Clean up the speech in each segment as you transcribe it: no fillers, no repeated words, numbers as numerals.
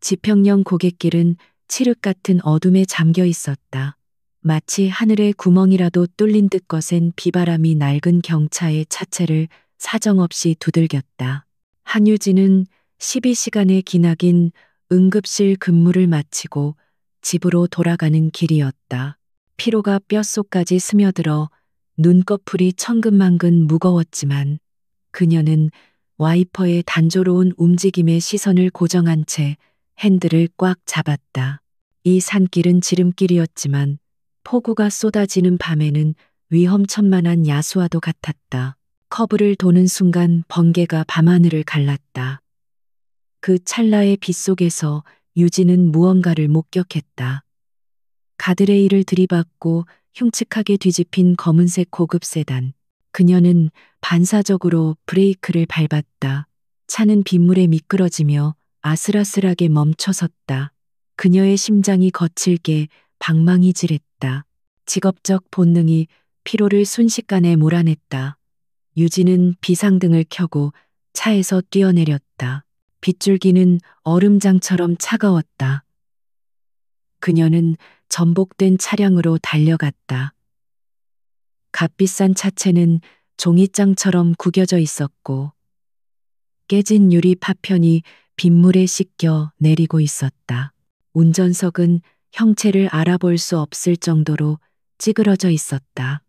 지평령 고갯길은 칠흑 같은 어둠에 잠겨 있었다. 마치 하늘의 구멍이라도 뚫린 듯 거센 비바람이 낡은 경차의 차체를 사정없이 두들겼다. 한유진은 12시간의 기나긴 응급실 근무를 마치고 집으로 돌아가는 길이었다. 피로가 뼛속까지 스며들어 눈꺼풀이 천근만근 무거웠지만 그녀는 와이퍼의 단조로운 움직임에 시선을 고정한 채 핸들을 꽉 잡았다. 이 산길은 지름길이었지만 폭우가 쏟아지는 밤에는 위험천만한 야수와도 같았다. 커브를 도는 순간 번개가 밤하늘을 갈랐다. 그 찰나의 빛 속에서 유진은 무언가를 목격했다. 가드레일을 들이받고 흉측하게 뒤집힌 검은색 고급 세단. 그녀는 반사적으로 브레이크를 밟았다. 차는 빗물에 미끄러지며 아슬아슬하게 멈춰섰다. 그녀의 심장이 거칠게 방망이질했다. 직업적 본능이 피로를 순식간에 몰아냈다. 유진은 비상등을 켜고 차에서 뛰어내렸다. 빗줄기는 얼음장처럼 차가웠다. 그녀는 전복된 차량으로 달려갔다. 값비싼 차체는 종이장처럼 구겨져 있었고 깨진 유리 파편이 빗물에 씻겨 내리고 있었다. 운전석은 형체를 알아볼 수 없을 정도로 찌그러져 있었다.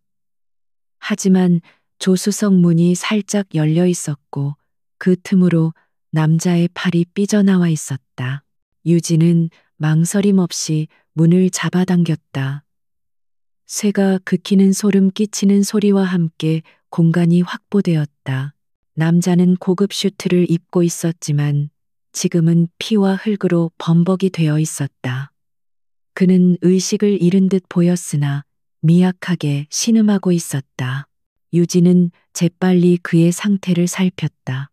하지만 조수석 문이 살짝 열려 있었고 그 틈으로 남자의 팔이 삐져나와 있었다. 유진은 망설임 없이 문을 잡아당겼다. 쇠가 긁히는 소름 끼치는 소리와 함께 공간이 확보되었다. 남자는 고급 슈트를 입고 있었지만 지금은 피와 흙으로 범벅이 되어 있었다. 그는 의식을 잃은 듯 보였으나 미약하게 신음하고 있었다. 유진은 재빨리 그의 상태를 살폈다.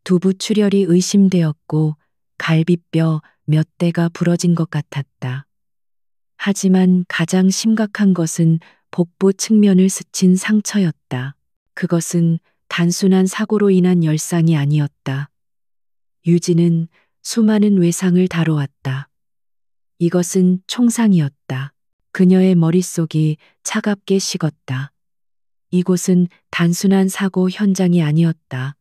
두부 출혈이 의심되었고 갈비뼈 몇 대가 부러진 것 같았다. 하지만 가장 심각한 것은 복부 측면을 스친 상처였다. 그것은 단순한 사고로 인한 열상이 아니었다. 유진은 수많은 외상을 다뤄왔다. 이것은 총상이었다. 그녀의 머릿속이 차갑게 식었다. 이곳은 단순한 사고 현장이 아니었다.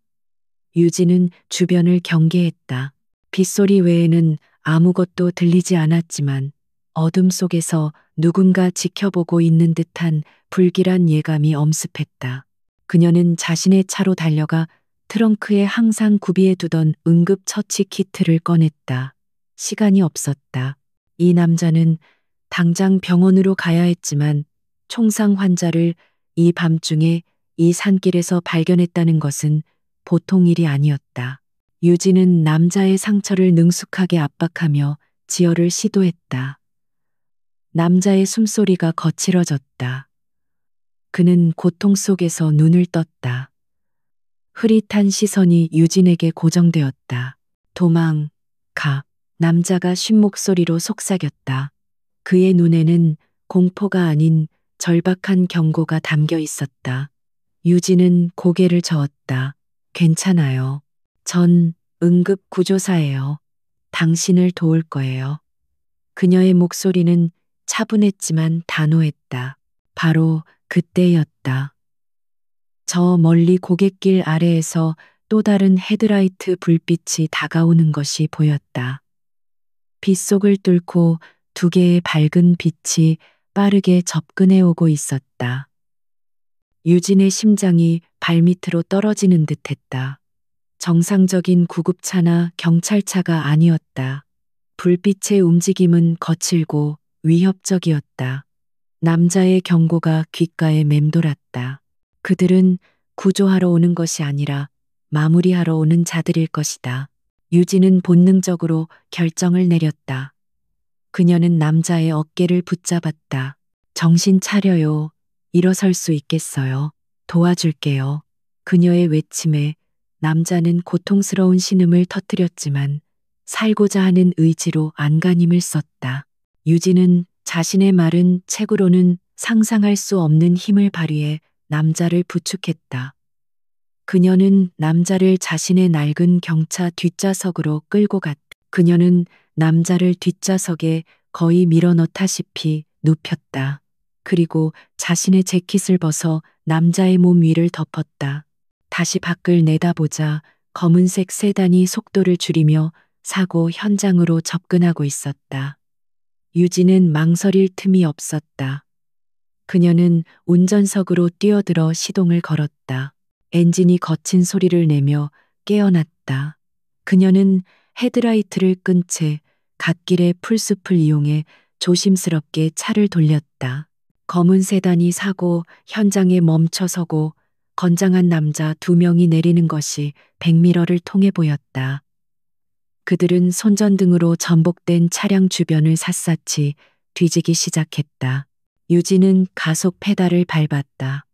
유진은 주변을 경계했다. 빗소리 외에는 아무것도 들리지 않았지만 어둠 속에서 누군가 지켜보고 있는 듯한 불길한 예감이 엄습했다. 그녀는 자신의 차로 달려가 트렁크에 항상 구비해 두던 응급처치 키트를 꺼냈다. 시간이 없었다. 이 남자는 당장 병원으로 가야 했지만 총상 환자를 이 밤중에 이 산길에서 발견했다는 것은 보통 일이 아니었다. 유진은 남자의 상처를 능숙하게 압박하며 지혈을 시도했다. 남자의 숨소리가 거칠어졌다. 그는 고통 속에서 눈을 떴다. 흐릿한 시선이 유진에게 고정되었다. 도망가. 남자가 쉰 목소리로 속삭였다. 그의 눈에는 공포가 아닌 절박한 경고가 담겨 있었다. 유진은 고개를 저었다. 괜찮아요. 전 응급 구조사예요. 당신을 도울 거예요. 그녀의 목소리는 차분했지만 단호했다. 바로 그때였다. 저 멀리 고갯길 아래에서 또 다른 헤드라이트 불빛이 다가오는 것이 보였다. 빗속을 뚫고 두 개의 밝은 빛이 빠르게 접근해 오고 있었다. 유진의 심장이 발밑으로 떨어지는 듯했다. 정상적인 구급차나 경찰차가 아니었다. 불빛의 움직임은 거칠고 위협적이었다. 남자의 경고가 귓가에 맴돌았다. 그들은 구조하러 오는 것이 아니라 마무리하러 오는 자들일 것이다. 유진은 본능적으로 결정을 내렸다. 그녀는 남자의 어깨를 붙잡았다. 정신 차려요. 일어설 수 있겠어요. 도와줄게요. 그녀의 외침에 남자는 고통스러운 신음을 터뜨렸지만 살고자 하는 의지로 안간힘을 썼다. 유진은 자신의 마른 체구로는 상상할 수 없는 힘을 발휘해 남자를 부축했다. 그녀는 남자를 자신의 낡은 경차 뒷좌석으로 끌고 갔다. 그녀는 남자를 뒷좌석에 거의 밀어넣다시피 눕혔다. 그리고 자신의 재킷을 벗어 남자의 몸 위를 덮었다. 다시 밖을 내다보자 검은색 세단이 속도를 줄이며 사고 현장으로 접근하고 있었다. 유진은 망설일 틈이 없었다. 그녀는 운전석으로 뛰어들어 시동을 걸었다. 엔진이 거친 소리를 내며 깨어났다. 그녀는 헤드라이트를 끈 채 갓길의 풀숲을 이용해 조심스럽게 차를 돌렸다. 검은 세단이 사고 현장에 멈춰서고 건장한 남자 2명이 내리는 것이 백미러를 통해 보였다. 그들은 손전등으로 전복된 차량 주변을 샅샅이 뒤지기 시작했다. 유진은 가속 페달을 밟았다.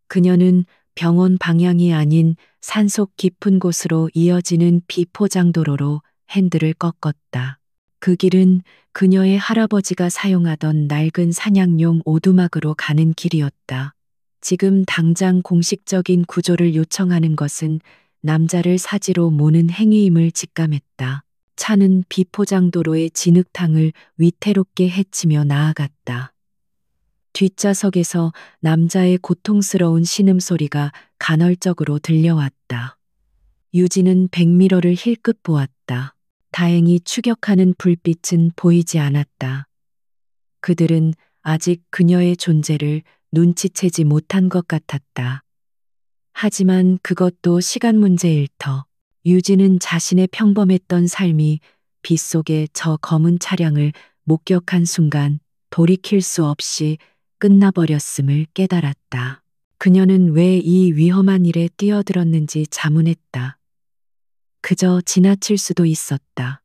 그녀는 병원 방향이 아닌 산속 깊은 곳으로 이어지는 비포장도로로 핸들을 꺾었다. 그 길은 그녀의 할아버지가 사용하던 낡은 사냥용 오두막으로 가는 길이었다. 지금 당장 공식적인 구조를 요청하는 것은 남자를 사지로 모는 행위임을 직감했다. 차는 비포장도로의 진흙탕을 위태롭게 헤치며 나아갔다. 뒷좌석에서 남자의 고통스러운 신음소리가 간헐적으로 들려왔다. 유진은 백미러를 힐끗 보았다. 다행히 추격하는 불빛은 보이지 않았다. 그들은 아직 그녀의 존재를 눈치채지 못한 것 같았다. 하지만 그것도 시간 문제일 터. 유진은 자신의 평범했던 삶이 빗속의 저 검은 차량을 목격한 순간 돌이킬 수 없이 끝나버렸음을 깨달았다. 그녀는 왜 이 위험한 일에 뛰어들었는지 자문했다. 그저 지나칠 수도 있었다.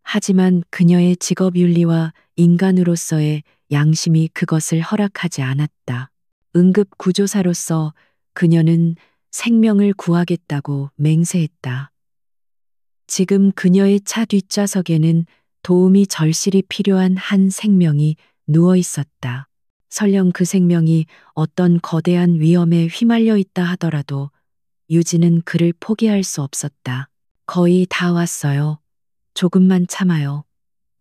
하지만 그녀의 직업윤리와 인간으로서의 양심이 그것을 허락하지 않았다. 응급구조사로서 그녀는 생명을 구하겠다고 맹세했다. 지금 그녀의 차 뒷좌석에는 도움이 절실히 필요한 한 생명이 누워 있었다. 설령 그 생명이 어떤 거대한 위험에 휘말려 있다 하더라도 유진은 그를 포기할 수 없었다. 거의 다 왔어요. 조금만 참아요.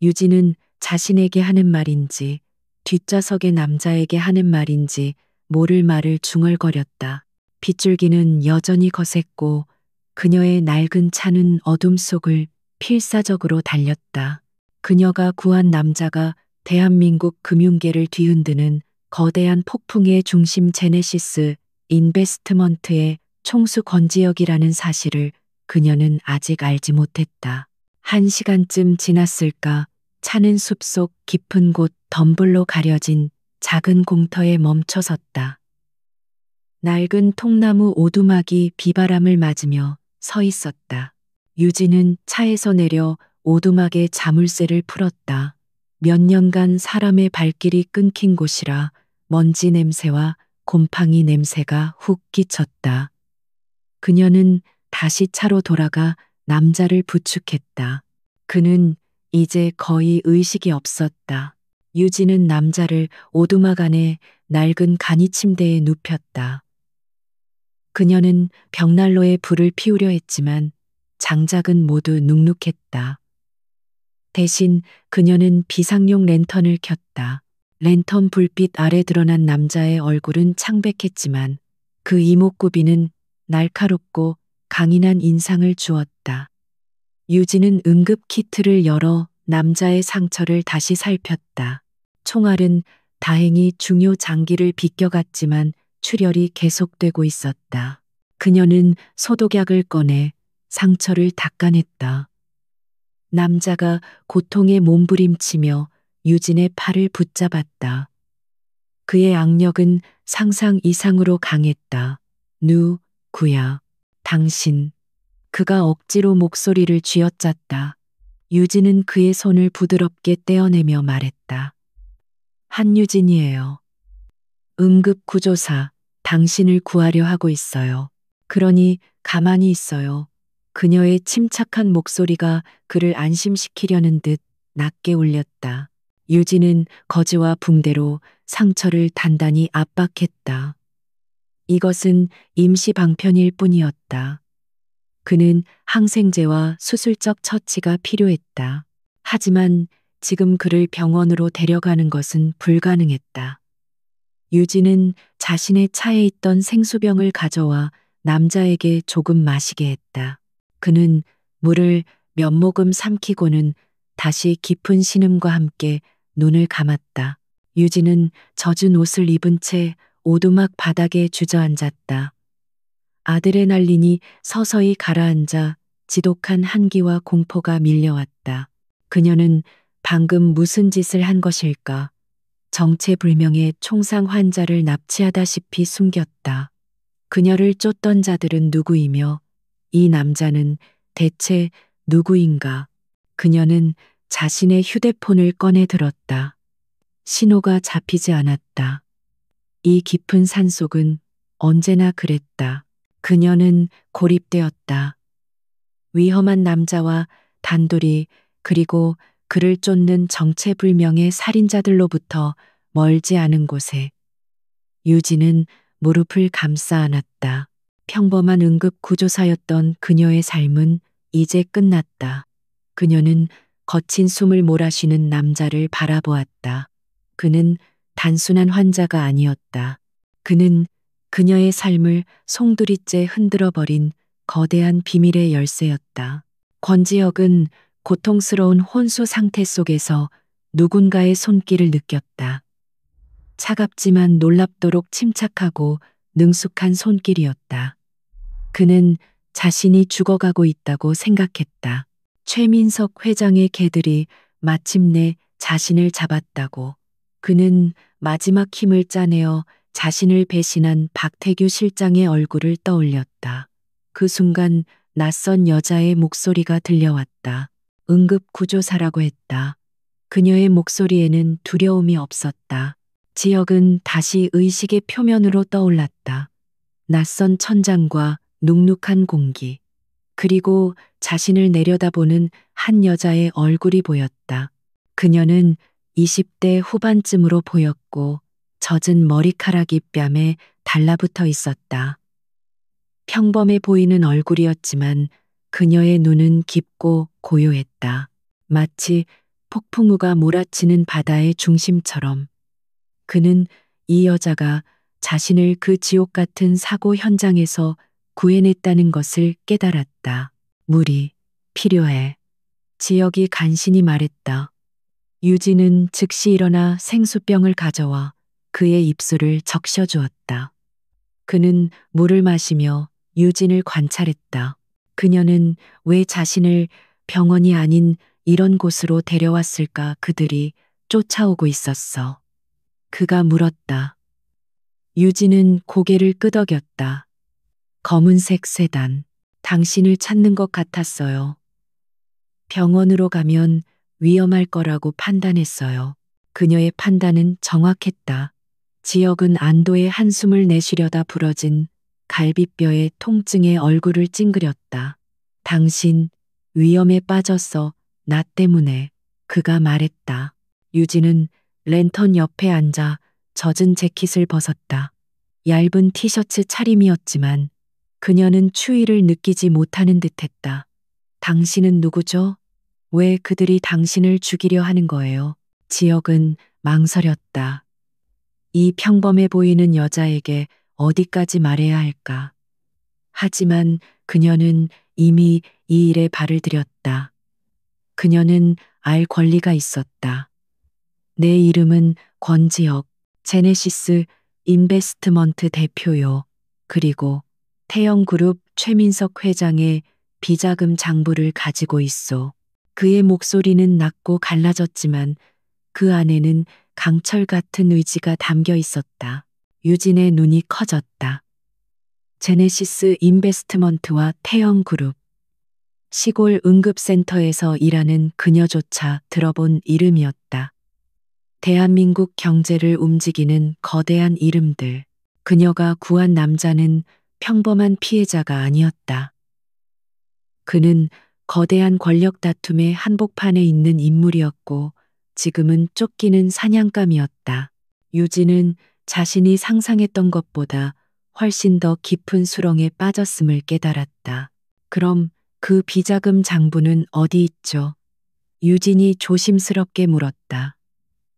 유진은 자신에게 하는 말인지 뒷좌석의 남자에게 하는 말인지 모를 말을 중얼거렸다. 빗줄기는 여전히 거셌고 그녀의 낡은 차는 어둠 속을 필사적으로 달렸다. 그녀가 구한 남자가 대한민국 금융계를 뒤흔드는 거대한 폭풍의 중심 제네시스 인베스트먼트의 총수 권지혁이라는 사실을 그녀는 아직 알지 못했다. 1시간쯤 지났을까 차는 숲속 깊은 곳 덤불로 가려진 작은 공터에 멈춰섰다. 낡은 통나무 오두막이 비바람을 맞으며 서 있었다. 유진은 차에서 내려 오두막의 자물쇠를 풀었다. 몇 년간 사람의 발길이 끊긴 곳이라 먼지 냄새와 곰팡이 냄새가 훅 끼쳤다. 그녀는 다시 차로 돌아가 남자를 부축했다. 그는 이제 거의 의식이 없었다. 유진은 남자를 오두막 안에 낡은 간이 침대에 눕혔다. 그녀는 벽난로에 불을 피우려 했지만 장작은 모두 눅눅했다. 대신 그녀는 비상용 랜턴을 켰다. 랜턴 불빛 아래 드러난 남자의 얼굴은 창백했지만 그 이목구비는 날카롭고 강인한 인상을 주었다. 유진은 응급 키트를 열어 남자의 상처를 다시 살폈다. 총알은 다행히 중요 장기를 비껴갔지만 출혈이 계속되고 있었다. 그녀는 소독약을 꺼내 상처를 닦아냈다. 남자가 고통에 몸부림치며 유진의 팔을 붙잡았다. 그의 악력은 상상 이상으로 강했다. 누구야? 당신. 그가 억지로 목소리를 쥐어짰다. 유진은 그의 손을 부드럽게 떼어내며 말했다. 한유진이에요. 응급구조사, 당신을 구하려 하고 있어요. 그러니 가만히 있어요. 그녀의 침착한 목소리가 그를 안심시키려는 듯 낮게 울렸다. 유진은 거즈와 붕대로 상처를 단단히 압박했다. 이것은 임시 방편일 뿐이었다. 그는 항생제와 수술적 처치가 필요했다. 하지만 지금 그를 병원으로 데려가는 것은 불가능했다. 유진은 자신의 차에 있던 생수병을 가져와 남자에게 조금 마시게 했다. 그는 물을 몇 모금 삼키고는 다시 깊은 신음과 함께 눈을 감았다. 유진은 젖은 옷을 입은 채 오두막 바닥에 주저앉았다. 아드레날린이 서서히 가라앉아 지독한 한기와 공포가 밀려왔다. 그녀는 방금 무슨 짓을 한 것일까? 정체불명의 총상 환자를 납치하다시피 숨겼다. 그녀를 쫓던 자들은 누구이며 이 남자는 대체 누구인가? 그녀는 자신의 휴대폰을 꺼내 들었다. 신호가 잡히지 않았다. 이 깊은 산속은 언제나 그랬다. 그녀는 고립되었다. 위험한 남자와 단둘이 그리고 그를 쫓는 정체불명의 살인자들로부터 멀지 않은 곳에 유진은 무릎을 감싸 안았다. 평범한 응급구조사였던 그녀의 삶은 이제 끝났다. 그녀는 거친 숨을 몰아쉬는 남자를 바라보았다. 그는 단순한 환자가 아니었다. 그는 그녀의 삶을 송두리째 흔들어버린 거대한 비밀의 열쇠였다. 권지혁은 고통스러운 혼수 상태 속에서 누군가의 손길을 느꼈다. 차갑지만 놀랍도록 침착하고 능숙한 손길이었다. 그는 자신이 죽어가고 있다고 생각했다. 최민석 회장의 개들이 마침내 자신을 잡았다고. 그는 마지막 힘을 짜내어 자신을 배신한 박태규 실장의 얼굴을 떠올렸다. 그 순간 낯선 여자의 목소리가 들려왔다. 응급구조사라고 했다. 그녀의 목소리에는 두려움이 없었다. 지역은 다시 의식의 표면으로 떠올랐다. 낯선 천장과 눅눅한 공기, 그리고 자신을 내려다보는 한 여자의 얼굴이 보였다. 그녀는 20대 후반쯤으로 보였고 젖은 머리카락이 뺨에 달라붙어 있었다. 평범해 보이는 얼굴이었지만 그녀의 눈은 깊고 고요했다. 마치 폭풍우가 몰아치는 바다의 중심처럼. 그는 이 여자가 자신을 그 지옥 같은 사고 현장에서 구해냈다는 것을 깨달았다. 물이 필요해. 지역이 간신히 말했다. 유진은 즉시 일어나 생수병을 가져와 그의 입술을 적셔주었다. 그는 물을 마시며 유진을 관찰했다. 그녀는 왜 자신을 병원이 아닌 이런 곳으로 데려왔을까? 그들이 쫓아오고 있었어. 그가 물었다. 유진은 고개를 끄덕였다. 검은색 세단. 당신을 찾는 것 같았어요. 병원으로 가면 위험할 거라고 판단했어요. 그녀의 판단은 정확했다. 지역은 안도의 한숨을 내쉬려다 부러진 갈비뼈의 통증에 얼굴을 찡그렸다. 당신 위험에 빠졌어. 나 때문에. 그가 말했다. 유진은 랜턴 옆에 앉아 젖은 재킷을 벗었다. 얇은 티셔츠 차림이었지만 그녀는 추위를 느끼지 못하는 듯했다. 당신은 누구죠? 왜 그들이 당신을 죽이려 하는 거예요? 지역은 망설였다. 이 평범해 보이는 여자에게 어디까지 말해야 할까? 하지만 그녀는 이미 이 일에 발을 들였다. 그녀는 알 권리가 있었다. 내 이름은 권지혁, 제네시스 인베스트먼트 대표요. 그리고 태영그룹 최민석 회장의 비자금 장부를 가지고 있소. 그의 목소리는 낮고 갈라졌지만 그 안에는 강철 같은 의지가 담겨 있었다. 유진의 눈이 커졌다. 제네시스 인베스트먼트와 태영그룹. 시골 응급센터에서 일하는 그녀조차 들어본 이름이었다. 대한민국 경제를 움직이는 거대한 이름들. 그녀가 구한 남자는 평범한 피해자가 아니었다. 그는 거대한 권력 다툼의 한복판에 있는 인물이었고 지금은 쫓기는 사냥감이었다. 유진은 자신이 상상했던 것보다 훨씬 더 깊은 수렁에 빠졌음을 깨달았다. 그럼 그 비자금 장부는 어디 있죠? 유진이 조심스럽게 물었다.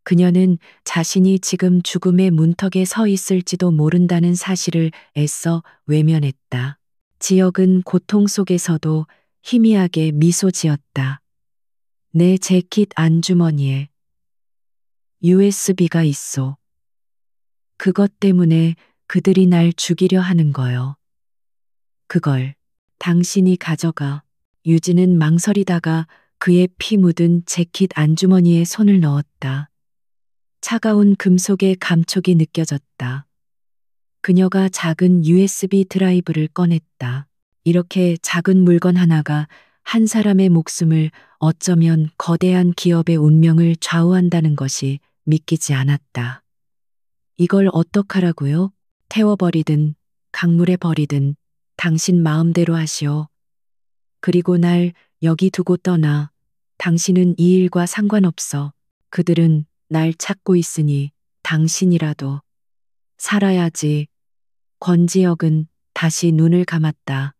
그녀는 자신이 지금 죽음의 문턱에 서 있을지도 모른다는 사실을 애써 외면했다. 지역은 고통 속에서도 희미하게 미소 지었다. 내 재킷 안주머니에 USB가 있어. 그것 때문에 그들이 날 죽이려 하는 거요. 그걸 당신이 가져가. 유진은 망설이다가 그의 피 묻은 재킷 안주머니에 손을 넣었다. 차가운 금속의 감촉이 느껴졌다. 그녀가 작은 USB 드라이브를 꺼냈다. 이렇게 작은 물건 하나가 한 사람의 목숨을 어쩌면 거대한 기업의 운명을 좌우한다는 것이 믿기지 않았다. 이걸 어떡하라고요? 태워버리든 강물에 버리든 당신 마음대로 하시오. 그리고 날 여기 두고 떠나. 당신은 이 일과 상관없어. 그들은 날 찾고 있으니 당신이라도 살아야지. 권지혁은 다시 눈을 감았다.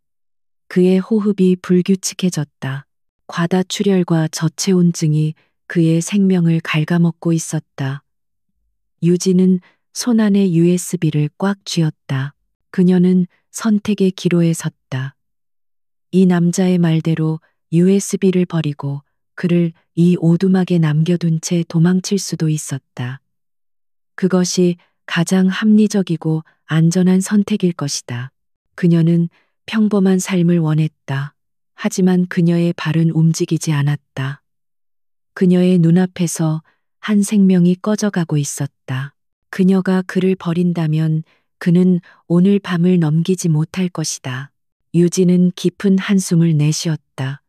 그의 호흡이 불규칙해졌다. 과다출혈과 저체온증이 그의 생명을 갉아먹고 있었다. 유진은 손 안에 USB를 꽉 쥐었다. 그녀는 선택의 기로에 섰다. 이 남자의 말대로 USB를 버리고 그를 이 오두막에 남겨둔 채 도망칠 수도 있었다. 그것이 가장 합리적이고 안전한 선택일 것이다. 그녀는 평범한 삶을 원했다. 하지만 그녀의 발은 움직이지 않았다. 그녀의 눈앞에서 한 생명이 꺼져가고 있었다. 그녀가 그를 버린다면 그는 오늘 밤을 넘기지 못할 것이다. 유진은 깊은 한숨을 내쉬었다.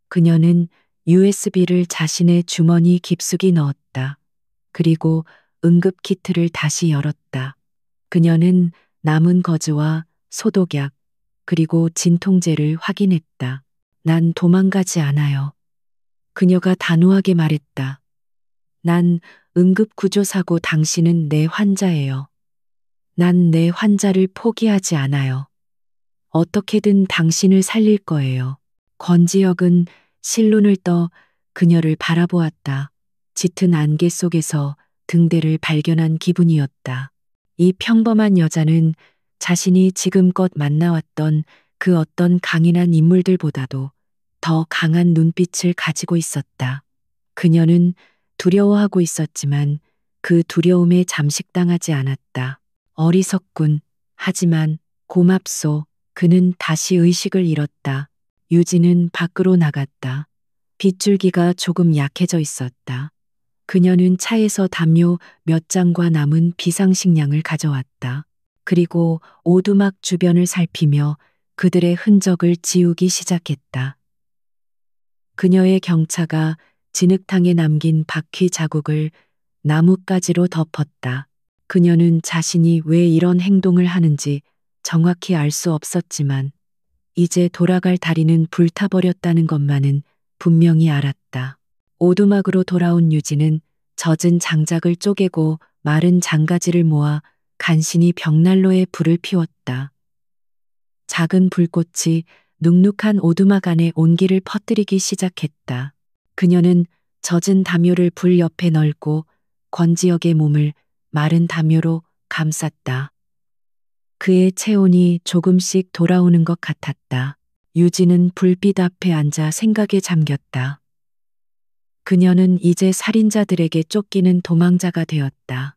그녀는 USB를 자신의 주머니 깊숙이 넣었다. 그리고 응급키트를 다시 열었다. 그녀는 남은 거즈와 소독약, 그리고 진통제를 확인했다. 난 도망가지 않아요. 그녀가 단호하게 말했다. 난 응급구조사고 당신은 내 환자예요. 난 내 환자를 포기하지 않아요. 어떻게든 당신을 살릴 거예요. 권지혁은 실눈을 떠 그녀를 바라보았다. 짙은 안개 속에서 등대를 발견한 기분이었다. 이 평범한 여자는 자신이 지금껏 만나왔던 그 어떤 강인한 인물들보다도 더 강한 눈빛을 가지고 있었다. 그녀는 두려워하고 있었지만 그 두려움에 잠식당하지 않았다. 어리석군. 하지만 고맙소. 그는 다시 의식을 잃었다. 유진은 밖으로 나갔다. 빗줄기가 조금 약해져 있었다. 그녀는 차에서 담요 몇 장과 남은 비상식량을 가져왔다. 그리고 오두막 주변을 살피며 그들의 흔적을 지우기 시작했다. 그녀의 경차가 진흙탕에 남긴 바퀴 자국을 나뭇가지로 덮었다. 그녀는 자신이 왜 이런 행동을 하는지 정확히 알 수 없었지만 이제 돌아갈 다리는 불타버렸다는 것만은 분명히 알았다. 오두막으로 돌아온 유진은 젖은 장작을 쪼개고 마른 장가지를 모아 간신히 벽난로에 불을 피웠다. 작은 불꽃이 눅눅한 오두막 안에 온기를 퍼뜨리기 시작했다. 그녀는 젖은 담요를 불 옆에 널고 권지혁의 몸을 마른 담요로 감쌌다. 그의 체온이 조금씩 돌아오는 것 같았다. 유진은 불빛 앞에 앉아 생각에 잠겼다. 그녀는 이제 살인자들에게 쫓기는 도망자가 되었다.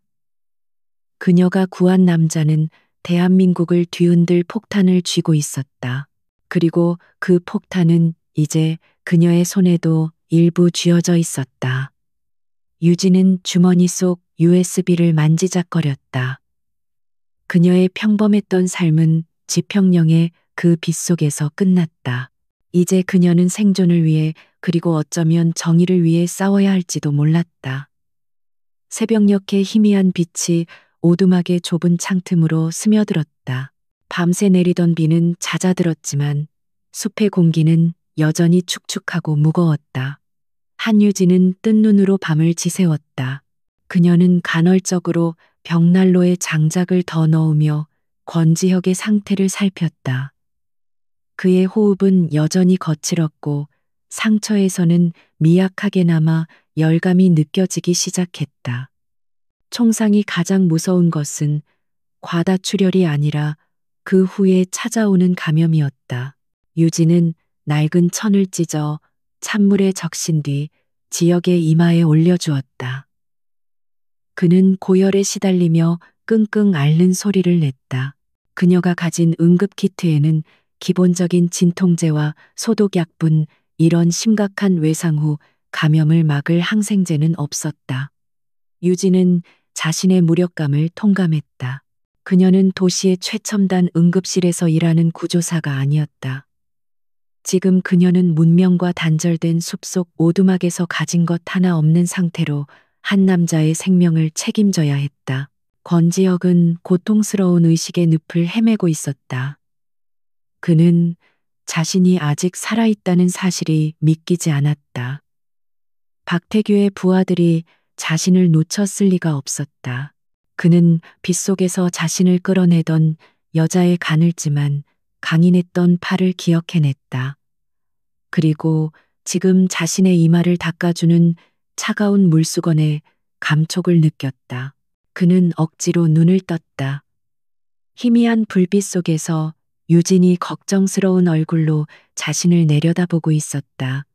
그녀가 구한 남자는 대한민국을 뒤흔들 폭탄을 쥐고 있었다. 그리고 그 폭탄은 이제 그녀의 손에도 일부 쥐어져 있었다. 유진은 주머니 속 USB를 만지작거렸다. 그녀의 평범했던 삶은 지평령의 그 빛 속에서 끝났다. 이제 그녀는 생존을 위해 그리고 어쩌면 정의를 위해 싸워야 할지도 몰랐다. 새벽녘의 희미한 빛이 오두막의 좁은 창틈으로 스며들었다. 밤새 내리던 비는 잦아들었지만 숲의 공기는 여전히 축축하고 무거웠다. 한유진은 뜬 눈으로 밤을 지새웠다. 그녀는 간헐적으로 벽난로에 장작을 더 넣으며 권지혁의 상태를 살폈다. 그의 호흡은 여전히 거칠었고 상처에서는 미약하게 남아 열감이 느껴지기 시작했다. 총상이 가장 무서운 것은 과다출혈이 아니라 그 후에 찾아오는 감염이었다. 유진은 낡은 천을 찢어 찬물에 적신 뒤 지역의 이마에 올려주었다. 그는 고열에 시달리며 끙끙 앓는 소리를 냈다. 그녀가 가진 응급키트에는 기본적인 진통제와 소독약뿐 이런 심각한 외상 후 감염을 막을 항생제는 없었다. 유진은 자신의 무력감을 통감했다. 그녀는 도시의 최첨단 응급실에서 일하는 구조사가 아니었다. 지금 그녀는 문명과 단절된 숲속 오두막에서 가진 것 하나 없는 상태로 한 남자의 생명을 책임져야 했다. 권지혁은 고통스러운 의식의 늪을 헤매고 있었다. 그는 자신이 아직 살아있다는 사실이 믿기지 않았다. 박태규의 부하들이 자신을 놓쳤을 리가 없었다. 그는 빗속에서 자신을 끌어내던 여자의 가늘지만 강인했던 팔을 기억해냈다. 그리고 지금 자신의 이마를 닦아주는 차가운 물수건에 감촉을 느꼈다. 그는 억지로 눈을 떴다. 희미한 불빛 속에서 유진이 걱정스러운 얼굴로 자신을 내려다보고 있었다.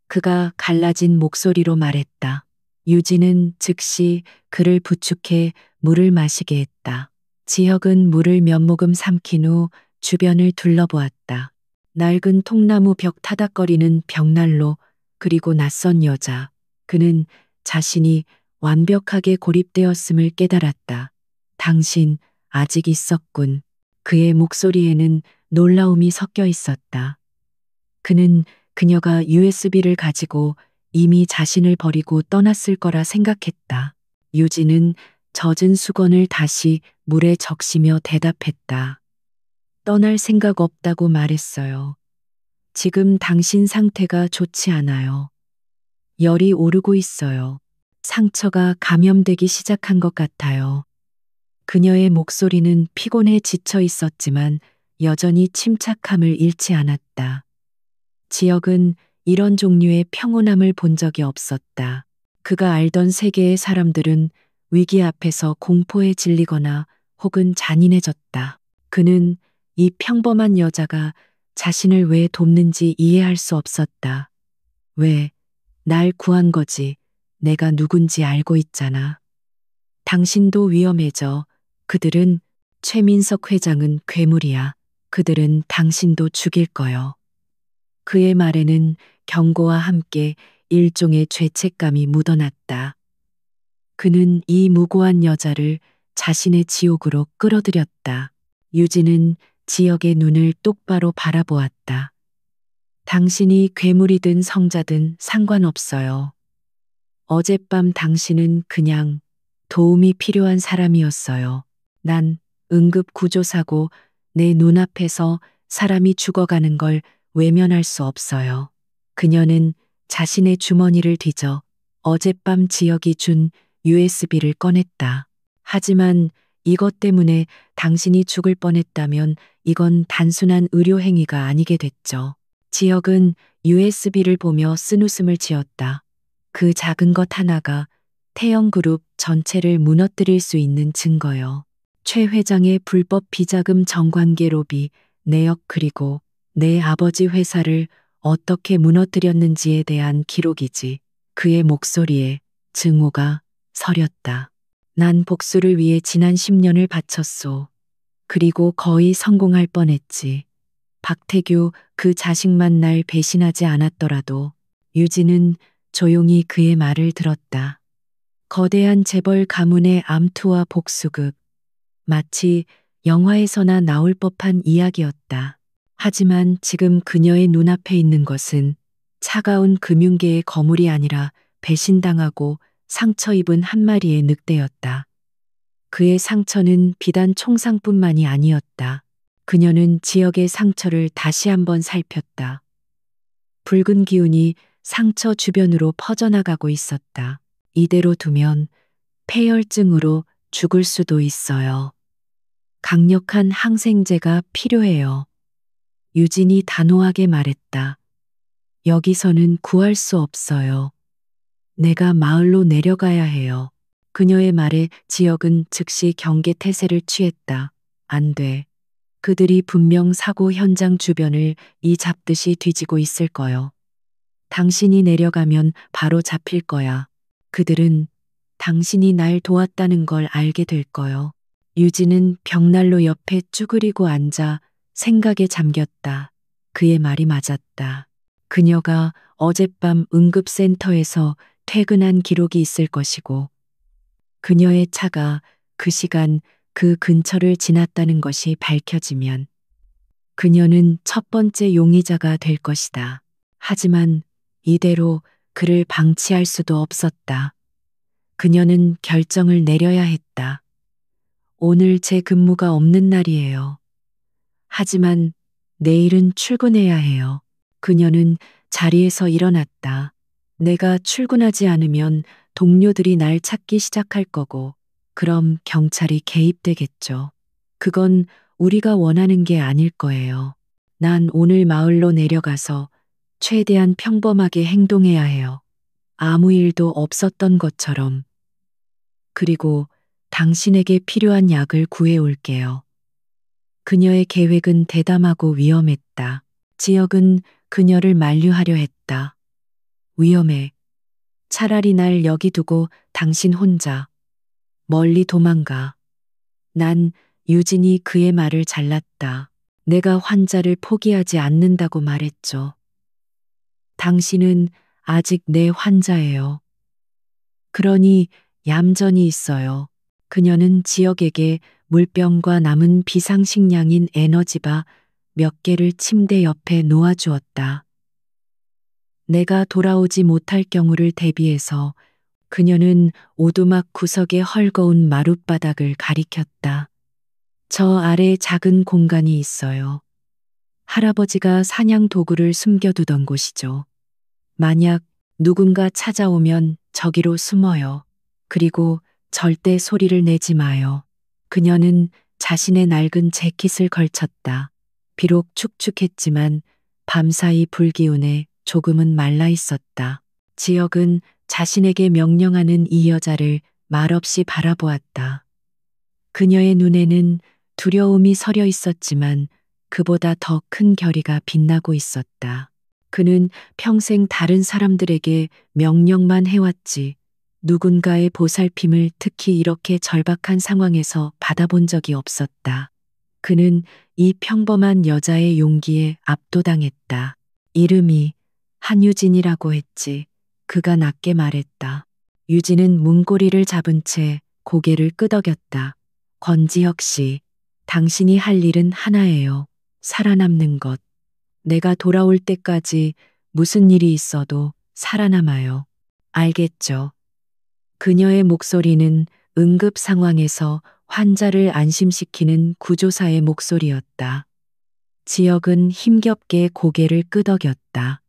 그가 갈라진 목소리로 말했다. 유진은 즉시 그를 부축해 물을 마시게 했다. 지혁은 물을 몇 모금 삼킨 후 주변을 둘러보았다. 낡은 통나무 벽 타닥거리는 벽난로, 그리고 낯선 여자. 그는 자신이 완벽하게 고립되었음을 깨달았다. 당신 아직 있었군. 그의 목소리에는 놀라움이 섞여 있었다. 그는 그녀가 USB를 가지고 이미 자신을 버리고 떠났을 거라 생각했다. 유진은 젖은 수건을 다시 물에 적시며 대답했다. 떠날 생각 없다고 말했어요. 지금 당신 상태가 좋지 않아요. 열이 오르고 있어요. 상처가 감염되기 시작한 것 같아요. 그녀의 목소리는 피곤해 지쳐 있었지만 여전히 침착함을 잃지 않았다. 지혁은 이런 종류의 평온함을 본 적이 없었다. 그가 알던 세계의 사람들은 위기 앞에서 공포에 질리거나 혹은 잔인해졌다. 그는 이 평범한 여자가 자신을 왜 돕는지 이해할 수 없었다. 왜, 날 구한 거지. 내가 누군지 알고 있잖아. 당신도 위험해져. 그들은, 최민석 회장은 괴물이야. 그들은 당신도 죽일 거요. 그의 말에는 경고와 함께 일종의 죄책감이 묻어났다. 그는 이 무고한 여자를 자신의 지옥으로 끌어들였다. 유진은 지역의 눈을 똑바로 바라보았다. 당신이 괴물이든 성자든 상관없어요. 어젯밤 당신은 그냥 도움이 필요한 사람이었어요. 난 응급구조사고 내 눈앞에서 사람이 죽어가는 걸 외면할 수 없어요. 그녀는 자신의 주머니를 뒤져 어젯밤 지역이 준 USB를 꺼냈다. 하지만 이것 때문에 당신이 죽을 뻔했다면 이건 단순한 의료 행위가 아니게 됐죠. 지역은 USB를 보며 쓴웃음을 지었다. 그 작은 것 하나가 태영그룹 전체를 무너뜨릴 수 있는 증거요. 최 회장의 불법 비자금 정관계 로비, 내역 그리고 내 아버지 회사를 어떻게 무너뜨렸는지에 대한 기록이지. 그의 목소리에 증오가 서렸다. 난 복수를 위해 지난 10년을 바쳤소. 그리고 거의 성공할 뻔했지. 박태규 그 자식만 날 배신하지 않았더라도. 유진은 조용히 그의 말을 들었다. 거대한 재벌 가문의 암투와 복수극. 마치 영화에서나 나올 법한 이야기였다. 하지만 지금 그녀의 눈앞에 있는 것은 차가운 금융계의 거물이 아니라 배신당하고 상처 입은 한 마리의 늑대였다. 그의 상처는 비단 총상뿐만이 아니었다. 그녀는 지역의 상처를 다시 한번 살폈다. 붉은 기운이 상처 주변으로 퍼져나가고 있었다. 이대로 두면 폐혈증으로 죽을 수도 있어요. 강력한 항생제가 필요해요. 유진이 단호하게 말했다. 여기서는 구할 수 없어요. 내가 마을로 내려가야 해요. 그녀의 말에 지역은 즉시 경계 태세를 취했다. 안 돼. 그들이 분명 사고 현장 주변을 이 잡듯이 뒤지고 있을 거요. 당신이 내려가면 바로 잡힐 거야. 그들은 당신이 날 도왔다는 걸 알게 될 거요. 유진은 벽난로 옆에 쭈그리고 앉아 생각에 잠겼다. 그의 말이 맞았다. 그녀가 어젯밤 응급센터에서 퇴근한 기록이 있을 것이고, 그녀의 차가 그 시간 그 근처를 지났다는 것이 밝혀지면 그녀는 첫 번째 용의자가 될 것이다. 하지만 이대로 그를 방치할 수도 없었다. 그녀는 결정을 내려야 했다. 오늘 제 근무가 없는 날이에요. 하지만 내일은 출근해야 해요. 그녀는 자리에서 일어났다. 내가 출근하지 않으면 동료들이 날 찾기 시작할 거고, 그럼 경찰이 개입되겠죠. 그건 우리가 원하는 게 아닐 거예요. 난 오늘 마을로 내려가서 최대한 평범하게 행동해야 해요. 아무 일도 없었던 것처럼. 그리고 당신에게 필요한 약을 구해 올게요. 그녀의 계획은 대담하고 위험했다. 지역은 그녀를 만류하려 했다. 위험해. 차라리 날 여기 두고 당신 혼자 멀리 도망가. 난 유진이 그의 말을 잘랐다. 내가 환자를 포기하지 않는다고 말했죠. 당신은 아직 내 환자예요. 그러니 얌전히 있어요. 그녀는 지역에게 물병과 남은 비상식량인 에너지바 몇 개를 침대 옆에 놓아주었다. 내가 돌아오지 못할 경우를 대비해서 그녀는 오두막 구석의 헐거운 마룻바닥을 가리켰다. 저 아래 작은 공간이 있어요. 할아버지가 사냥 도구를 숨겨두던 곳이죠. 만약 누군가 찾아오면 저기로 숨어요. 그리고 절대 소리를 내지 마요. 그녀는 자신의 낡은 재킷을 걸쳤다. 비록 축축했지만 밤사이 불기운에 조금은 말라 있었다. 지역은 자신에게 명령하는 이 여자를 말없이 바라보았다. 그녀의 눈에는 두려움이 서려 있었지만 그보다 더 큰 결의가 빛나고 있었다. 그는 평생 다른 사람들에게 명령만 해왔지 누군가의 보살핌을 특히 이렇게 절박한 상황에서 받아본 적이 없었다. 그는 이 평범한 여자의 용기에 압도당했다. 이름이 한유진이라고 했지. 그가 낮게 말했다. 유진은 문고리를 잡은 채 고개를 끄덕였다. 권지혁 씨, 당신이 할 일은 하나예요. 살아남는 것. 내가 돌아올 때까지 무슨 일이 있어도 살아남아요. 알겠죠? 그녀의 목소리는 응급 상황에서 환자를 안심시키는 구조사의 목소리였다. 지역은 힘겹게 고개를 끄덕였다.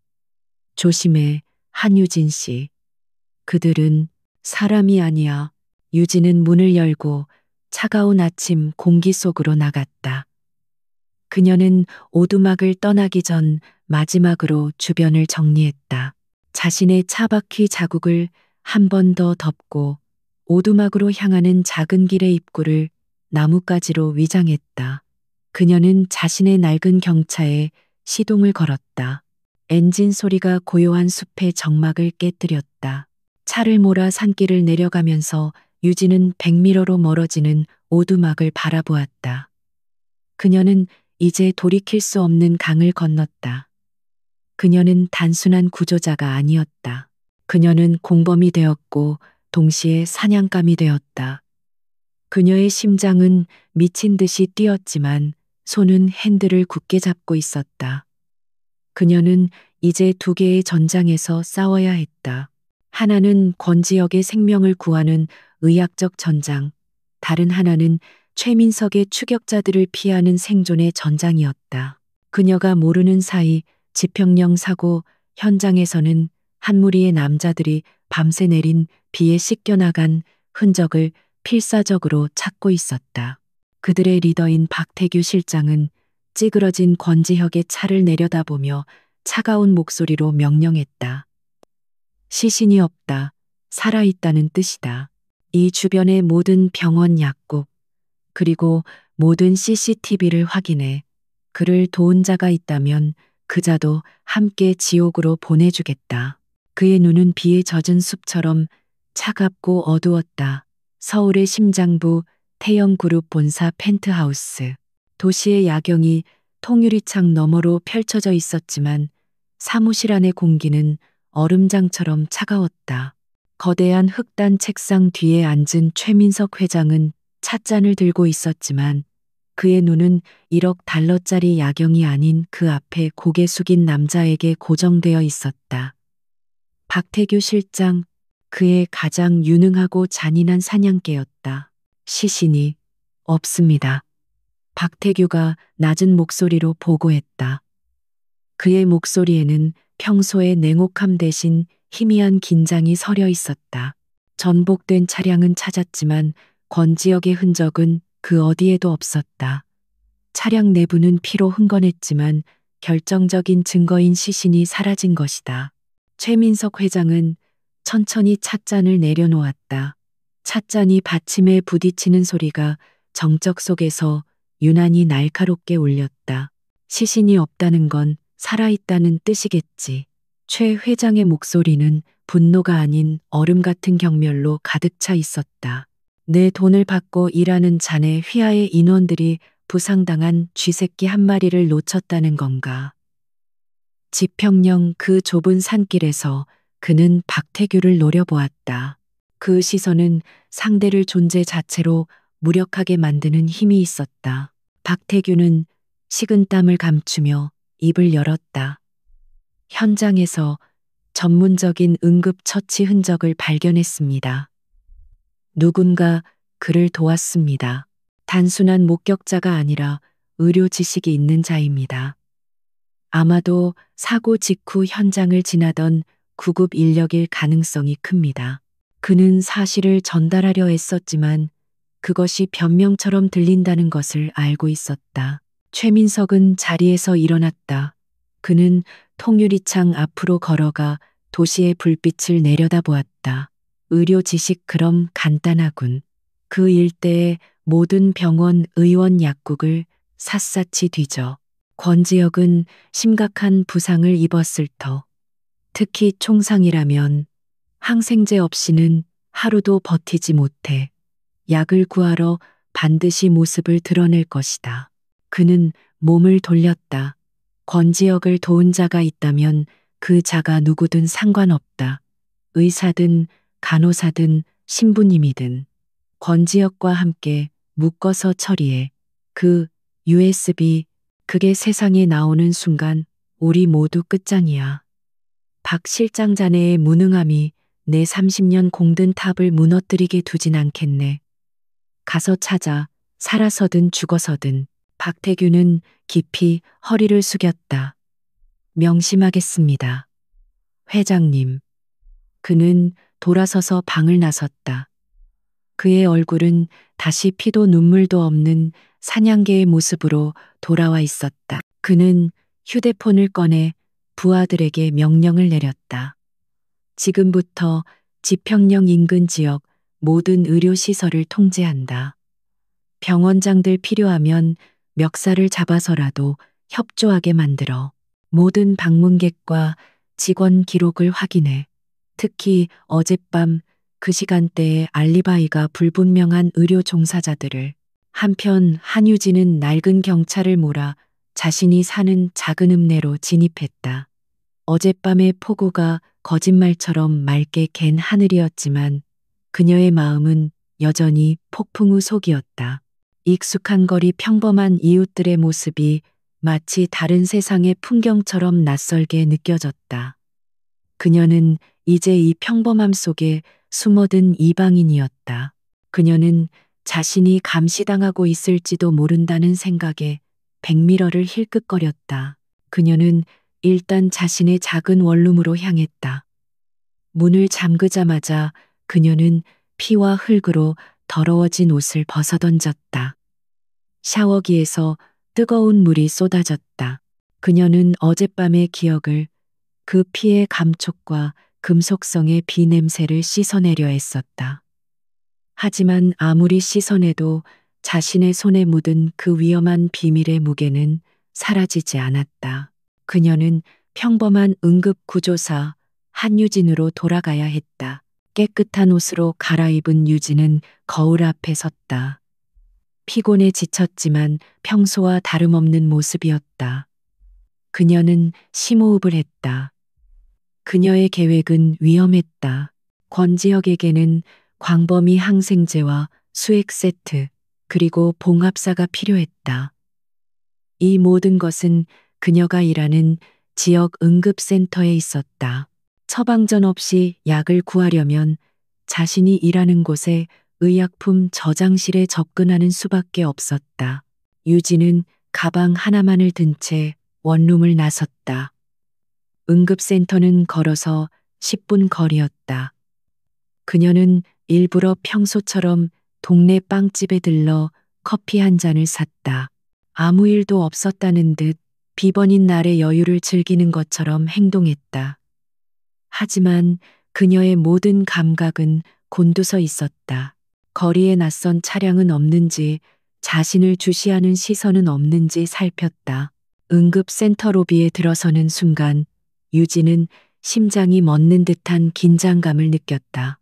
조심해, 한유진 씨. 그들은 사람이 아니야. 유진은 문을 열고 차가운 아침 공기 속으로 나갔다. 그녀는 오두막을 떠나기 전 마지막으로 주변을 정리했다. 자신의 차바퀴 자국을 한 번 더 덮고 오두막으로 향하는 작은 길의 입구를 나뭇가지로 위장했다. 그녀는 자신의 낡은 경차에 시동을 걸었다. 엔진 소리가 고요한 숲의 정막을 깨뜨렸다. 차를 몰아 산길을 내려가면서 유진은 100미러로 멀어지는 오두막을 바라보았다. 그녀는 이제 돌이킬 수 없는 강을 건넜다. 그녀는 단순한 구조자가 아니었다. 그녀는 공범이 되었고 동시에 사냥감이 되었다. 그녀의 심장은 미친 듯이 뛰었지만 손은 핸들을 굳게 잡고 있었다. 그녀는 이제 두 개의 전장에서 싸워야 했다. 하나는 권지혁의 생명을 구하는 의학적 전장, 다른 하나는 최민석의 추격자들을 피하는 생존의 전장이었다. 그녀가 모르는 사이 지평령 사고 현장에서는 한 무리의 남자들이 밤새 내린 비에 씻겨나간 흔적을 필사적으로 찾고 있었다. 그들의 리더인 박태규 실장은 찌그러진 권지혁의 차를 내려다보며 차가운 목소리로 명령했다. 시신이 없다. 살아있다는 뜻이다. 이 주변의 모든 병원 약국, 그리고 모든 CCTV를 확인해. 그를 도운 자가 있다면 그 자도 함께 지옥으로 보내주겠다. 그의 눈은 비에 젖은 숲처럼 차갑고 어두웠다. 서울의 심장부 태영그룹 본사 펜트하우스. 도시의 야경이 통유리창 너머로 펼쳐져 있었지만 사무실 안의 공기는 얼음장처럼 차가웠다. 거대한 흑단 책상 뒤에 앉은 최민석 회장은 찻잔을 들고 있었지만 그의 눈은 1억 달러짜리 야경이 아닌 그 앞에 고개 숙인 남자에게 고정되어 있었다. 박태규 실장, 그의 가장 유능하고 잔인한 사냥개였다. 시신이 없습니다. 박태규가 낮은 목소리로 보고했다. 그의 목소리에는 평소의 냉혹함 대신 희미한 긴장이 서려 있었다. 전복된 차량은 찾았지만 권지혁의 흔적은 그 어디에도 없었다. 차량 내부는 피로 흥건했지만 결정적인 증거인 시신이 사라진 것이다. 최민석 회장은 천천히 찻잔을 내려놓았다. 찻잔이 받침에 부딪히는 소리가 정적 속에서 유난히 날카롭게 울렸다. 시신이 없다는 건 살아있다는 뜻이겠지. 최 회장의 목소리는 분노가 아닌 얼음 같은 경멸로 가득 차 있었다. 내 돈을 받고 일하는 자네 휘하의 인원들이 부상당한 쥐새끼 한 마리를 놓쳤다는 건가. 지평령 그 좁은 산길에서 그는 박태규를 노려보았다. 그 시선은 상대를 존재 자체로 무력하게 만드는 힘이 있었다. 박태규는 식은땀을 감추며 입을 열었다. 현장에서 전문적인 응급처치 흔적을 발견했습니다. 누군가 그를 도왔습니다. 단순한 목격자가 아니라 의료 지식이 있는 자입니다. 아마도 사고 직후 현장을 지나던 구급 인력일 가능성이 큽니다. 그는 사실을 전달하려 애썼지만 그것이 변명처럼 들린다는 것을 알고 있었다. 최민석은 자리에서 일어났다. 그는 통유리창 앞으로 걸어가 도시의 불빛을 내려다보았다. 의료 지식 그럼 간단하군. 그 일대의 모든 병원, 의원, 약국을 샅샅이 뒤져. 권지혁은 심각한 부상을 입었을 터. 특히 총상이라면 항생제 없이는 하루도 버티지 못해. 약을 구하러 반드시 모습을 드러낼 것이다. 그는 몸을 돌렸다. 권지혁을 도운 자가 있다면 그 자가 누구든 상관없다. 의사든 간호사든 신부님이든 권지혁과 함께 묶어서 처리해. 그 USB 그게 세상에 나오는 순간 우리 모두 끝장이야. 박 실장 자네의 무능함이 내 30년 공든 탑을 무너뜨리게 두진 않겠네. 가서 찾아. 살아서든 죽어서든. 박태규는 깊이 허리를 숙였다. 명심하겠습니다. 회장님. 그는 돌아서서 방을 나섰다. 그의 얼굴은 다시 피도 눈물도 없는 사냥개의 모습으로 돌아와 있었다. 그는 휴대폰을 꺼내 부하들에게 명령을 내렸다. 지금부터 지평령 인근 지역 모든 의료시설을 통제한다. 병원장들 필요하면 멱살을 잡아서라도 협조하게 만들어. 모든 방문객과 직원 기록을 확인해. 특히 어젯밤 그 시간대에 알리바이가 불분명한 의료 종사자들을. 한편 한유진은 낡은 경찰을 몰아 자신이 사는 작은 읍내로 진입했다. 어젯밤의 폭우가 거짓말처럼 맑게 갠 하늘이었지만 그녀의 마음은 여전히 폭풍우 속이었다. 익숙한 거리 평범한 이웃들의 모습이 마치 다른 세상의 풍경처럼 낯설게 느껴졌다. 그녀는 이제 이 평범함 속에 숨어든 이방인이었다. 그녀는 자신이 감시당하고 있을지도 모른다는 생각에 백미러를 힐끗거렸다. 그녀는 일단 자신의 작은 원룸으로 향했다. 문을 잠그자마자 그녀는 피와 흙으로 더러워진 옷을 벗어던졌다. 샤워기에서 뜨거운 물이 쏟아졌다. 그녀는 어젯밤의 기억을, 그 피의 감촉과 금속성의 비냄새를 씻어내려 했었다. 하지만 아무리 씻어내도 자신의 손에 묻은 그 위험한 비밀의 무게는 사라지지 않았다. 그녀는 평범한 응급구조사 한유진으로 돌아가야 했다. 깨끗한 옷으로 갈아입은 유진은 거울 앞에 섰다. 피곤에 지쳤지만 평소와 다름없는 모습이었다. 그녀는 심호흡을 했다. 그녀의 계획은 위험했다. 권지혁에게는 광범위 항생제와 수액 세트, 그리고 봉합사가 필요했다. 이 모든 것은 그녀가 일하는 지역 응급센터에 있었다. 처방전 없이 약을 구하려면 자신이 일하는 곳에 의약품 저장실에 접근하는 수밖에 없었다. 유진은 가방 하나만을 든 채 원룸을 나섰다. 응급센터는 걸어서 10분 거리였다. 그녀는 일부러 평소처럼 동네 빵집에 들러 커피 한 잔을 샀다. 아무 일도 없었다는 듯 비번인 날의 여유를 즐기는 것처럼 행동했다. 하지만 그녀의 모든 감각은 곤두서 있었다. 거리에 낯선 차량은 없는지, 자신을 주시하는 시선은 없는지 살폈다. 응급센터 로비에 들어서는 순간 유진은 심장이 멎는 듯한 긴장감을 느꼈다.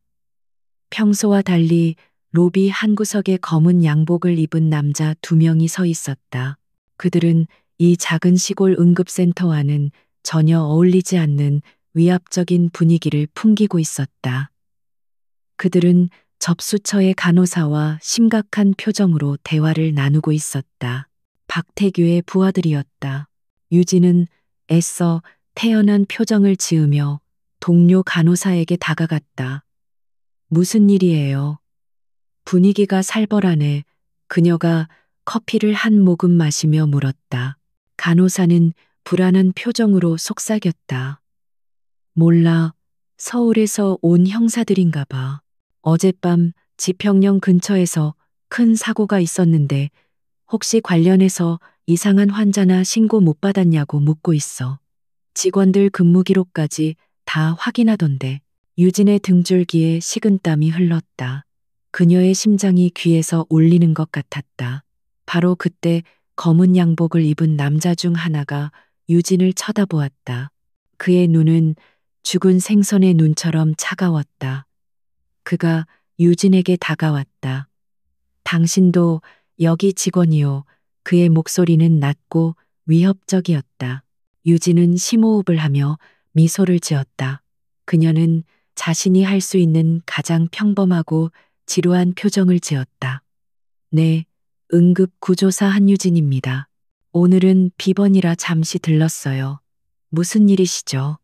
평소와 달리 로비 한 구석에 검은 양복을 입은 남자 2명이 서 있었다. 그들은 이 작은 시골 응급센터와는 전혀 어울리지 않는 위압적인 분위기를 풍기고 있었다. 그들은 접수처의 간호사와 심각한 표정으로 대화를 나누고 있었다. 박태규의 부하들이었다. 유진은 애써 태연한 표정을 지으며 동료 간호사에게 다가갔다. 무슨 일이에요? 분위기가 살벌하네. 그녀가 커피를 한 모금 마시며 물었다. 간호사는 불안한 표정으로 속삭였다. 몰라. 서울에서 온 형사들인가 봐. 어젯밤 지평령 근처에서 큰 사고가 있었는데 혹시 관련해서 이상한 환자나 신고 못 받았냐고 묻고 있어. 직원들 근무 기록까지 다 확인하던데. 유진의 등줄기에 식은땀이 흘렀다. 그녀의 심장이 귀에서 울리는 것 같았다. 바로 그때 검은 양복을 입은 남자 중 하나가 유진을 쳐다보았다. 그의 눈은 죽은 생선의 눈처럼 차가웠다. 그가 유진에게 다가왔다. 당신도 여기 직원이요. 그의 목소리는 낮고 위협적이었다. 유진은 심호흡을 하며 미소를 지었다. 그녀는 자신이 할 수 있는 가장 평범하고 지루한 표정을 지었다. 네, 응급구조사 한유진입니다. 오늘은 비번이라 잠시 들렀어요. 무슨 일이시죠?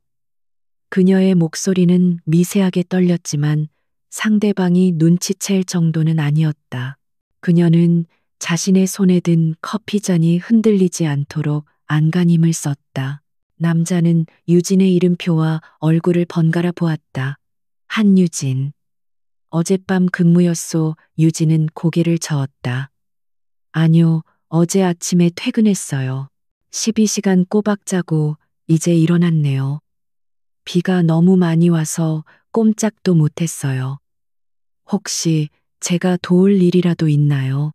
그녀의 목소리는 미세하게 떨렸지만 상대방이 눈치챌 정도는 아니었다. 그녀는 자신의 손에 든 커피잔이 흔들리지 않도록 안간힘을 썼다. 남자는 유진의 이름표와 얼굴을 번갈아 보았다. 한유진. 어젯밤 근무였소. 유진은 고개를 저었다. 아니요, 어제 아침에 퇴근했어요. 12시간 꼬박 자고 이제 일어났네요. 비가 너무 많이 와서 꼼짝도 못했어요. 혹시 제가 도울 일이라도 있나요?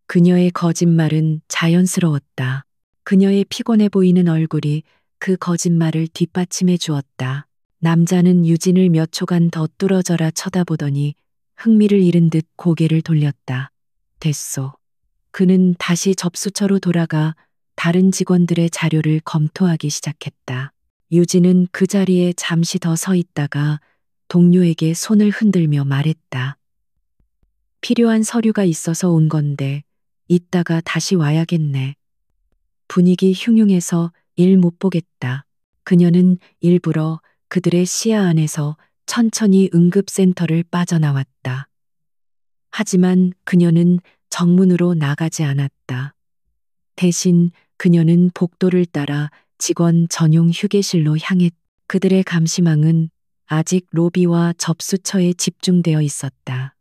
그녀의 거짓말은 자연스러웠다. 그녀의 피곤해 보이는 얼굴이 그 거짓말을 뒷받침해 주었다. 남자는 유진을 몇 초간 더 뚫어져라 쳐다보더니 흥미를 잃은 듯 고개를 돌렸다. 됐소. 그는 다시 접수처로 돌아가 다른 직원들의 자료를 검토하기 시작했다. 유진은 그 자리에 잠시 더 서 있다가 동료에게 손을 흔들며 말했다. 필요한 서류가 있어서 온 건데 이따가 다시 와야겠네. 분위기 흉흉해서 일 못 보겠다. 그녀는 일부러 그들의 시야 안에서 천천히 응급센터를 빠져나왔다. 하지만 그녀는 정문으로 나가지 않았다. 대신 그녀는 복도를 따라 직원 전용 휴게실로 향했다. 그들의 감시망은 아직 로비와 접수처에 집중되어 있었다.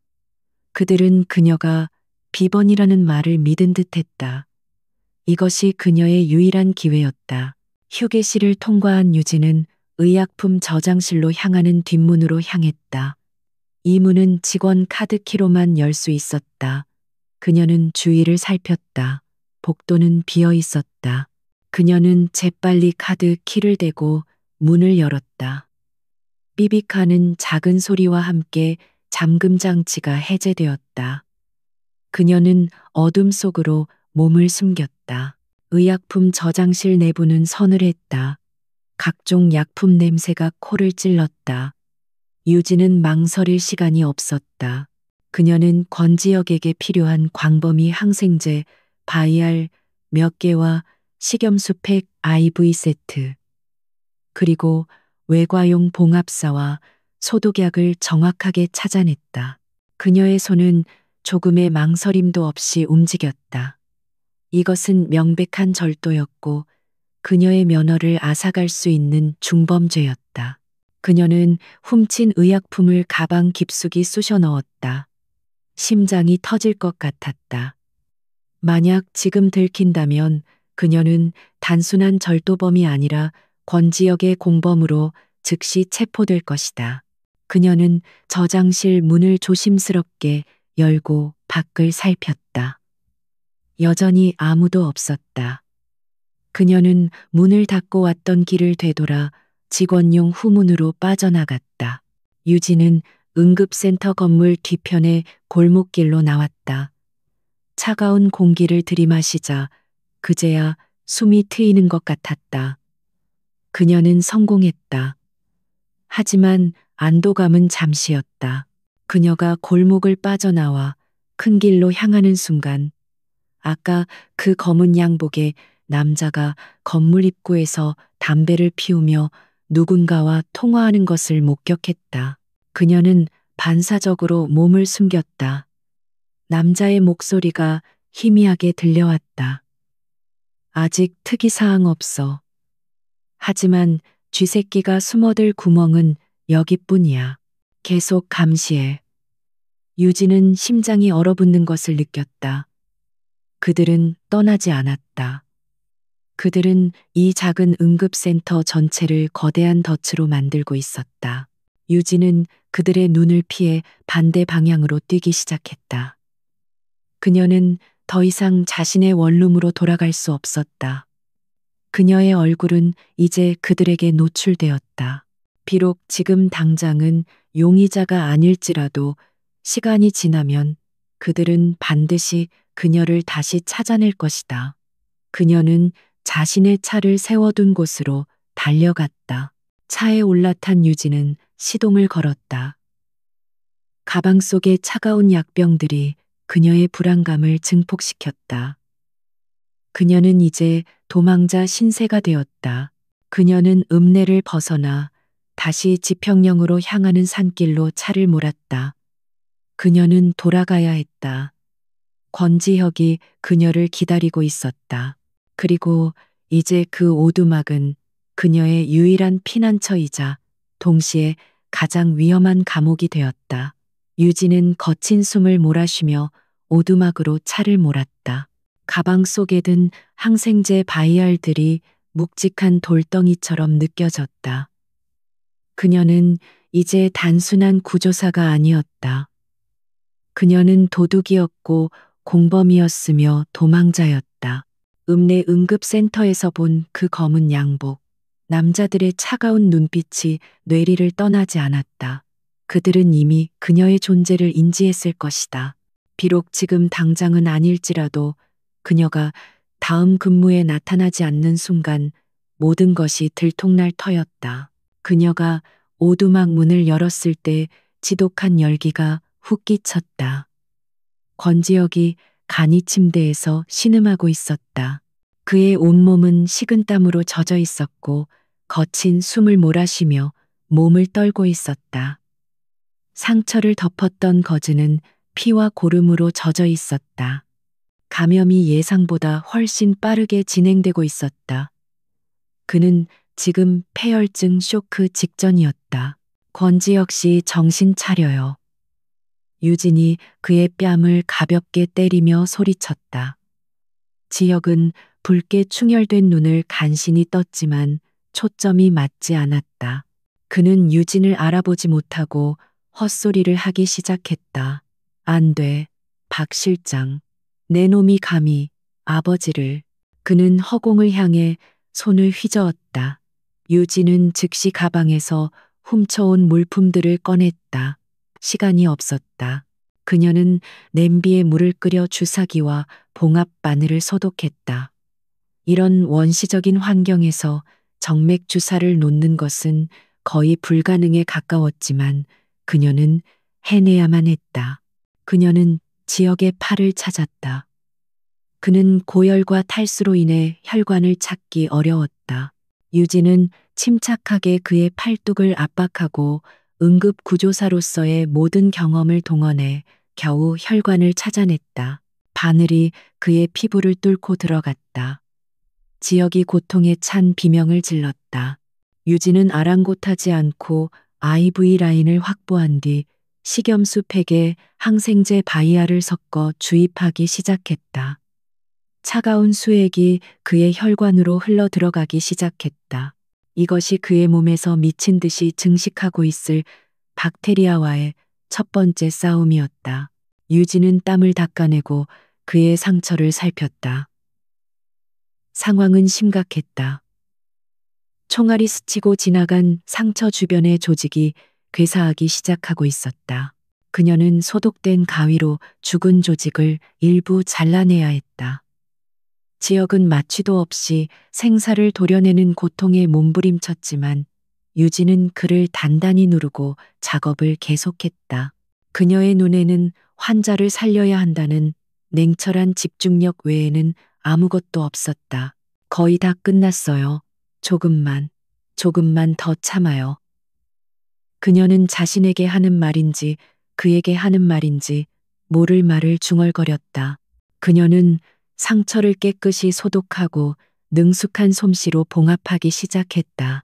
그들은 그녀가 비번이라는 말을 믿은 듯 했다. 이것이 그녀의 유일한 기회였다. 휴게실을 통과한 유진은 의약품 저장실로 향하는 뒷문으로 향했다. 이 문은 직원 카드키로만 열 수 있었다. 그녀는 주위를 살폈다. 복도는 비어 있었다. 그녀는 재빨리 카드 키를 대고 문을 열었다. 삐빅하는 작은 소리와 함께 잠금 장치가 해제되었다. 그녀는 어둠 속으로 몸을 숨겼다. 의약품 저장실 내부는 서늘했다. 각종 약품 냄새가 코를 찔렀다. 유진은 망설일 시간이 없었다. 그녀는 권지혁에게 필요한 광범위 항생제, 바이알 몇 개와 식염수 팩 IV 세트, 그리고 외과용 봉합사와 소독약을 정확하게 찾아냈다. 그녀의 손은 조금의 망설임도 없이 움직였다. 이것은 명백한 절도였고 그녀의 면허를 앗아갈 수 있는 중범죄였다. 그녀는 훔친 의약품을 가방 깊숙이 쑤셔 넣었다. 심장이 터질 것 같았다. 만약 지금 들킨다면 그녀는 단순한 절도범이 아니라 권지혁의 공범으로 즉시 체포될 것이다. 그녀는 저장실 문을 조심스럽게 열고 밖을 살폈다. 여전히 아무도 없었다. 그녀는 문을 닫고 왔던 길을 되돌아 직원용 후문으로 빠져나갔다. 유진은 응급센터 건물 뒤편의 골목길로 나왔다. 차가운 공기를 들이마시자 그제야 숨이 트이는 것 같았다. 그녀는 성공했다. 하지만 안도감은 잠시였다. 그녀가 골목을 빠져나와 큰 길로 향하는 순간 아까 그 검은 양복의 남자가 건물 입구에서 담배를 피우며 누군가와 통화하는 것을 목격했다. 그녀는 반사적으로 몸을 숨겼다. 남자의 목소리가 희미하게 들려왔다. 아직 특이사항 없어. 하지만 쥐새끼가 숨어들 구멍은 여기뿐이야. 계속 감시해. 유진은 심장이 얼어붙는 것을 느꼈다. 그들은 떠나지 않았다. 그들은 이 작은 응급센터 전체를 거대한 덫으로 만들고 있었다. 유진은 그들의 눈을 피해 반대 방향으로 뛰기 시작했다. 그녀는 더 이상 자신의 원룸으로 돌아갈 수 없었다. 그녀의 얼굴은 이제 그들에게 노출되었다. 비록 지금 당장은 용의자가 아닐지라도 시간이 지나면 그들은 반드시 그녀를 다시 찾아낼 것이다. 그녀는 자신의 차를 세워둔 곳으로 달려갔다. 차에 올라탄 유진은 시동을 걸었다. 가방 속의 차가운 약병들이 그녀의 불안감을 증폭시켰다. 그녀는 이제 도망자 신세가 되었다. 그녀는 읍내를 벗어나 다시 지평령으로 향하는 산길로 차를 몰았다. 그녀는 돌아가야 했다. 권지혁이 그녀를 기다리고 있었다. 그리고 이제 그 오두막은 그녀의 유일한 피난처이자 동시에 가장 위험한 감옥이 되었다. 유진은 거친 숨을 몰아쉬며 오두막으로 차를 몰았다. 가방 속에 든 항생제 바이알들이 묵직한 돌덩이처럼 느껴졌다. 그녀는 이제 단순한 구조사가 아니었다. 그녀는 도둑이었고 공범이었으며 도망자였다. 읍내 응급센터에서 본 그 검은 양복. 남자들의 차가운 눈빛이 뇌리를 떠나지 않았다. 그들은 이미 그녀의 존재를 인지했을 것이다. 비록 지금 당장은 아닐지라도 그녀가 다음 근무에 나타나지 않는 순간 모든 것이 들통날 터였다. 그녀가 오두막 문을 열었을 때 지독한 열기가 훅 끼쳤다. 권지혁이 간이 침대에서 신음하고 있었다. 그의 온몸은 식은땀으로 젖어 있었고 거친 숨을 몰아쉬며 몸을 떨고 있었다. 상처를 덮었던 거즈는 피와 고름으로 젖어 있었다. 감염이 예상보다 훨씬 빠르게 진행되고 있었다. 그는 지금 폐혈증 쇼크 직전이었다. 권지혁 씨 정신 차려요. 유진이 그의 뺨을 가볍게 때리며 소리쳤다. 지혁은 붉게 충혈된 눈을 간신히 떴지만 초점이 맞지 않았다. 그는 유진을 알아보지 못하고 헛소리를 하기 시작했다. 안 돼, 박 실장. 내 놈이 감히 아버지를. 그는 허공을 향해 손을 휘저었다. 유진은 즉시 가방에서 훔쳐온 물품들을 꺼냈다. 시간이 없었다. 그녀는 냄비에 물을 끓여 주사기와 봉합 바늘을 소독했다. 이런 원시적인 환경에서 정맥 주사를 놓는 것은 거의 불가능에 가까웠지만 그녀는 해내야만 했다. 그녀는 지역의 팔을 찾았다. 그는 고열과 탈수로 인해 혈관을 찾기 어려웠다. 유진은 침착하게 그의 팔뚝을 압박하고 응급구조사로서의 모든 경험을 동원해 겨우 혈관을 찾아냈다. 바늘이 그의 피부를 뚫고 들어갔다. 지역이 고통에 찬 비명을 질렀다. 유진은 아랑곳하지 않고 IV 라인을 확보한 뒤 식염수 팩에 항생제 바이아를 섞어 주입하기 시작했다. 차가운 수액이 그의 혈관으로 흘러 들어가기 시작했다. 이것이 그의 몸에서 미친 듯이 증식하고 있을 박테리아와의 첫 번째 싸움이었다. 유진은 땀을 닦아내고 그의 상처를 살폈다. 상황은 심각했다. 총알이 스치고 지나간 상처 주변의 조직이 괴사하기 시작하고 있었다. 그녀는 소독된 가위로 죽은 조직을 일부 잘라내야 했다. 지역은 마취도 없이 생사를 도려내는 고통에 몸부림쳤지만 유진은 그를 단단히 누르고 작업을 계속했다. 그녀의 눈에는 환자를 살려야 한다는 냉철한 집중력 외에는 아무것도 없었다. 거의 다 끝났어요. 조금만 더 참아요. 그녀는 자신에게 하는 말인지 그에게 하는 말인지 모를 말을 중얼거렸다. 그녀는 상처를 깨끗이 소독하고 능숙한 솜씨로 봉합하기 시작했다.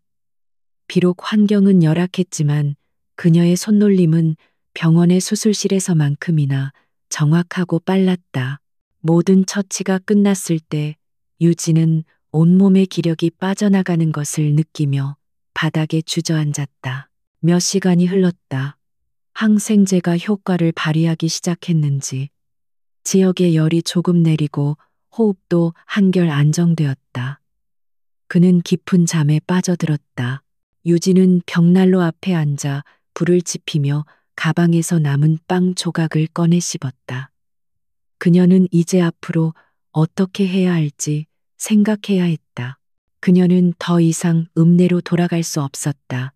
비록 환경은 열악했지만 그녀의 손놀림은 병원의 수술실에서만큼이나 정확하고 빨랐다. 모든 처치가 끝났을 때 유진은 온몸의 기력이 빠져나가는 것을 느끼며 바닥에 주저앉았다. 몇 시간이 흘렀다. 항생제가 효과를 발휘하기 시작했는지 지역의 열이 조금 내리고 호흡도 한결 안정되었다. 그는 깊은 잠에 빠져들었다. 유진은 벽난로 앞에 앉아 불을 지피며 가방에서 남은 빵 조각을 꺼내 씹었다. 그녀는 이제 앞으로 어떻게 해야 할지 생각해야 했다. 그녀는 더 이상 읍내로 돌아갈 수 없었다.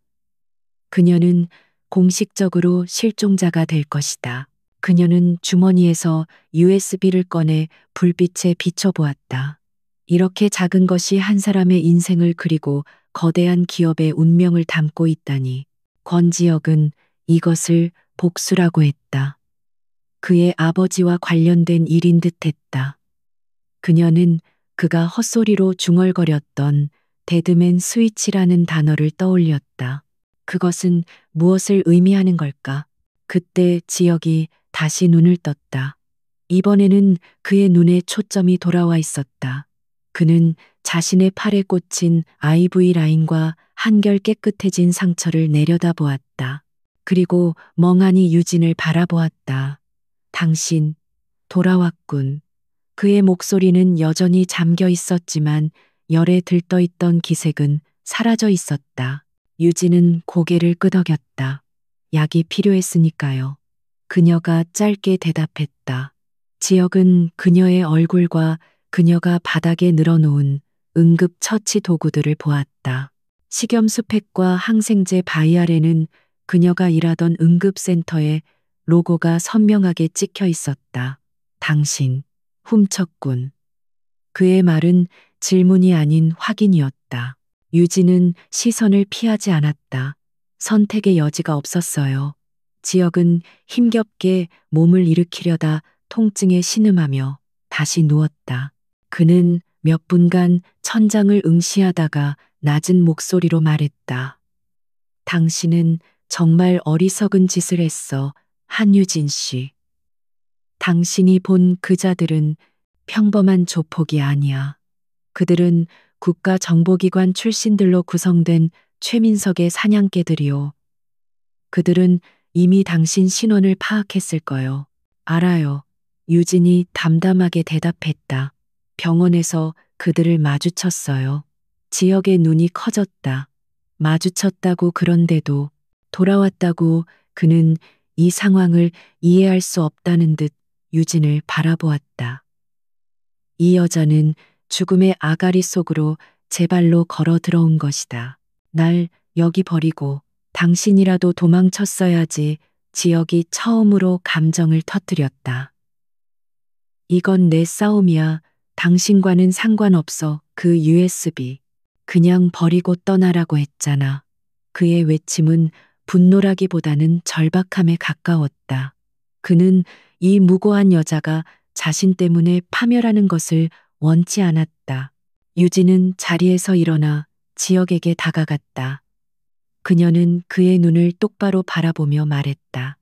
그녀는 공식적으로 실종자가 될 것이다. 그녀는 주머니에서 USB를 꺼내 불빛에 비춰보았다. 이렇게 작은 것이 한 사람의 인생을 그리고 거대한 기업의 운명을 담고 있다니. 권지혁은 이것을 복수라고 했다. 그의 아버지와 관련된 일인 듯 했다. 그녀는 그가 헛소리로 중얼거렸던 데드맨 스위치라는 단어를 떠올렸다. 그것은 무엇을 의미하는 걸까? 그때 지역이 다시 눈을 떴다. 이번에는 그의 눈에 초점이 돌아와 있었다. 그는 자신의 팔에 꽂힌 IV 라인과 한결 깨끗해진 상처를 내려다보았다. 그리고 멍하니 유진을 바라보았다. 당신, 돌아왔군. 그의 목소리는 여전히 잠겨 있었지만 열에 들떠있던 기색은 사라져 있었다. 유진은 고개를 끄덕였다. 약이 필요했으니까요. 그녀가 짧게 대답했다. 지역은 그녀의 얼굴과 그녀가 바닥에 늘어놓은 응급 처치 도구들을 보았다. 식염수 팩과 항생제 바이알에는 그녀가 일하던 응급센터의 로고가 선명하게 찍혀 있었다. 당신, 훔쳤군. 그의 말은 질문이 아닌 확인이었다. 유진은 시선을 피하지 않았다. 선택의 여지가 없었어요. 지역은 힘겹게 몸을 일으키려다 통증에 신음하며 다시 누웠다. 그는 몇 분간 천장을 응시하다가 낮은 목소리로 말했다. 당신은 정말 어리석은 짓을 했어, 한유진 씨. 당신이 본 그자들은 평범한 조폭이 아니야. 그들은 국가정보기관 출신들로 구성된 최민석의 사냥개들이요. 그들은 이미 당신 신원을 파악했을 거요. 알아요. 유진이 담담하게 대답했다. 병원에서 그들을 마주쳤어요. 지역의 눈이 커졌다. 마주쳤다고 그런데도 돌아왔다고 그는 이 상황을 이해할 수 없다는 듯 유진을 바라보았다. 이 여자는 죽음의 아가리 속으로 제 발로 걸어 들어온 것이다. 날 여기 버리고 당신이라도 도망쳤어야지. 지역이 처음으로 감정을 터뜨렸다. 이건 내 싸움이야. 당신과는 상관없어. 그 USB. 그냥 버리고 떠나라고 했잖아. 그의 외침은 분노라기보다는 절박함에 가까웠다. 그는 이 무고한 여자가 자신 때문에 파멸하는 것을 원치 않았다. 유진은 자리에서 일어나 지역에게 다가갔다. 그녀는 그의 눈을 똑바로 바라보며 말했다.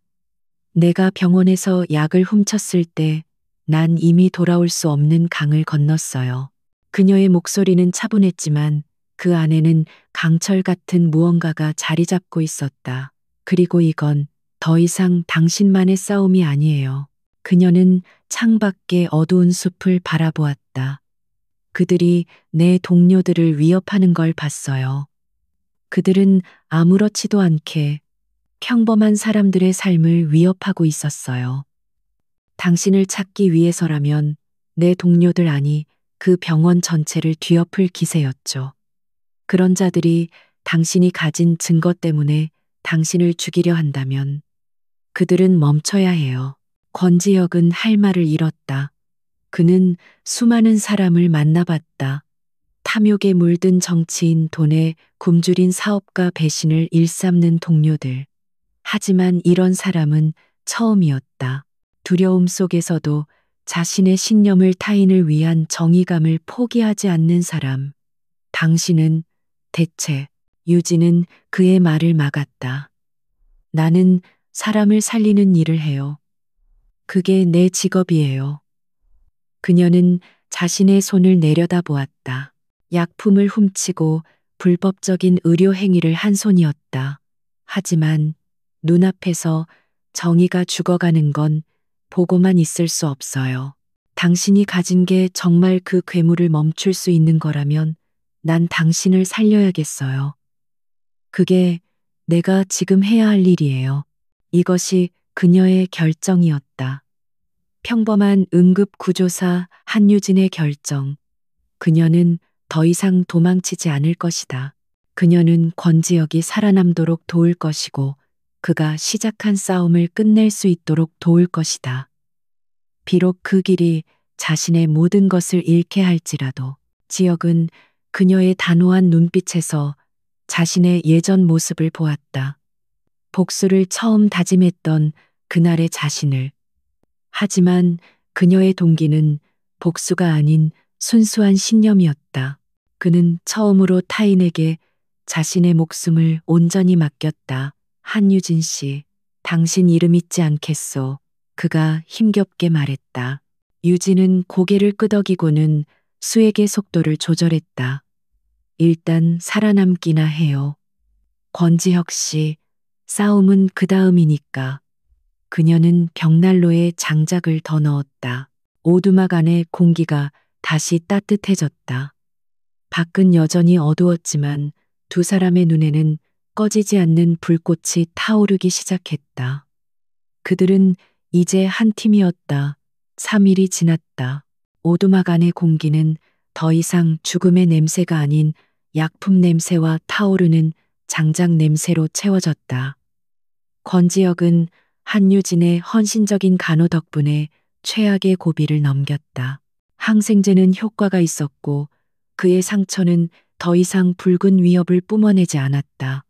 내가 병원에서 약을 훔쳤을 때 난 이미 돌아올 수 없는 강을 건넜어요. 그녀의 목소리는 차분했지만 그 안에는 강철 같은 무언가가 자리 잡고 있었다. 그리고 이건 더 이상 당신만의 싸움이 아니에요. 그녀는 창밖의 어두운 숲을 바라보았다. 그들이 내 동료들을 위협하는 걸 봤어요. 그들은 아무렇지도 않게 평범한 사람들의 삶을 위협하고 있었어요. 당신을 찾기 위해서라면 내 동료들 아니 그 병원 전체를 뒤엎을 기세였죠. 그런 자들이 당신이 가진 증거 때문에 당신을 죽이려 한다면 그들은 멈춰야 해요. 권지혁은 할 말을 잃었다. 그는 수많은 사람을 만나봤다. 탐욕에 물든 정치인, 돈에 굶주린 사업가, 배신을 일삼는 동료들. 하지만 이런 사람은 처음이었다. 두려움 속에서도 자신의 신념을 타인을 위한 정의감을 포기하지 않는 사람. 당신은 대체, 유진은 그의 말을 막았다. 나는 사람을 살리는 일을 해요. 그게 내 직업이에요. 그녀는 자신의 손을 내려다보았다. 약품을 훔치고 불법적인 의료 행위를 한 손이었다. 하지만 눈앞에서 정의가 죽어가는 건 보고만 있을 수 없어요. 당신이 가진 게 정말 그 괴물을 멈출 수 있는 거라면 난 당신을 살려야겠어요. 그게 내가 지금 해야 할 일이에요. 이것이 그녀의 결정이었다. 평범한 응급구조사 한유진의 결정. 그녀는 더 이상 도망치지 않을 것이다. 그녀는 권지혁이 살아남도록 도울 것이고 그가 시작한 싸움을 끝낼 수 있도록 도울 것이다. 비록 그 길이 자신의 모든 것을 잃게 할지라도 지혁은 그녀의 단호한 눈빛에서 자신의 예전 모습을 보았다. 복수를 처음 다짐했던 그날의 자신을. 하지만 그녀의 동기는 복수가 아닌 순수한 신념이었다. 그는 처음으로 타인에게 자신의 목숨을 온전히 맡겼다. 한유진 씨, 당신 이름 잊지 않겠소. 그가 힘겹게 말했다. 유진은 고개를 끄덕이고는 수액의 속도를 조절했다. 일단 살아남기나 해요. 권지혁 씨, 싸움은 그 다음이니까. 그녀는 벽난로에 장작을 더 넣었다. 오두막 안의 공기가 다시 따뜻해졌다. 밖은 여전히 어두웠지만 두 사람의 눈에는 꺼지지 않는 불꽃이 타오르기 시작했다. 그들은 이제 한 팀이었다. 3일이 지났다. 오두막 안의 공기는 더 이상 죽음의 냄새가 아닌 약품 냄새와 타오르는 장작 냄새로 채워졌다. 권지혁은 한유진의 헌신적인 간호 덕분에 최악의 고비를 넘겼다. 항생제는 효과가 있었고 그의 상처는 더 이상 붉은 위협을 뿜어내지 않았다.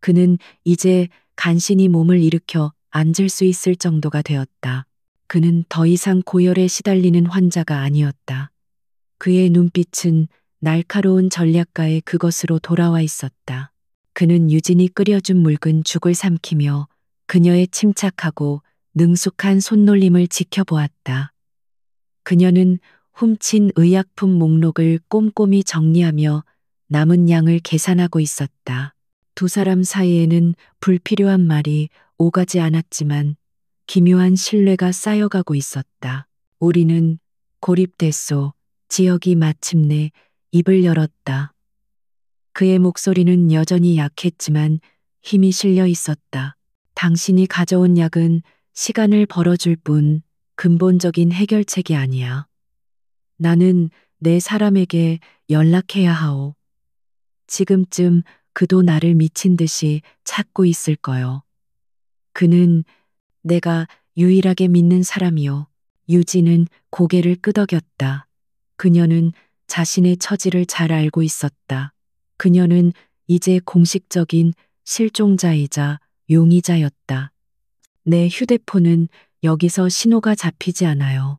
그는 이제 간신히 몸을 일으켜 앉을 수 있을 정도가 되었다. 그는 더 이상 고열에 시달리는 환자가 아니었다. 그의 눈빛은 날카로운 전략가의 그것으로 돌아와 있었다. 그는 유진이 끓여준 묽은 죽을 삼키며 그녀의 침착하고 능숙한 손놀림을 지켜보았다. 그녀는 훔친 의약품 목록을 꼼꼼히 정리하며 남은 양을 계산하고 있었다. 두 사람 사이에는 불필요한 말이 오가지 않았지만 기묘한 신뢰가 쌓여가고 있었다. 우리는 고립됐소. 지역이 마침내 입을 열었다. 그의 목소리는 여전히 약했지만 힘이 실려 있었다. 당신이 가져온 약은 시간을 벌어줄 뿐 근본적인 해결책이 아니야. 나는 내 사람에게 연락해야 하오. 지금쯤 그도 나를 미친 듯이 찾고 있을 거요. 그는 내가 유일하게 믿는 사람이요. 유진은 고개를 끄덕였다. 그녀는 자신의 처지를 잘 알고 있었다. 그녀는 이제 공식적인 실종자이자 용의자였다. 내 휴대폰은 여기서 신호가 잡히지 않아요.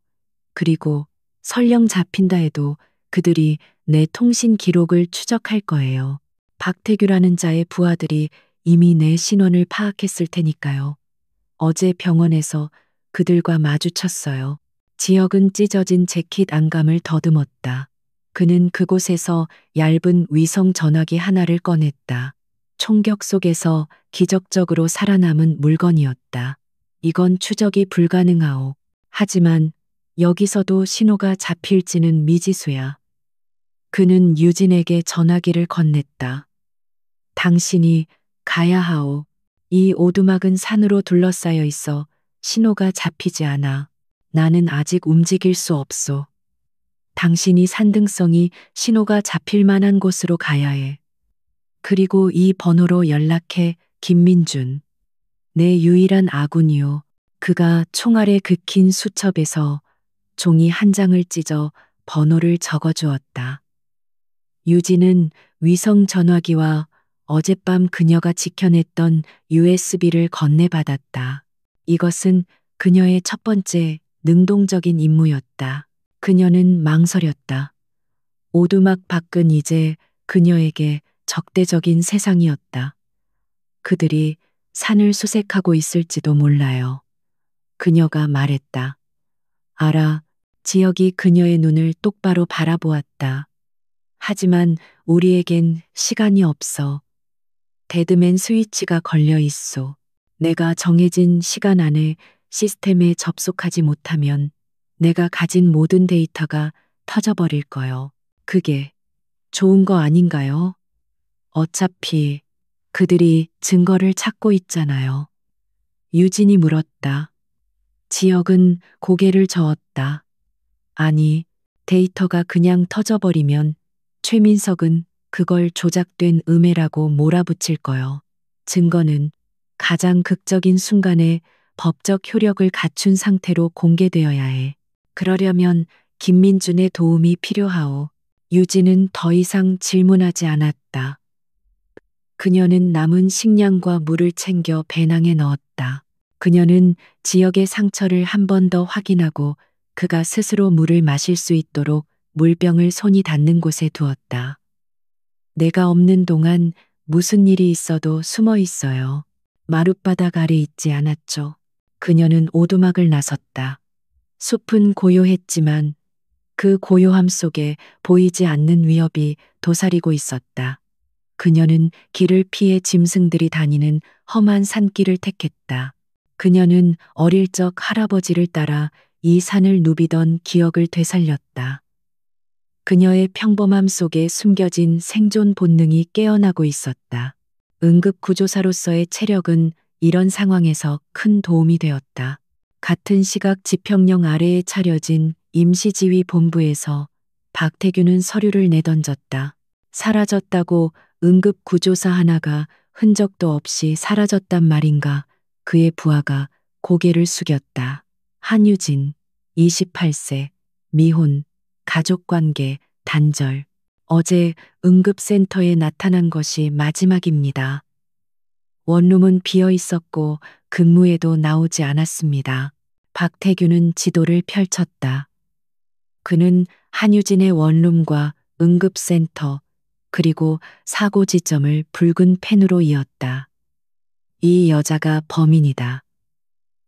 그리고 설령 잡힌다 해도 그들이 내 통신 기록을 추적할 거예요. 박태규라는 자의 부하들이 이미 내 신원을 파악했을 테니까요. 어제 병원에서 그들과 마주쳤어요. 지역은 찢어진 재킷 안감을 더듬었다. 그는 그곳에서 얇은 위성 전화기 하나를 꺼냈다. 총격 속에서 기적적으로 살아남은 물건이었다. 이건 추적이 불가능하오. 하지만 여기서도 신호가 잡힐지는 미지수야. 그는 유진에게 전화기를 건넸다. 당신이 가야 하오. 이 오두막은 산으로 둘러싸여 있어 신호가 잡히지 않아. 나는 아직 움직일 수 없소. 당신이 산등성이 신호가 잡힐 만한 곳으로 가야 해. 그리고 이 번호로 연락해. 김민준. 내 유일한 아군이요. 그가 총알에 긁힌 수첩에서 종이 한 장을 찢어 번호를 적어주었다. 유진은 위성 전화기와 어젯밤 그녀가 지켜냈던 USB를 건네받았다. 이것은 그녀의 첫 번째 능동적인 임무였다. 그녀는 망설였다. 오두막 밖은 이제 그녀에게 적대적인 세상이었다. 그들이 산을 수색하고 있을지도 몰라요. 그녀가 말했다. 알아. 지역이 그녀의 눈을 똑바로 바라보았다. 하지만 우리에겐 시간이 없어. 데드맨 스위치가 걸려 있소. 내가 정해진 시간 안에 시스템에 접속하지 못하면 내가 가진 모든 데이터가 터져버릴 거요. 그게 좋은 거 아닌가요? 어차피 그들이 증거를 찾고 있잖아요. 유진이 물었다. 지역은 고개를 저었다. 아니, 데이터가 그냥 터져버리면 최민석은 그걸 조작된 음해라고 몰아붙일 거요. 증거는 가장 극적인 순간에 법적 효력을 갖춘 상태로 공개되어야 해. 그러려면 김민준의 도움이 필요하오. 유진은 더 이상 질문하지 않았다. 그녀는 남은 식량과 물을 챙겨 배낭에 넣었다. 그녀는 지역의 상처를 한 번 더 확인하고 그가 스스로 물을 마실 수 있도록 물병을 손이 닿는 곳에 두었다. 내가 없는 동안 무슨 일이 있어도 숨어 있어요. 마룻바닥 아래 있지 않았죠. 그녀는 오두막을 나섰다. 숲은 고요했지만 그 고요함 속에 보이지 않는 위협이 도사리고 있었다. 그녀는 길을 피해 짐승들이 다니는 험한 산길을 택했다. 그녀는 어릴 적 할아버지를 따라 이 산을 누비던 기억을 되살렸다. 그녀의 평범함 속에 숨겨진 생존 본능이 깨어나고 있었다. 응급구조사로서의 체력은 이런 상황에서 큰 도움이 되었다. 같은 시각 지평령 아래에 차려진 임시지휘 본부에서 박태규는 서류를 내던졌다. 사라졌다고 응급구조사 하나가 흔적도 없이 사라졌단 말인가. 그의 부하가 고개를 숙였다. 한유진, 28세, 미혼, 가족관계, 단절. 어제 응급센터에 나타난 것이 마지막입니다. 원룸은 비어 있었고 근무에도 나오지 않았습니다. 박태규는 지도를 펼쳤다. 그는 한유진의 원룸과 응급센터, 그리고 사고 지점을 붉은 펜으로 이었다. 이 여자가 범인이다.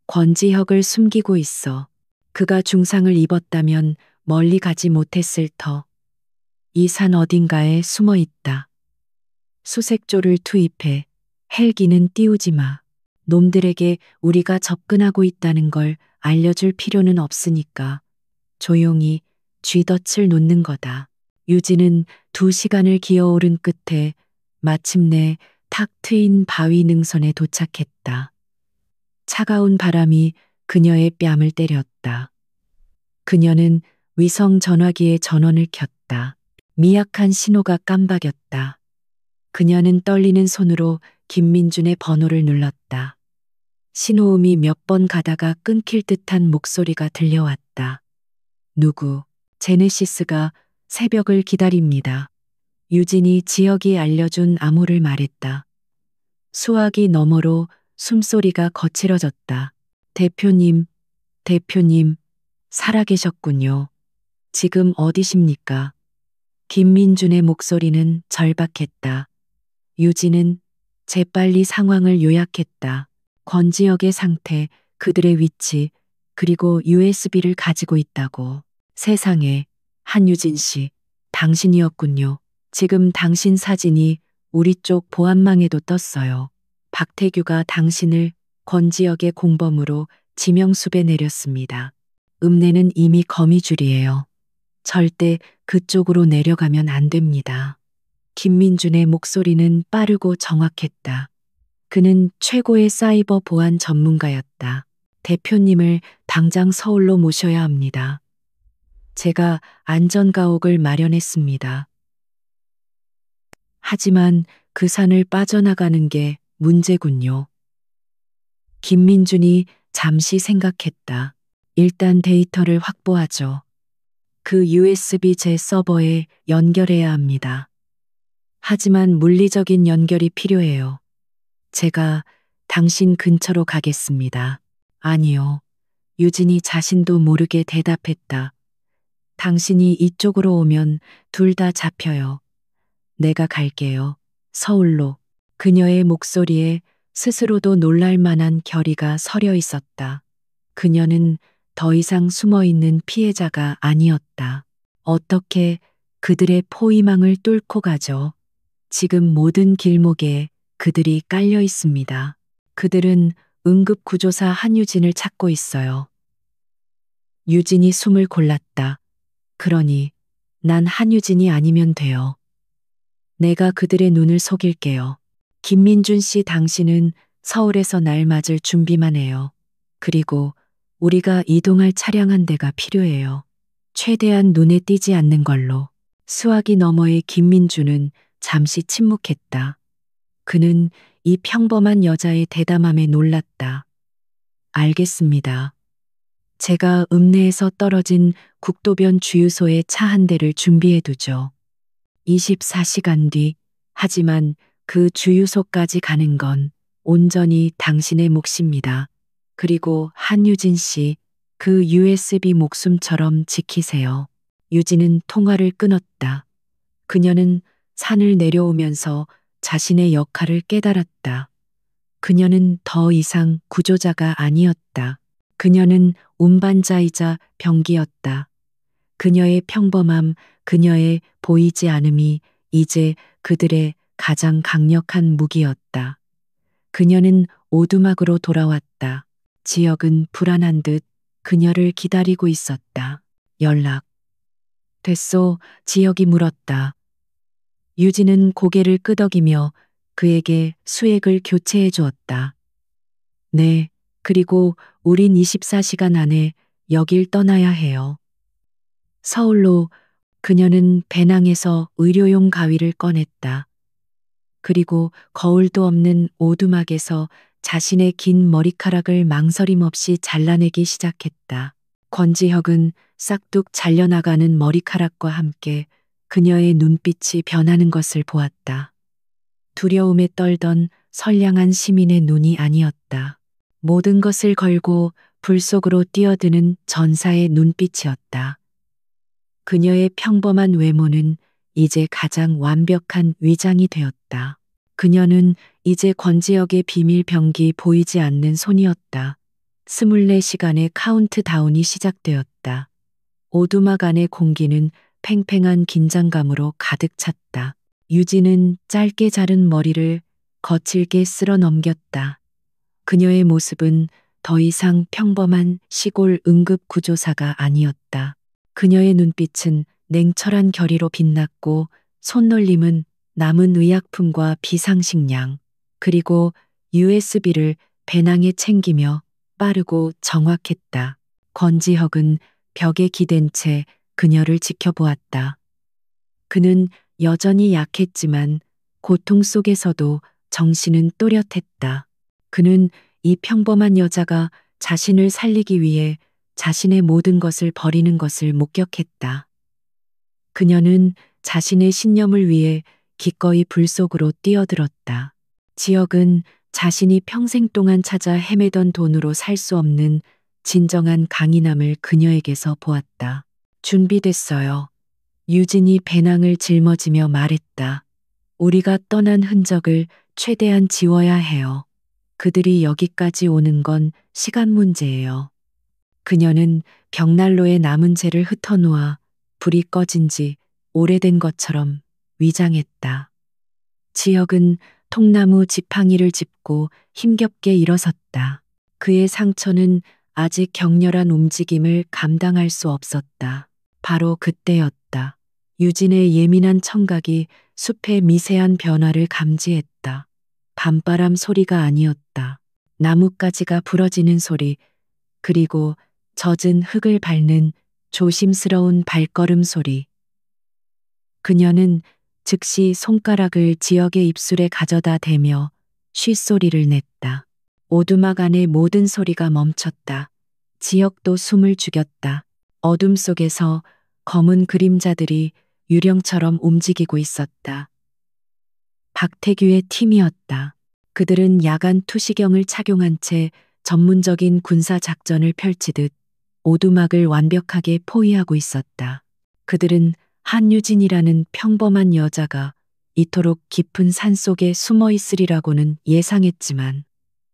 권지혁을 숨기고 있어. 그가 중상을 입었다면 멀리 가지 못했을 터. 이 산 어딘가에 숨어 있다. 수색조를 투입해 헬기는 띄우지 마. 놈들에게 우리가 접근하고 있다는 걸 알려줄 필요는 없으니까 조용히 쥐덫을 놓는 거다. 유진은 2시간을 기어오른 끝에 마침내 탁 트인 바위 능선에 도착했다. 차가운 바람이 그녀의 뺨을 때렸다. 그녀는 위성 전화기의 전원을 켰다. 미약한 신호가 깜박였다. 그녀는 떨리는 손으로 김민준의 번호를 눌렀다. 신호음이 몇 번 가다가 끊길 듯한 목소리가 들려왔다. 누구? 제네시스가 새벽을 기다립니다. 유진이 지역이 알려준 암호를 말했다. 수화기 너머로 숨소리가 거칠어졌다. 대표님, 대표님, 살아계셨군요. 지금 어디십니까? 김민준의 목소리는 절박했다. 유진은 재빨리 상황을 요약했다. 권지혁의 상태, 그들의 위치, 그리고 USB를 가지고 있다고. 세상에, 한유진 씨, 당신이었군요. 지금 당신 사진이 우리 쪽 보안망에도 떴어요. 박태규가 당신을 권지혁의 공범으로 지명수배 내렸습니다. 읍내는 이미 거미줄이에요. 절대 그쪽으로 내려가면 안 됩니다. 김민준의 목소리는 빠르고 정확했다. 그는 최고의 사이버 보안 전문가였다. 대표님을 당장 서울로 모셔야 합니다. 제가 안전가옥을 마련했습니다. 하지만 그 산을 빠져나가는 게 문제군요. 김민준이 잠시 생각했다. 일단 데이터를 확보하죠. 그 USB 제 서버에 연결해야 합니다. 하지만 물리적인 연결이 필요해요. 제가 당신 근처로 가겠습니다. 아니요. 유진이 자신도 모르게 대답했다. 당신이 이쪽으로 오면 둘 다 잡혀요. 내가 갈게요. 서울로. 그녀의 목소리에 스스로도 놀랄 만한 결의가 서려 있었다. 그녀는 더 이상 숨어 있는 피해자가 아니었다. 어떻게 그들의 포위망을 뚫고 가죠? 지금 모든 길목에 그들이 깔려 있습니다. 그들은 응급구조사 한유진을 찾고 있어요. 유진이 숨을 골랐다. 그러니 난 한유진이 아니면 돼요. 내가 그들의 눈을 속일게요. 김민준 씨, 당신은 서울에서 날 맞을 준비만 해요. 그리고 우리가 이동할 차량 한 대가 필요해요. 최대한 눈에 띄지 않는 걸로. 수화기 너머의 김민준은 잠시 침묵했다. 그는 이 평범한 여자의 대담함에 놀랐다. 알겠습니다. 제가 읍내에서 떨어진 국도변 주유소에 차 한 대를 준비해 두죠. 24시간 뒤, 하지만 그 주유소까지 가는 건 온전히 당신의 몫입니다. 그리고 한유진 씨, 그 USB 목숨처럼 지키세요. 유진은 통화를 끊었다. 그녀는 산을 내려오면서 자신의 역할을 깨달았다. 그녀는 더 이상 구조자가 아니었다. 그녀는 운반자이자 병기였다. 그녀의 평범함, 그녀의 보이지 않음이 이제 그들의 가장 강력한 무기였다. 그녀는 오두막으로 돌아왔다. 지역은 불안한 듯 그녀를 기다리고 있었다. 연락. 됐소, 지역이 물었다. 유진은 고개를 끄덕이며 그에게 수액을 교체해 주었다. 네, 그리고 우린 24시간 안에 여길 떠나야 해요. 서울로. 그녀는 배낭에서 의료용 가위를 꺼냈다. 그리고 거울도 없는 오두막에서 자신의 긴 머리카락을 망설임 없이 잘라내기 시작했다. 권지혁은 싹둑 잘려나가는 머리카락과 함께 그녀의 눈빛이 변하는 것을 보았다. 두려움에 떨던 선량한 시민의 눈이 아니었다. 모든 것을 걸고 불 속으로 뛰어드는 전사의 눈빛이었다. 그녀의 평범한 외모는 이제 가장 완벽한 위장이 되었다. 그녀는 이제 권지혁의 비밀 병기 보이지 않는 손이었다. 24시간의 카운트다운이 시작되었다. 오두막 안의 공기는 팽팽한 긴장감으로 가득 찼다. 유진은 짧게 자른 머리를 거칠게 쓸어 넘겼다. 그녀의 모습은 더 이상 평범한 시골 응급구조사가 아니었다. 그녀의 눈빛은 냉철한 결의로 빛났고 손놀림은 남은 의약품과 비상식량, 그리고 USB를 배낭에 챙기며 빠르고 정확했다. 권지혁은 벽에 기댄 채 그녀를 지켜보았다. 그는 여전히 약했지만 고통 속에서도 정신은 또렷했다. 그는 이 평범한 여자가 자신을 살리기 위해 자신의 모든 것을 버리는 것을 목격했다. 그녀는 자신의 신념을 위해 기꺼이 불 속으로 뛰어들었다. 지역은 자신이 평생 동안 찾아 헤매던 돈으로 살 수 없는 진정한 강인함을 그녀에게서 보았다. 준비됐어요. 유진이 배낭을 짊어지며 말했다. 우리가 떠난 흔적을 최대한 지워야 해요. 그들이 여기까지 오는 건 시간 문제예요. 그녀는 벽난로에 남은 재를 흩어놓아 불이 꺼진 지 오래된 것처럼 위장했다. 지혁은 통나무 지팡이를 짚고 힘겹게 일어섰다. 그의 상처는 아직 격렬한 움직임을 감당할 수 없었다. 바로 그때였다. 유진의 예민한 청각이 숲의 미세한 변화를 감지했다. 밤바람 소리가 아니었다. 나뭇가지가 부러지는 소리, 그리고 젖은 흙을 밟는 조심스러운 발걸음 소리. 그녀는 즉시 손가락을 지역의 입술에 가져다 대며 쉿소리를 냈다. 오두막 안의 모든 소리가 멈췄다. 지역도 숨을 죽였다. 어둠 속에서 검은 그림자들이 유령처럼 움직이고 있었다. 박태규의 팀이었다. 그들은 야간 투시경을 착용한 채 전문적인 군사 작전을 펼치듯 오두막을 완벽하게 포위하고 있었다. 그들은 한유진이라는 평범한 여자가 이토록 깊은 산 속에 숨어 있으리라고는 예상했지만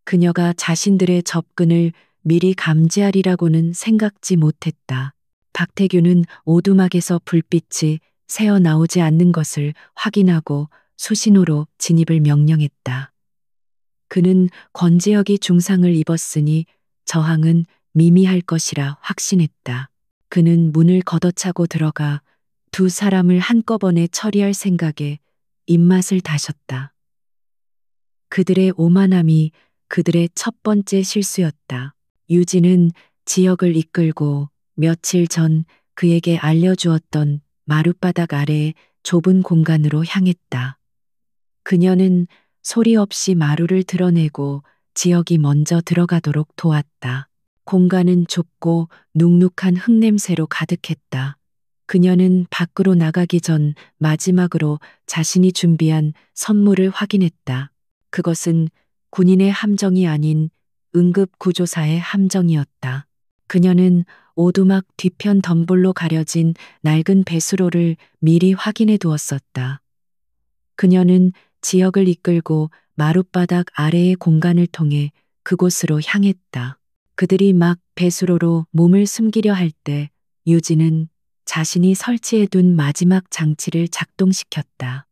그녀가 자신들의 접근을 미리 감지하리라고는 생각지 못했다. 박태규는 오두막에서 불빛이 새어나오지 않는 것을 확인하고 수신호로 진입을 명령했다. 그는 권지혁이 중상을 입었으니 저항은 미미할 것이라 확신했다. 그는 문을 걷어차고 들어가 두 사람을 한꺼번에 처리할 생각에 입맛을 다셨다. 그들의 오만함이 그들의 첫 번째 실수였다. 유진은 지역을 이끌고 며칠 전 그에게 알려주었던 마룻바닥 아래의 좁은 공간으로 향했다. 그녀는 소리 없이 마루를 드러내고 지역이 먼저 들어가도록 도왔다. 공간은 좁고 눅눅한 흙냄새로 가득했다. 그녀는 밖으로 나가기 전 마지막으로 자신이 준비한 선물을 확인했다. 그것은 군인의 함정이 아닌 응급구조사의 함정이었다. 그녀는 오두막 뒤편 덤불로 가려진 낡은 배수로를 미리 확인해 두었었다. 그녀는 지역을 이끌고 마룻바닥 아래의 공간을 통해 그곳으로 향했다. 그들이 막 배수로로 몸을 숨기려 할 때 유진은 자신이 설치해둔 마지막 장치를 작동시켰다.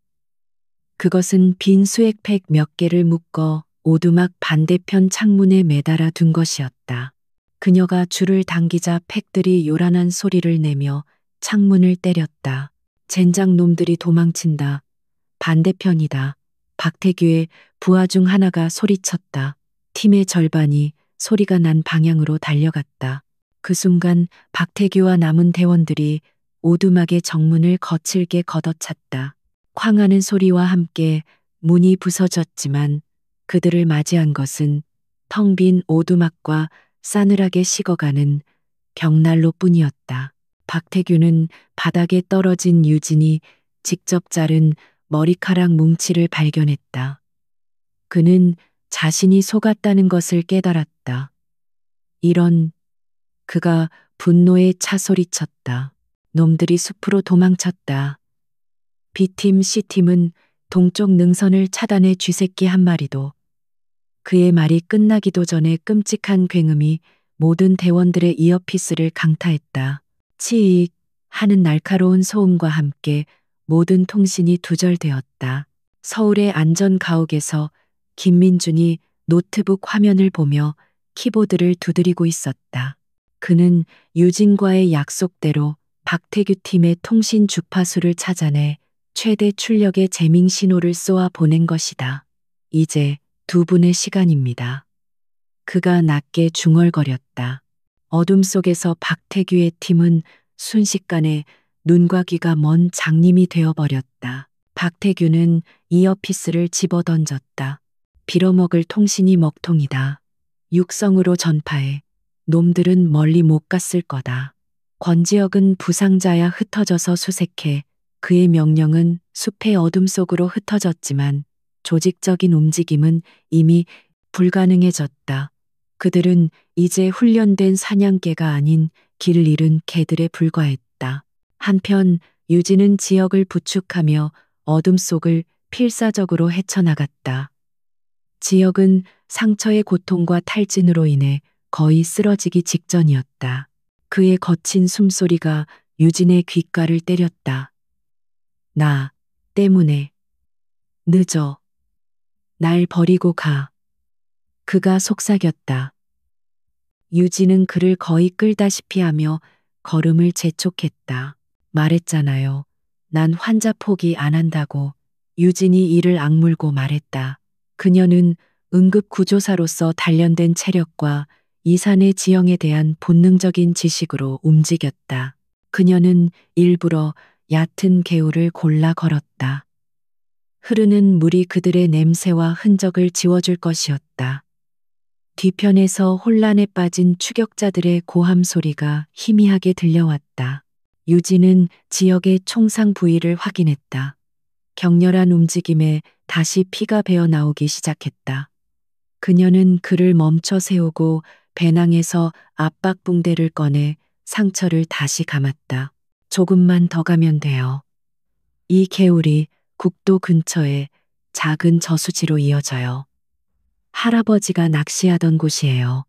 그것은 빈 수액팩 몇 개를 묶어 오두막 반대편 창문에 매달아 둔 것이었다. 그녀가 줄을 당기자 팩들이 요란한 소리를 내며 창문을 때렸다. 젠장 놈들이 도망친다. 반대편이다. 박태규의 부하 중 하나가 소리쳤다. 팀의 절반이 소리가 난 방향으로 달려갔다. 그 순간 박태규와 남은 대원들이 오두막의 정문을 거칠게 걷어찼다. 쾅하는 소리와 함께 문이 부서졌지만 그들을 맞이한 것은 텅 빈 오두막과 싸늘하게 식어가는 벽난로뿐이었다. 박태규는 바닥에 떨어진 유진이 직접 자른 머리카락 뭉치를 발견했다. 그는 자신이 속았다는 것을 깨달았다. 이런, 그가 분노에 차 소리쳤다. 놈들이 숲으로 도망쳤다. B팀, C팀은 동쪽 능선을 차단해 쥐새끼 한 마리도. 그의 말이 끝나기도 전에 끔찍한 굉음이 모든 대원들의 이어피스를 강타했다. 치익 하는 날카로운 소음과 함께 모든 통신이 두절되었다. 서울의 안전가옥에서 김민준이 노트북 화면을 보며 키보드를 두드리고 있었다. 그는 유진과의 약속대로 박태규 팀의 통신 주파수를 찾아내 최대 출력의 재밍 신호를 쏘아 보낸 것이다. 이제 두 분의 시간입니다. 그가 낮게 중얼거렸다. 어둠 속에서 박태규의 팀은 순식간에 눈과 귀가 먼 장님이 되어버렸다. 박태규는 이어피스를 집어던졌다. 빌어먹을 통신이 먹통이다. 육성으로 전파해. 놈들은 멀리 못 갔을 거다. 권지혁은 부상자야 흩어져서 수색해. 그의 명령은 숲의 어둠 속으로 흩어졌지만 조직적인 움직임은 이미 불가능해졌다. 그들은 이제 훈련된 사냥개가 아닌 길을 잃은 개들에 불과했다. 한편 유진은 지역을 부축하며 어둠 속을 필사적으로 헤쳐나갔다. 지역은 상처의 고통과 탈진으로 인해 거의 쓰러지기 직전이었다. 그의 거친 숨소리가 유진의 귓가를 때렸다. 나 때문에 늦어. 날 버리고 가. 그가 속삭였다. 유진은 그를 거의 끌다시피 하며 걸음을 재촉했다. 말했잖아요. 난 환자 포기 안 한다고. 유진이 이를 악물고 말했다. 그녀는 응급구조사로서 단련된 체력과 이산의 지형에 대한 본능적인 지식으로 움직였다. 그녀는 일부러 얕은 개울을 골라 걸었다. 흐르는 물이 그들의 냄새와 흔적을 지워줄 것이었다. 뒤편에서 혼란에 빠진 추격자들의 고함 소리가 희미하게 들려왔다. 유진은 지역의 총상 부위를 확인했다. 격렬한 움직임에 다시 피가 배어 나오기 시작했다. 그녀는 그를 멈춰 세우고 배낭에서 압박 붕대를 꺼내 상처를 다시 감았다. 조금만 더 가면 돼요. 이 개울이 국도 근처에 작은 저수지로 이어져요. 할아버지가 낚시하던 곳이에요.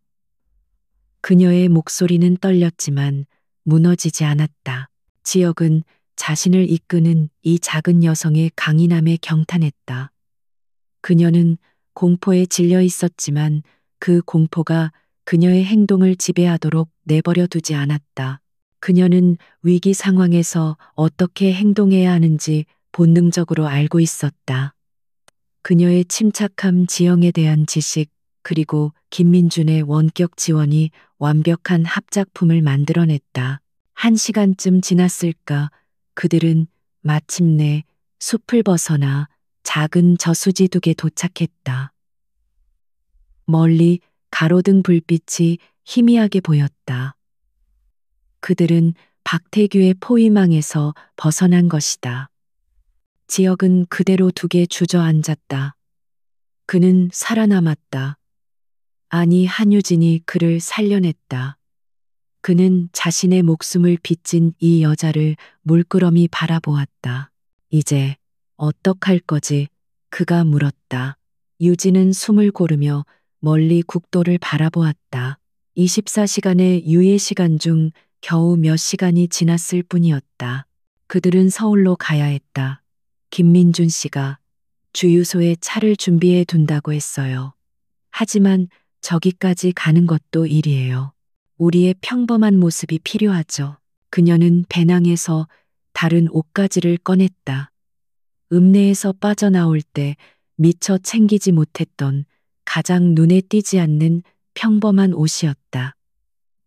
그녀의 목소리는 떨렸지만 무너지지 않았다. 지역은 자신을 이끄는 이 작은 여성의 강인함에 경탄했다. 그녀는 공포에 질려 있었지만 그 공포가 그녀의 행동을 지배하도록 내버려 두지 않았다. 그녀는 위기 상황에서 어떻게 행동해야 하는지 본능적으로 알고 있었다. 그녀의 침착함, 지형에 대한 지식, 그리고 김민준의 원격 지원이 완벽한 합작품을 만들어냈다. 1시간쯤 지났을까 그들은 마침내 숲을 벗어나 작은 저수지둑에 도착했다. 멀리 가로등 불빛이 희미하게 보였다. 그들은 박태규의 포위망에서 벗어난 것이다. 지역은 그대로 두게 주저앉았다. 그는 살아남았다. 아니, 한유진이 그를 살려냈다. 그는 자신의 목숨을 빚진 이 여자를 물끄러미 바라보았다. 이제 어떡할 거지? 그가 물었다. 유진은 숨을 고르며 멀리 국도를 바라보았다. 24시간의 유예 시간 중 겨우 몇 시간이 지났을 뿐이었다. 그들은 서울로 가야 했다. 김민준 씨가 주유소에 차를 준비해 둔다고 했어요. 하지만 저기까지 가는 것도 일이에요. 우리의 평범한 모습이 필요하죠. 그녀는 배낭에서 다른 옷가지를 꺼냈다. 읍내에서 빠져나올 때 미처 챙기지 못했던 가장 눈에 띄지 않는 평범한 옷이었다.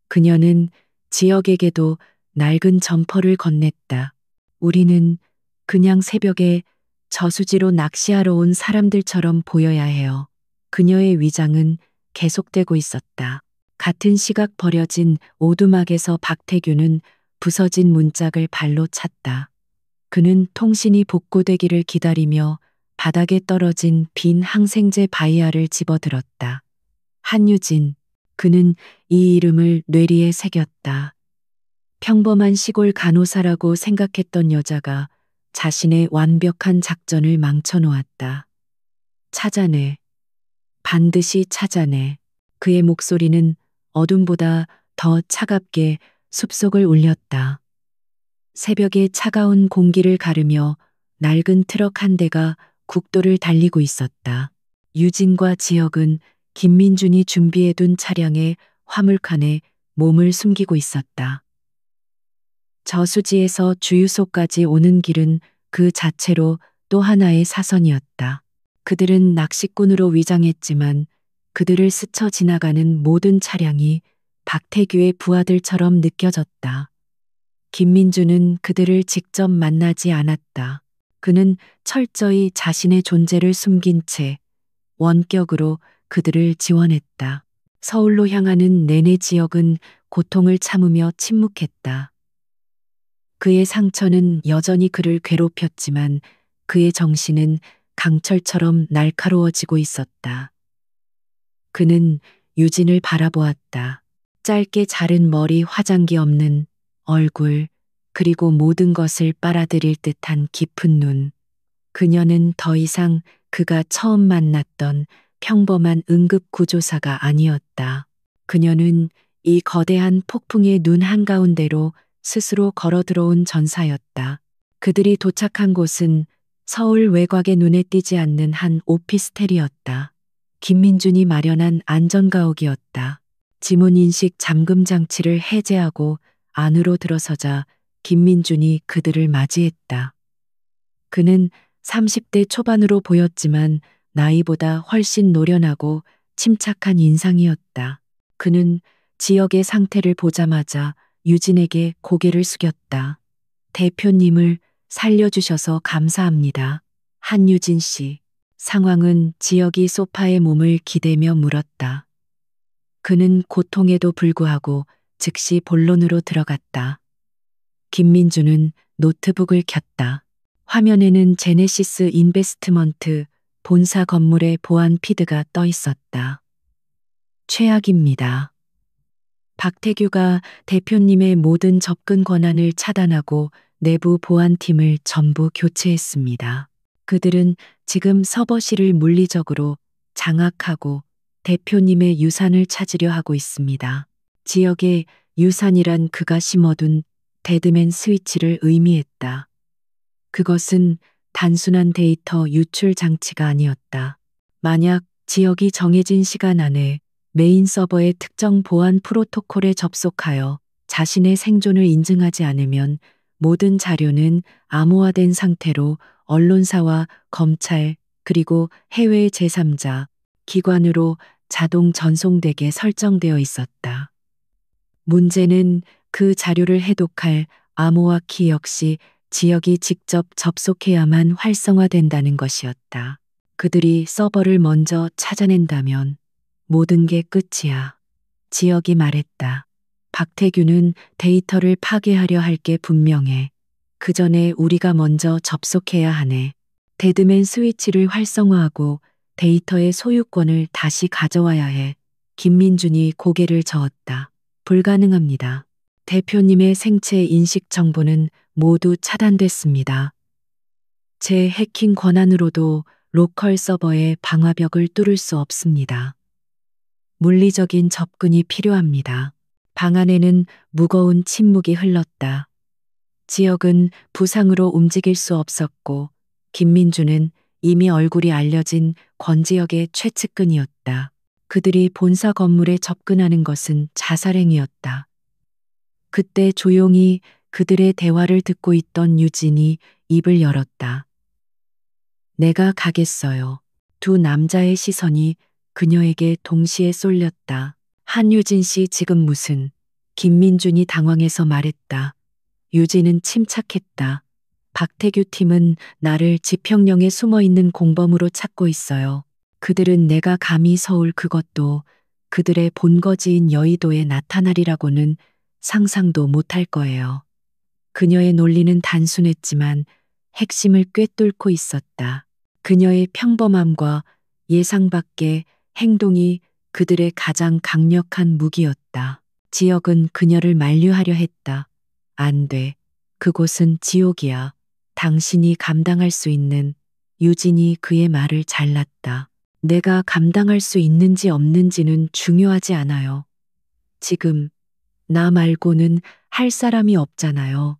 그녀는 지역에게도 낡은 점퍼를 건넸다. 우리는 그냥 새벽에 저수지로 낚시하러 온 사람들처럼 보여야 해요. 그녀의 위장은 계속되고 있었다. 같은 시각 버려진 오두막에서 박태규는 부서진 문짝을 발로 찼다. 그는 통신이 복구되기를 기다리며 바닥에 떨어진 빈 항생제 바이아를 집어들었다. 한유진, 그는 이 이름을 뇌리에 새겼다. 평범한 시골 간호사라고 생각했던 여자가 자신의 완벽한 작전을 망쳐놓았다. 찾아내. 반드시 찾아내. 그의 목소리는 어둠보다 더 차갑게 숲속을 울렸다. 새벽의 차가운 공기를 가르며 낡은 트럭 한 대가 국도를 달리고 있었다. 유진과 지혁은 김민준이 준비해둔 차량의 화물칸에 몸을 숨기고 있었다. 저수지에서 주유소까지 오는 길은 그 자체로 또 하나의 사선이었다. 그들은 낚시꾼으로 위장했지만 그들을 스쳐 지나가는 모든 차량이 박태규의 부하들처럼 느껴졌다. 김민주는 그들을 직접 만나지 않았다. 그는 철저히 자신의 존재를 숨긴 채 원격으로 그들을 지원했다. 서울로 향하는 내내 지역은 고통을 참으며 침묵했다. 그의 상처는 여전히 그를 괴롭혔지만 그의 정신은 강철처럼 날카로워지고 있었다. 그는 유진을 바라보았다. 짧게 자른 머리, 화장기 없는 얼굴, 그리고 모든 것을 빨아들일 듯한 깊은 눈. 그녀는 더 이상 그가 처음 만났던 평범한 응급구조사가 아니었다. 그녀는 이 거대한 폭풍의 눈 한가운데로 스스로 걸어 들어온 전사였다. 그들이 도착한 곳은 서울 외곽의 눈에 띄지 않는 한 오피스텔이었다. 김민준이 마련한 안전가옥이었다. 지문인식 잠금 장치를 해제하고 안으로 들어서자 김민준이 그들을 맞이했다. 그는 30대 초반으로 보였지만 나이보다 훨씬 노련하고 침착한 인상이었다. 그는 지역의 상태를 보자마자 유진에게 고개를 숙였다. 대표님을 살려주셔서 감사합니다. 한유진 씨. 상황은 지역이 소파에 몸을 기대며 물었다. 그는 고통에도 불구하고 즉시 본론으로 들어갔다. 김민주는 노트북을 켰다. 화면에는 제네시스 인베스트먼트 본사 건물의 보안 피드가 떠 있었다. 최악입니다. 박태규가 대표님의 모든 접근 권한을 차단하고 내부 보안팀을 전부 교체했습니다. 그들은 지금 서버실을 물리적으로 장악하고 대표님의 유산을 찾으려 하고 있습니다. 지역의 유산이란 그가 심어둔 데드맨 스위치를 의미했다. 그것은 단순한 데이터 유출 장치가 아니었다. 만약 지역이 정해진 시간 안에 메인 서버의 특정 보안 프로토콜에 접속하여 자신의 생존을 인증하지 않으면 모든 자료는 암호화된 상태로 언론사와 검찰 그리고 해외 제3자 기관으로 자동 전송되게 설정되어 있었다. 문제는 그 자료를 해독할 암호화 키 역시 지역이 직접 접속해야만 활성화된다는 것이었다. 그들이 서버를 먼저 찾아낸다면 모든 게 끝이야. 지역이 말했다. 박태규는 데이터를 파괴하려 할 게 분명해. 그 전에 우리가 먼저 접속해야 하네. 데드맨 스위치를 활성화하고 데이터의 소유권을 다시 가져와야 해. 김민준이 고개를 저었다. 불가능합니다. 대표님의 생체 인식 정보는 모두 차단됐습니다. 제 해킹 권한으로도 로컬 서버의 방화벽을 뚫을 수 없습니다. 물리적인 접근이 필요합니다. 방 안에는 무거운 침묵이 흘렀다. 지역은 부상으로 움직일 수 없었고 김민주는 이미 얼굴이 알려진 권지역의 최측근이었다. 그들이 본사 건물에 접근하는 것은 자살행위였다. 그때 조용히 그들의 대화를 듣고 있던 유진이 입을 열었다. 내가 가겠어요. 두 남자의 시선이 그녀에게 동시에 쏠렸다. 한유진 씨 지금 무슨? 김민준이 당황해서 말했다. 유진은 침착했다. 박태규 팀은 나를 지평령에 숨어있는 공범으로 찾고 있어요. 그들은 내가 감히 서울 그것도 그들의 본거지인 여의도에 나타나리라고는 상상도 못할 거예요. 그녀의 논리는 단순했지만 핵심을 꿰뚫고 있었다. 그녀의 평범함과 예상 밖의 행동이 그들의 가장 강력한 무기였다. 지역은 그녀를 만류하려 했다. 안 돼. 그곳은 지옥이야. 당신이 감당할 수 있는. 유진이 그의 말을 잘랐다. 내가 감당할 수 있는지 없는지는 중요하지 않아요. 지금 나 말고는 할 사람이 없잖아요.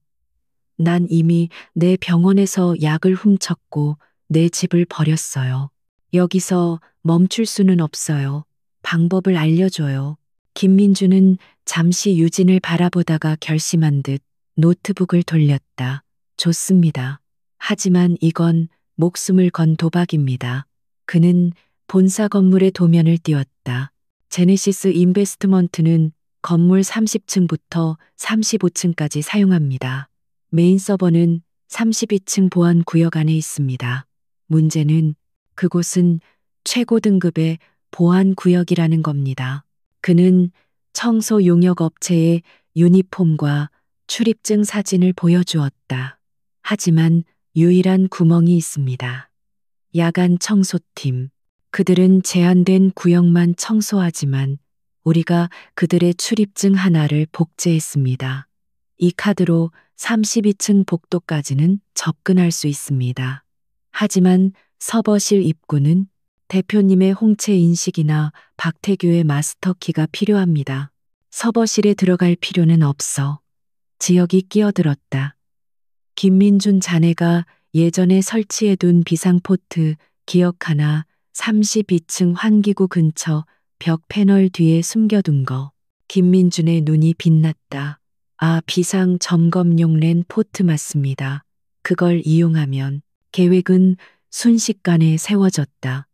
난 이미 내 병원에서 약을 훔쳤고 내 집을 버렸어요. 여기서 멈출 수는 없어요. 방법을 알려줘요. 김민주는 잠시 유진을 바라보다가 결심한 듯 노트북을 돌렸다. 좋습니다. 하지만 이건 목숨을 건 도박입니다. 그는 본사 건물의 도면을 띄웠다. 제네시스 인베스트먼트는 건물 30층부터 35층까지 사용합니다. 메인 서버는 32층 보안 구역 안에 있습니다. 문제는 그곳은 최고 등급의 보안 구역이라는 겁니다. 그는 청소 용역 업체의 유니폼과 출입증 사진을 보여주었다. 하지만 유일한 구멍이 있습니다. 야간 청소팀. 그들은 제한된 구역만 청소하지만 우리가 그들의 출입증 하나를 복제했습니다. 이 카드로 32층 복도까지는 접근할 수 있습니다. 하지만 서버실 입구는 대표님의 홍채 인식이나 박태규의 마스터키가 필요합니다. 서버실에 들어갈 필요는 없어. 지역이 끼어들었다. 김민준 자네가 예전에 설치해둔 비상포트 기억하나? 32층 환기구 근처 벽 패널 뒤에 숨겨둔 거. 김민준의 눈이 빛났다. 아, 비상 점검용 랜 포트 맞습니다. 그걸 이용하면 계획은 순식간에 세워졌다.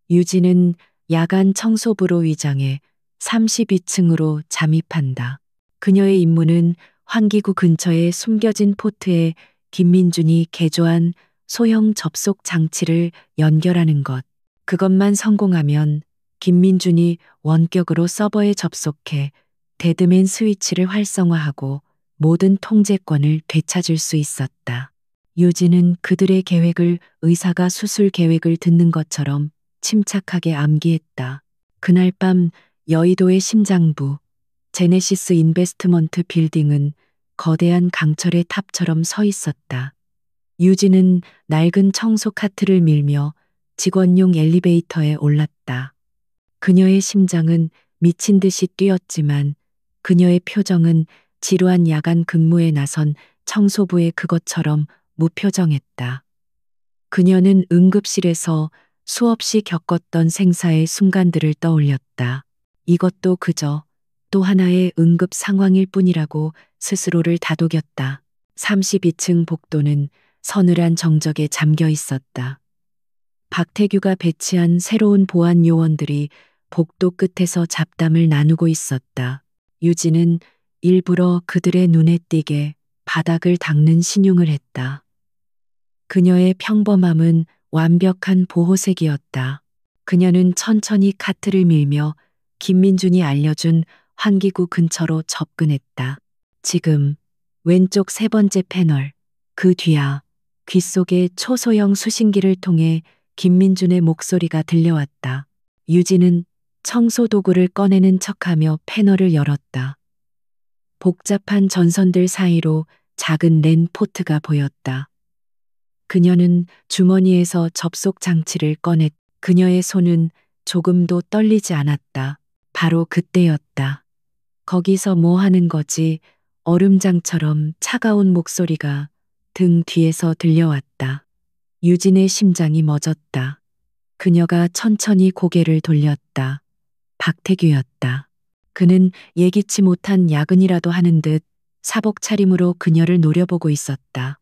유진은 야간 청소부로 위장해 32층으로 잠입한다. 그녀의 임무는 환기구 근처에 숨겨진 포트에 김민준이 개조한 소형 접속 장치를 연결하는 것. 그것만 성공하면 김민준이 원격으로 서버에 접속해 데드맨 스위치를 활성화하고 모든 통제권을 되찾을 수 있었다. 유진은 그들의 계획을 의사가 수술 계획을 듣는 것처럼 침착하게 암기했다. 그날 밤 여의도의 심장부 제네시스 인베스트먼트 빌딩은 거대한 강철의 탑처럼 서 있었다. 유진은 낡은 청소 카트를 밀며 직원용 엘리베이터에 올랐다. 그녀의 심장은 미친 듯이 뛰었지만 그녀의 표정은 지루한 야간 근무에 나선 청소부의 그것처럼 무표정했다. 그녀는 응급실에서 수없이 겪었던 생사의 순간들을 떠올렸다. 이것도 그저 또 하나의 응급 상황일 뿐이라고 스스로를 다독였다. 32층 복도는 서늘한 정적에 잠겨 있었다. 박태규가 배치한 새로운 보안 요원들이 복도 끝에서 잡담을 나누고 있었다. 유진은 일부러 그들의 눈에 띄게 바닥을 닦는 신용을 했다. 그녀의 평범함은 완벽한 보호색이었다. 그녀는 천천히 카트를 밀며 김민준이 알려준 환기구 근처로 접근했다. 지금 왼쪽 세 번째 패널, 그 뒤야. 귓속에 초소형 수신기를 통해 김민준의 목소리가 들려왔다. 유진은 청소 도구를 꺼내는 척하며 패널을 열었다. 복잡한 전선들 사이로 작은 랜 포트가 보였다. 그녀는 주머니에서 접속 장치를 꺼냈. 그녀의 손은 조금도 떨리지 않았다. 바로 그때였다. 거기서 뭐 하는 거지? 얼음장처럼 차가운 목소리가 등 뒤에서 들려왔다. 유진의 심장이 멎었다. 그녀가 천천히 고개를 돌렸다. 박태규였다. 그는 예기치 못한 야근이라도 하는 듯 사복 차림으로 그녀를 노려보고 있었다.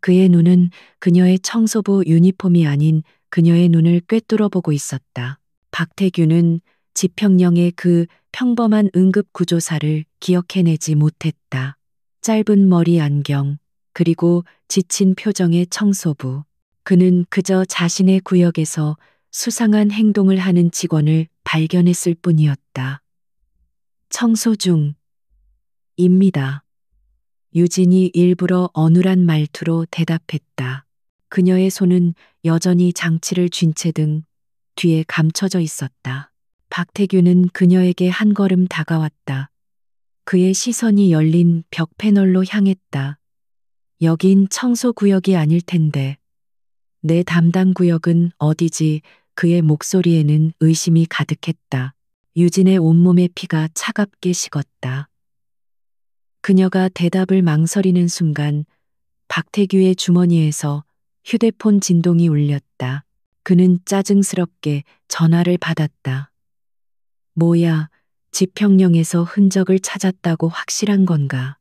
그의 눈은 그녀의 청소부 유니폼이 아닌 그녀의 눈을 꿰뚫어 보고 있었다. 박태규는 지평령의 그 평범한 응급구조사를 기억해내지 못했다. 짧은 머리 안경, 그리고 지친 표정의 청소부. 그는 그저 자신의 구역에서 수상한 행동을 하는 직원을 발견했을 뿐이었다. 청소 중입니다. 유진이 일부러 어눌한 말투로 대답했다. 그녀의 손은 여전히 장치를 쥔 채 등 뒤에 감춰져 있었다. 박태규는 그녀에게 한 걸음 다가왔다. 그의 시선이 열린 벽 패널로 향했다. 여긴 청소구역이 아닐 텐데. 내 담당 구역은 어디지? 그의 목소리에는 의심이 가득했다. 유진의 온몸의 피가 차갑게 식었다. 그녀가 대답을 망설이는 순간 박태규의 주머니에서 휴대폰 진동이 울렸다. 그는 짜증스럽게 전화를 받았다. 뭐야, 지평령에서 흔적을 찾았다고 확실한 건가?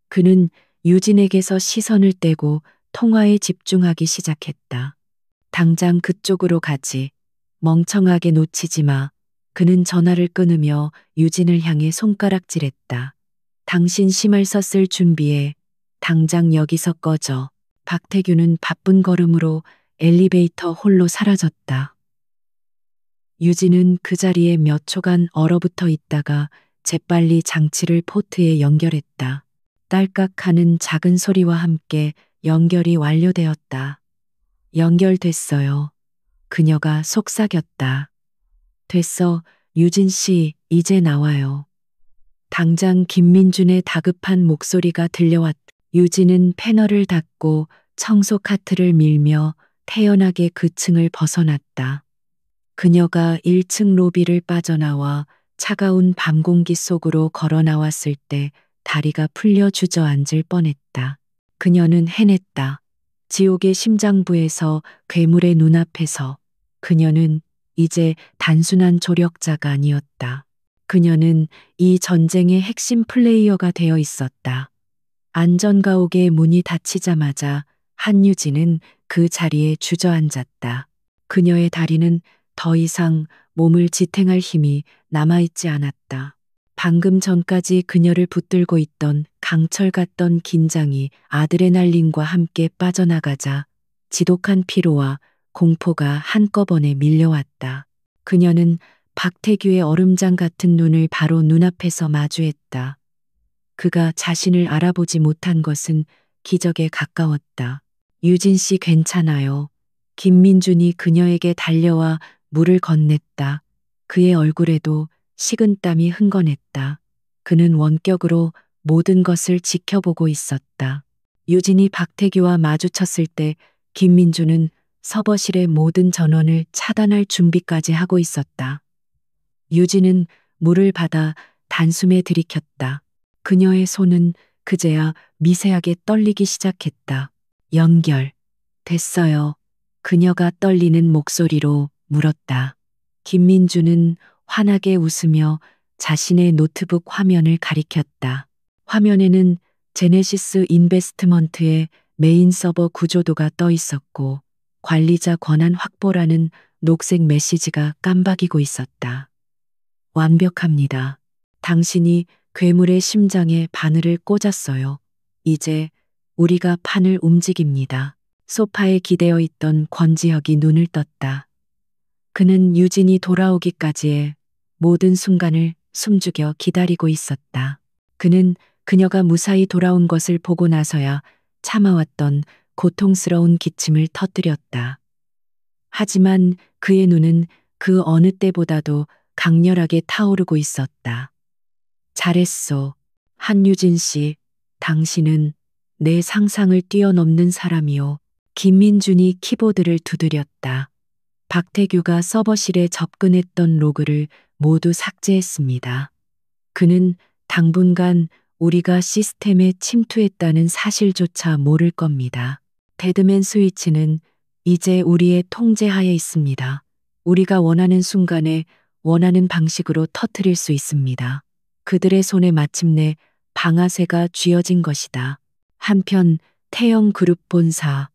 그는 유진에게서 시선을 떼고 통화에 집중하기 시작했다. 당장 그쪽으로 가지. 멍청하게 놓치지 마. 그는 전화를 끊으며 유진을 향해 손가락질했다. 당신 심할서 쓸 준비해. 당장 여기서 꺼져. 박태규는 바쁜 걸음으로 엘리베이터 홀로 사라졌다. 유진은 그 자리에 몇 초간 얼어붙어 있다가 재빨리 장치를 포트에 연결했다. 딸깍하는 작은 소리와 함께 연결이 완료되었다. 연결됐어요. 그녀가 속삭였다. 됐어, 유진 씨, 이제 나와요. 당장 김민준의 다급한 목소리가 들려왔다. 유진은 패널을 닫고 청소 카트를 밀며 태연하게 그 층을 벗어났다. 그녀가 1층 로비를 빠져나와 차가운 밤 공기 속으로 걸어 나왔을 때 다리가 풀려 주저앉을 뻔했다. 그녀는 해냈다. 지옥의 심장부에서 괴물의 눈앞에서 그녀는 이제 단순한 조력자가 아니었다. 그녀는 이 전쟁의 핵심 플레이어가 되어 있었다. 안전가옥의 문이 닫히자마자 한유진은 그 자리에 주저앉았다. 그녀의 다리는 더 이상 몸을 지탱할 힘이 남아있지 않았다. 방금 전까지 그녀를 붙들고 있던 강철 같던 긴장이 아드레날린과 함께 빠져나가자 지독한 피로와 공포가 한꺼번에 밀려왔다. 그녀는 박태규의 얼음장 같은 눈을 바로 눈앞에서 마주했다. 그가 자신을 알아보지 못한 것은 기적에 가까웠다. 유진 씨 괜찮아요. 김민준이 그녀에게 달려와 물을 건넸다. 그의 얼굴에도 식은땀이 흥건했다. 그는 원격으로 모든 것을 지켜보고 있었다. 유진이 박태규와 마주쳤을 때 김민준은 서버실의 모든 전원을 차단할 준비까지 하고 있었다. 유진은 물을 받아 단숨에 들이켰다. 그녀의 손은 그제야 미세하게 떨리기 시작했다. 연결. 됐어요. 그녀가 떨리는 목소리로 물었다. 김민주는 환하게 웃으며 자신의 노트북 화면을 가리켰다. 화면에는 제네시스 인베스트먼트의 메인 서버 구조도가 떠 있었고 관리자 권한 확보라는 녹색 메시지가 깜박이고 있었다. 완벽합니다. 당신이 괴물의 심장에 바늘을 꽂았어요. 이제 우리가 판을 움직입니다. 소파에 기대어 있던 권지혁이 눈을 떴다. 그는 유진이 돌아오기까지의 모든 순간을 숨죽여 기다리고 있었다. 그는 그녀가 무사히 돌아온 것을 보고 나서야 참아왔던 고통스러운 기침을 터뜨렸다. 하지만 그의 눈은 그 어느 때보다도 강렬하게 타오르고 있었다. 잘했소. 한유진 씨, 당신은 내 상상을 뛰어넘는 사람이오. 김민준이 키보드를 두드렸다. 박태규가 서버실에 접근했던 로그를 모두 삭제했습니다. 그는 당분간 우리가 시스템에 침투했다는 사실조차 모를 겁니다. 데드맨 스위치는 이제 우리의 통제하에 있습니다. 우리가 원하는 순간에 원하는 방식으로 터뜨릴 수 있습니다. 그들의 손에 마침내 방아쇠가 쥐어진 것이다. 한편 태영 그룹 본사.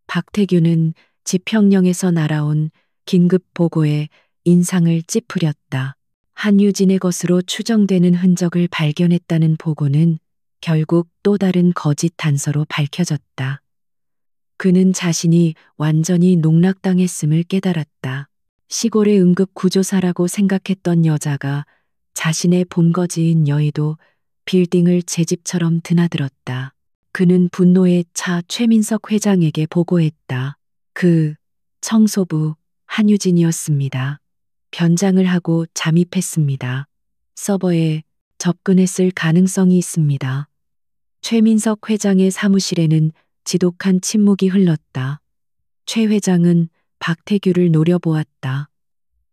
박태규는 지평령에서 날아온 긴급 보고에 인상을 찌푸렸다. 한유진의 것으로 추정되는 흔적을 발견했다는 보고는 결국 또 다른 거짓 단서로 밝혀졌다. 그는 자신이 완전히 농락당했음을 깨달았다. 시골의 응급 구조사라고 생각했던 여자가 자신의 본거지인 여의도 빌딩을 제 집처럼 드나들었다. 그는 분노에 차 최민석 회장에게 보고했다. 그 청소부 한유진이었습니다. 변장을 하고 잠입했습니다. 서버에 접근했을 가능성이 있습니다. 최민석 회장의 사무실에는 지독한 침묵이 흘렀다. 최 회장은 박태규를 노려보았다.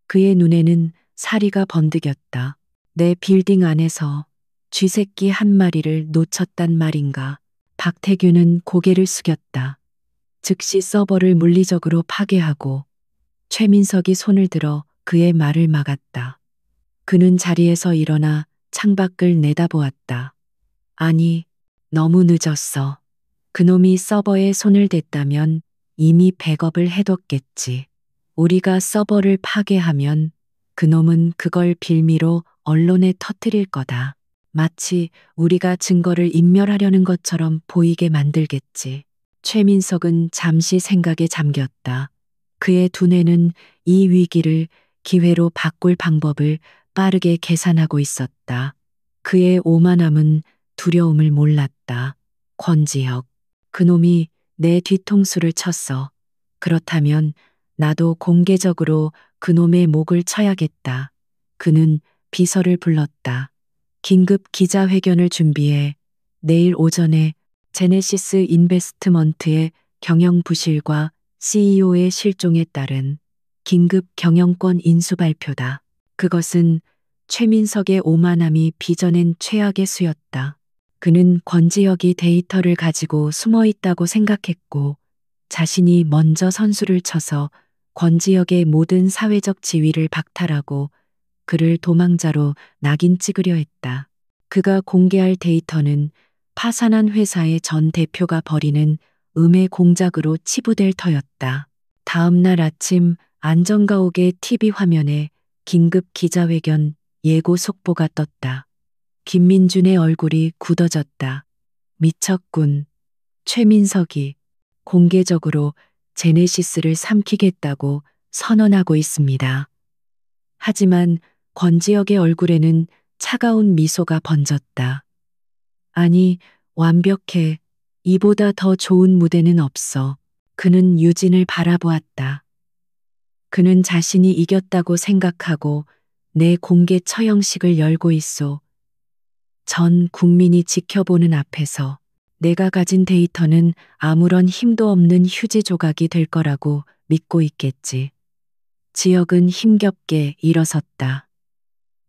그의 눈에는 사리가 번득였다. 내 빌딩 안에서 쥐새끼 한 마리를 놓쳤단 말인가. 박태규는 고개를 숙였다. 즉시 서버를 물리적으로 파괴하고 최민석이 손을 들어 그의 말을 막았다. 그는 자리에서 일어나 창밖을 내다보았다. 아니, 너무 늦었어. 그놈이 서버에 손을 댔다면 이미 백업을 해뒀겠지. 우리가 서버를 파괴하면 그놈은 그걸 빌미로 언론에 터뜨릴 거다. 마치 우리가 증거를 인멸하려는 것처럼 보이게 만들겠지. 최민석은 잠시 생각에 잠겼다. 그의 두뇌는 이 위기를 기회로 바꿀 방법을 빠르게 계산하고 있었다. 그의 오만함은 두려움을 몰랐다. 권지혁, 그놈이 내 뒤통수를 쳤어. 그렇다면 나도 공개적으로 그놈의 목을 쳐야겠다. 그는 비서를 불렀다. 긴급 기자회견을 준비해 내일 오전에 제네시스 인베스트먼트의 경영 부실과 CEO의 실종에 따른 긴급 경영권 인수 발표다. 그것은 최민석의 오만함이 빚어낸 최악의 수였다. 그는 권지혁이 데이터를 가지고 숨어 있다고 생각했고 자신이 먼저 선수를 쳐서 권지혁의 모든 사회적 지위를 박탈하고 그를 도망자로 낙인 찍으려 했다. 그가 공개할 데이터는 파산한 회사의 전 대표가 벌이는 음해 공작으로 치부될 터였다. 다음 날 아침 안정가옥의 TV 화면에 긴급 기자회견 예고 속보가 떴다. 김민준의 얼굴이 굳어졌다. 미쳤군. 최민석이 공개적으로 제네시스를 삼키겠다고 선언하고 있습니다. 하지만 권지혁의 얼굴에는 차가운 미소가 번졌다. 아니, 완벽해. 이보다 더 좋은 무대는 없어. 그는 유진을 바라보았다. 그는 자신이 이겼다고 생각하고 내 공개 처형식을 열고 있소. 전 국민이 지켜보는 앞에서 내가 가진 데이터는 아무런 힘도 없는 휴지 조각이 될 거라고 믿고 있겠지. 지혁은 힘겹게 일어섰다.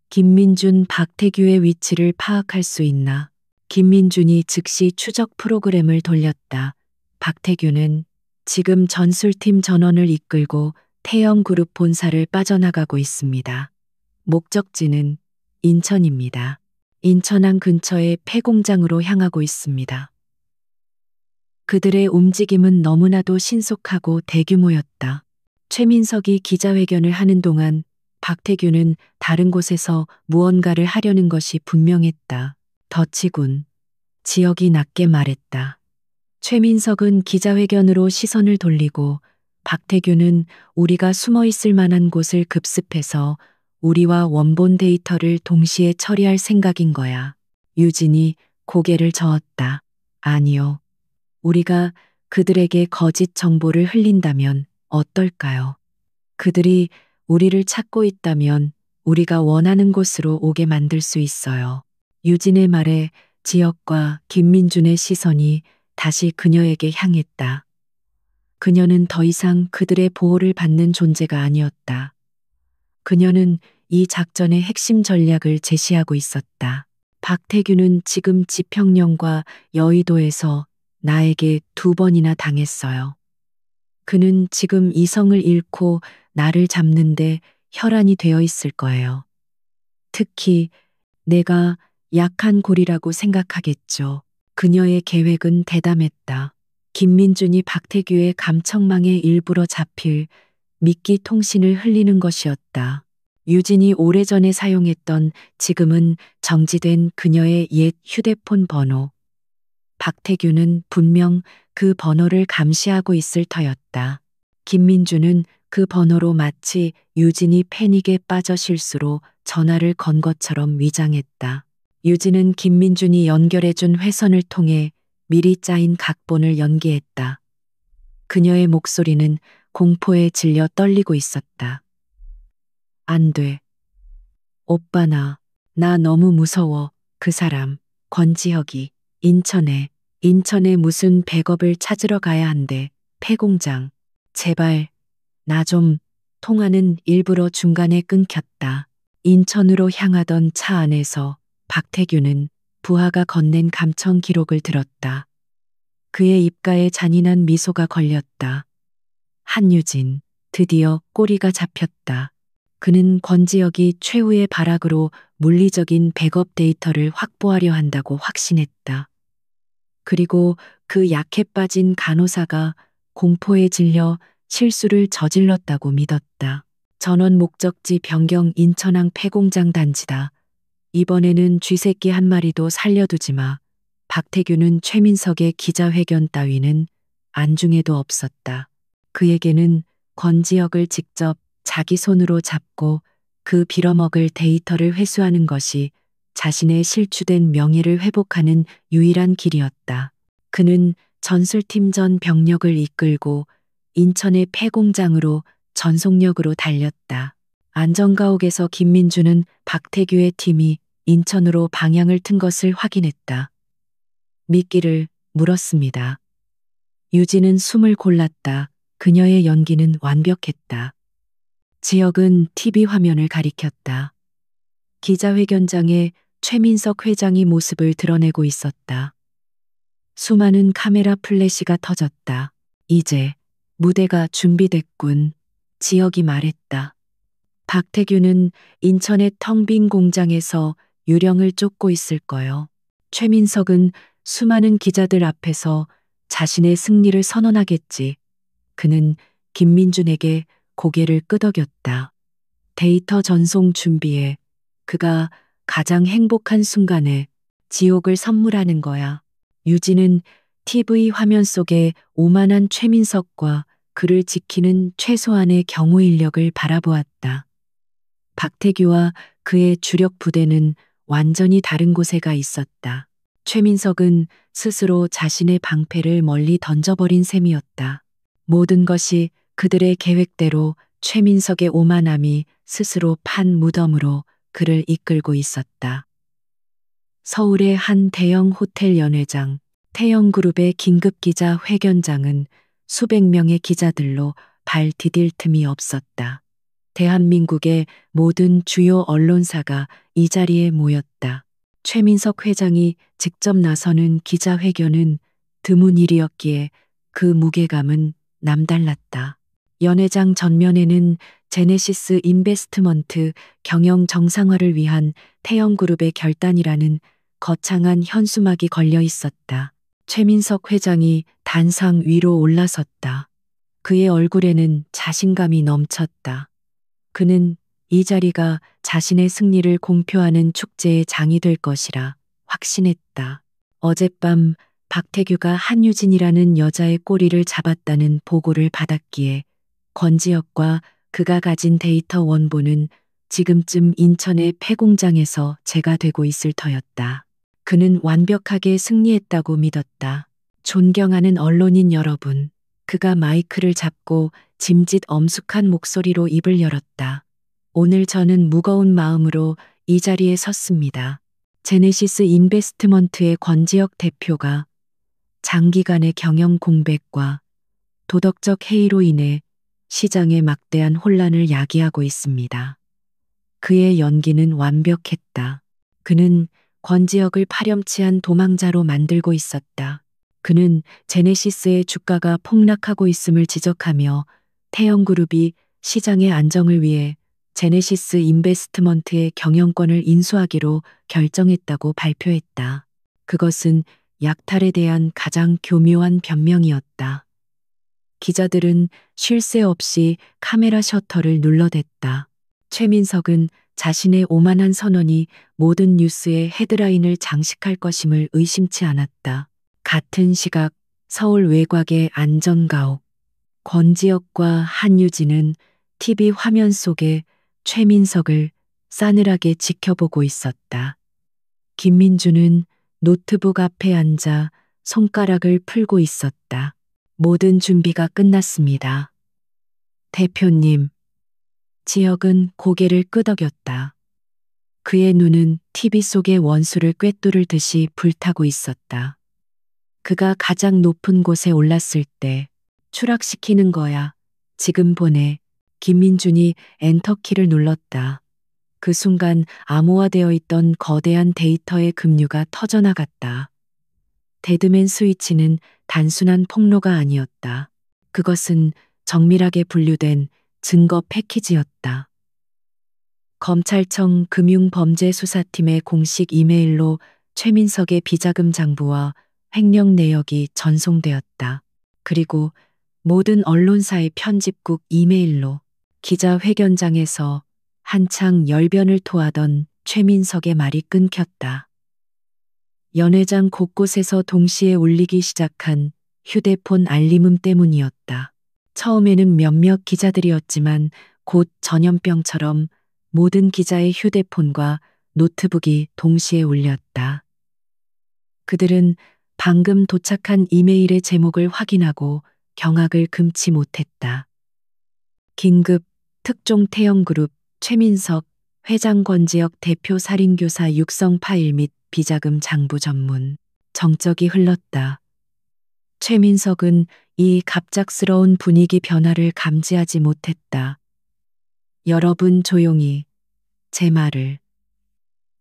김민준, 박태규의 위치를 파악할 수 있나? 김민준이 즉시 추적 프로그램을 돌렸다. 박태규는 지금 전술팀 전원을 이끌고 태영그룹 본사를 빠져나가고 있습니다. 목적지는 인천입니다. 인천항 근처의 폐공장으로 향하고 있습니다. 그들의 움직임은 너무나도 신속하고 대규모였다. 최민석이 기자회견을 하는 동안 박태규는 다른 곳에서 무언가를 하려는 것이 분명했다. 덫이군. 지혁이 낮게 말했다. 최민석은 기자회견으로 시선을 돌리고 박태규는 우리가 숨어 있을 만한 곳을 급습해서 우리와 원본 데이터를 동시에 처리할 생각인 거야. 유진이 고개를 저었다. 아니요. 우리가 그들에게 거짓 정보를 흘린다면 어떨까요? 그들이 우리를 찾고 있다면 우리가 원하는 곳으로 오게 만들 수 있어요. 유진의 말에 지혁과 김민준의 시선이 다시 그녀에게 향했다. 그녀는 더 이상 그들의 보호를 받는 존재가 아니었다. 그녀는 이 작전의 핵심 전략을 제시하고 있었다. 박태규는 지금 지평령과 여의도에서 나에게 2번이나 당했어요. 그는 지금 이성을 잃고 나를 잡는데 혈안이 되어 있을 거예요. 특히 내가 약한 고리라고 생각하겠죠. 그녀의 계획은 대담했다. 김민준이 박태규의 감청망에 일부러 잡힐 미끼 통신을 흘리는 것이었다. 유진이 오래전에 사용했던 지금은 정지된 그녀의 옛 휴대폰 번호. 박태규는 분명 그 번호를 감시하고 있을 터였다. 김민주는 그 번호로 마치 유진이 패닉에 빠져 실수로 전화를 건 것처럼 위장했다. 유진은 김민준이 연결해준 회선을 통해 미리 짜인 각본을 연기했다. 그녀의 목소리는 공포에 질려 떨리고 있었다. 안 돼. 오빠 나 너무 무서워. 그 사람, 권지혁이 인천에 무슨 백업을 찾으러 가야 한대. 폐공장. 제발, 나 좀. 통화는 일부러 중간에 끊겼다. 인천으로 향하던 차 안에서 박태규는 부하가 건넨 감청 기록을 들었다. 그의 입가에 잔인한 미소가 걸렸다. 한유진, 드디어 꼬리가 잡혔다. 그는 권지혁이 최후의 발악으로 물리적인 백업 데이터를 확보하려 한다고 확신했다. 그리고 그 약해 빠진 간호사가 공포에 질려 실수를 저질렀다고 믿었다. 전원 목적지 변경 인천항 폐공장 단지다. 이번에는 쥐새끼 한 마리도 살려두지 마. 박태규는 최민석의 기자회견 따위는 안중에도 없었다. 그에게는 권지혁을 직접 자기 손으로 잡고 그 빌어먹을 데이터를 회수하는 것이 자신의 실추된 명예를 회복하는 유일한 길이었다. 그는 전술팀 전 병력을 이끌고 인천의 폐공장으로 전속력으로 달렸다. 안전가옥에서 김민주는 박태규의 팀이 인천으로 방향을 튼 것을 확인했다. 미끼를 물었습니다. 유진은 숨을 골랐다. 그녀의 연기는 완벽했다. 지혁은 TV 화면을 가리켰다. 기자회견장에 최민석 회장이 모습을 드러내고 있었다. 수많은 카메라 플래시가 터졌다. 이제 무대가 준비됐군. 지혁이 말했다. 박태규는 인천의 텅 빈 공장에서 유령을 쫓고 있을 거요. 최민석은 수많은 기자들 앞에서 자신의 승리를 선언하겠지. 그는 김민준에게 고개를 끄덕였다. 데이터 전송 준비해. 그가 가장 행복한 순간에 지옥을 선물하는 거야. 유진은 TV 화면 속에 오만한 최민석과 그를 지키는 최소한의 경호 인력을 바라보았다. 박태규와 그의 주력 부대는 완전히 다른 곳에 가 있었다. 최민석은 스스로 자신의 방패를 멀리 던져버린 셈이었다. 모든 것이 그들의 계획대로 최민석의 오만함이 스스로 판 무덤으로 그를 이끌고 있었다. 서울의 한 대형 호텔 연회장, 태영그룹의 긴급기자 회견장은 수백 명의 기자들로 발 디딜 틈이 없었다. 대한민국의 모든 주요 언론사가 이 자리에 모였다. 최민석 회장이 직접 나서는 기자회견은 드문 일이었기에 그 무게감은 남달랐다. 연회장 전면에는 제네시스 인베스트먼트 경영 정상화를 위한 태영그룹의 결단이라는 거창한 현수막이 걸려 있었다. 최민석 회장이 단상 위로 올라섰다. 그의 얼굴에는 자신감이 넘쳤다. 그는 이 자리가 자신의 승리를 공표하는 축제의 장이 될 것이라 확신했다. 어젯밤 박태규가 한유진이라는 여자의 꼬리를 잡았다는 보고를 받았기에 권지혁과 그가 가진 데이터 원본은 지금쯤 인천의 폐공장에서 재가되고 있을 터였다. 그는 완벽하게 승리했다고 믿었다. 존경하는 언론인 여러분, 그가 마이크를 잡고 짐짓 엄숙한 목소리로 입을 열었다. 오늘 저는 무거운 마음으로 이 자리에 섰습니다. 제네시스 인베스트먼트의 권지혁 대표가 장기간의 경영 공백과 도덕적 해이로 인해 시장에 막대한 혼란을 야기하고 있습니다. 그의 연기는 완벽했다. 그는 권지혁을 파렴치한 도망자로 만들고 있었다. 그는 제네시스의 주가가 폭락하고 있음을 지적하며 태영그룹이 시장의 안정을 위해 제네시스 인베스트먼트의 경영권을 인수하기로 결정했다고 발표했다. 그것은 약탈에 대한 가장 교묘한 변명이었다. 기자들은 쉴 새 없이 카메라 셔터를 눌러댔다. 최민석은 자신의 오만한 선언이 모든 뉴스의 헤드라인을 장식할 것임을 의심치 않았다. 같은 시각 서울 외곽의 안전가옥, 권지혁과 한유진은 TV 화면 속에 최민석을 싸늘하게 지켜보고 있었다. 김민주는 노트북 앞에 앉아 손가락을 풀고 있었다. 모든 준비가 끝났습니다. 대표님. 지혁은 고개를 끄덕였다. 그의 눈은 TV 속의 원수를 꿰뚫을 듯이 불타고 있었다. 그가 가장 높은 곳에 올랐을 때 추락시키는 거야. 지금 보내. 김민준이 엔터키를 눌렀다. 그 순간 암호화되어 있던 거대한 데이터의 급류가 터져나갔다. 데드맨 스위치는 단순한 폭로가 아니었다. 그것은 정밀하게 분류된 증거 패키지였다. 검찰청 금융범죄수사팀의 공식 이메일로 최민석의 비자금 장부와 횡령 내역이 전송되었다. 그리고 모든 언론사의 편집국 이메일로 기자회견장에서 한창 열변을 토하던 최민석의 말이 끊겼다. 연회장 곳곳에서 동시에 울리기 시작한 휴대폰 알림음 때문이었다. 처음에는 몇몇 기자들이었지만 곧 전염병처럼 모든 기자의 휴대폰과 노트북이 동시에 울렸다. 그들은 방금 도착한 이메일의 제목을 확인하고 경악을 금치 못했다. 긴급 특종 태영그룹 최민석 회장 권지혁 대표 살인교사 육성 파일 및 비자금 장부 전문 정적이 흘렀다. 최민석은 이 갑작스러운 분위기 변화를 감지하지 못했다. 여러분 조용히 제 말을.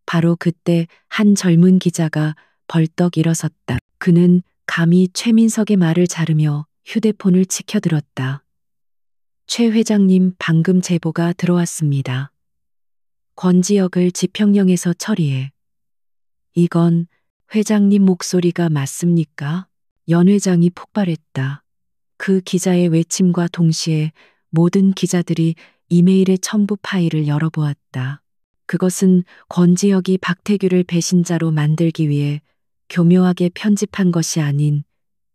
바로 그때 한 젊은 기자가 벌떡 일어섰다. 그는 감히 최민석의 말을 자르며 휴대폰을 치켜들었다. 최 회장님 방금 제보가 들어왔습니다. 권지혁을 지평령에서 처리해. 이건 회장님 목소리가 맞습니까? 연 회장이 폭발했다. 그 기자의 외침과 동시에 모든 기자들이 이메일의 첨부 파일을 열어보았다. 그것은 권지혁이 박태규를 배신자로 만들기 위해 교묘하게 편집한 것이 아닌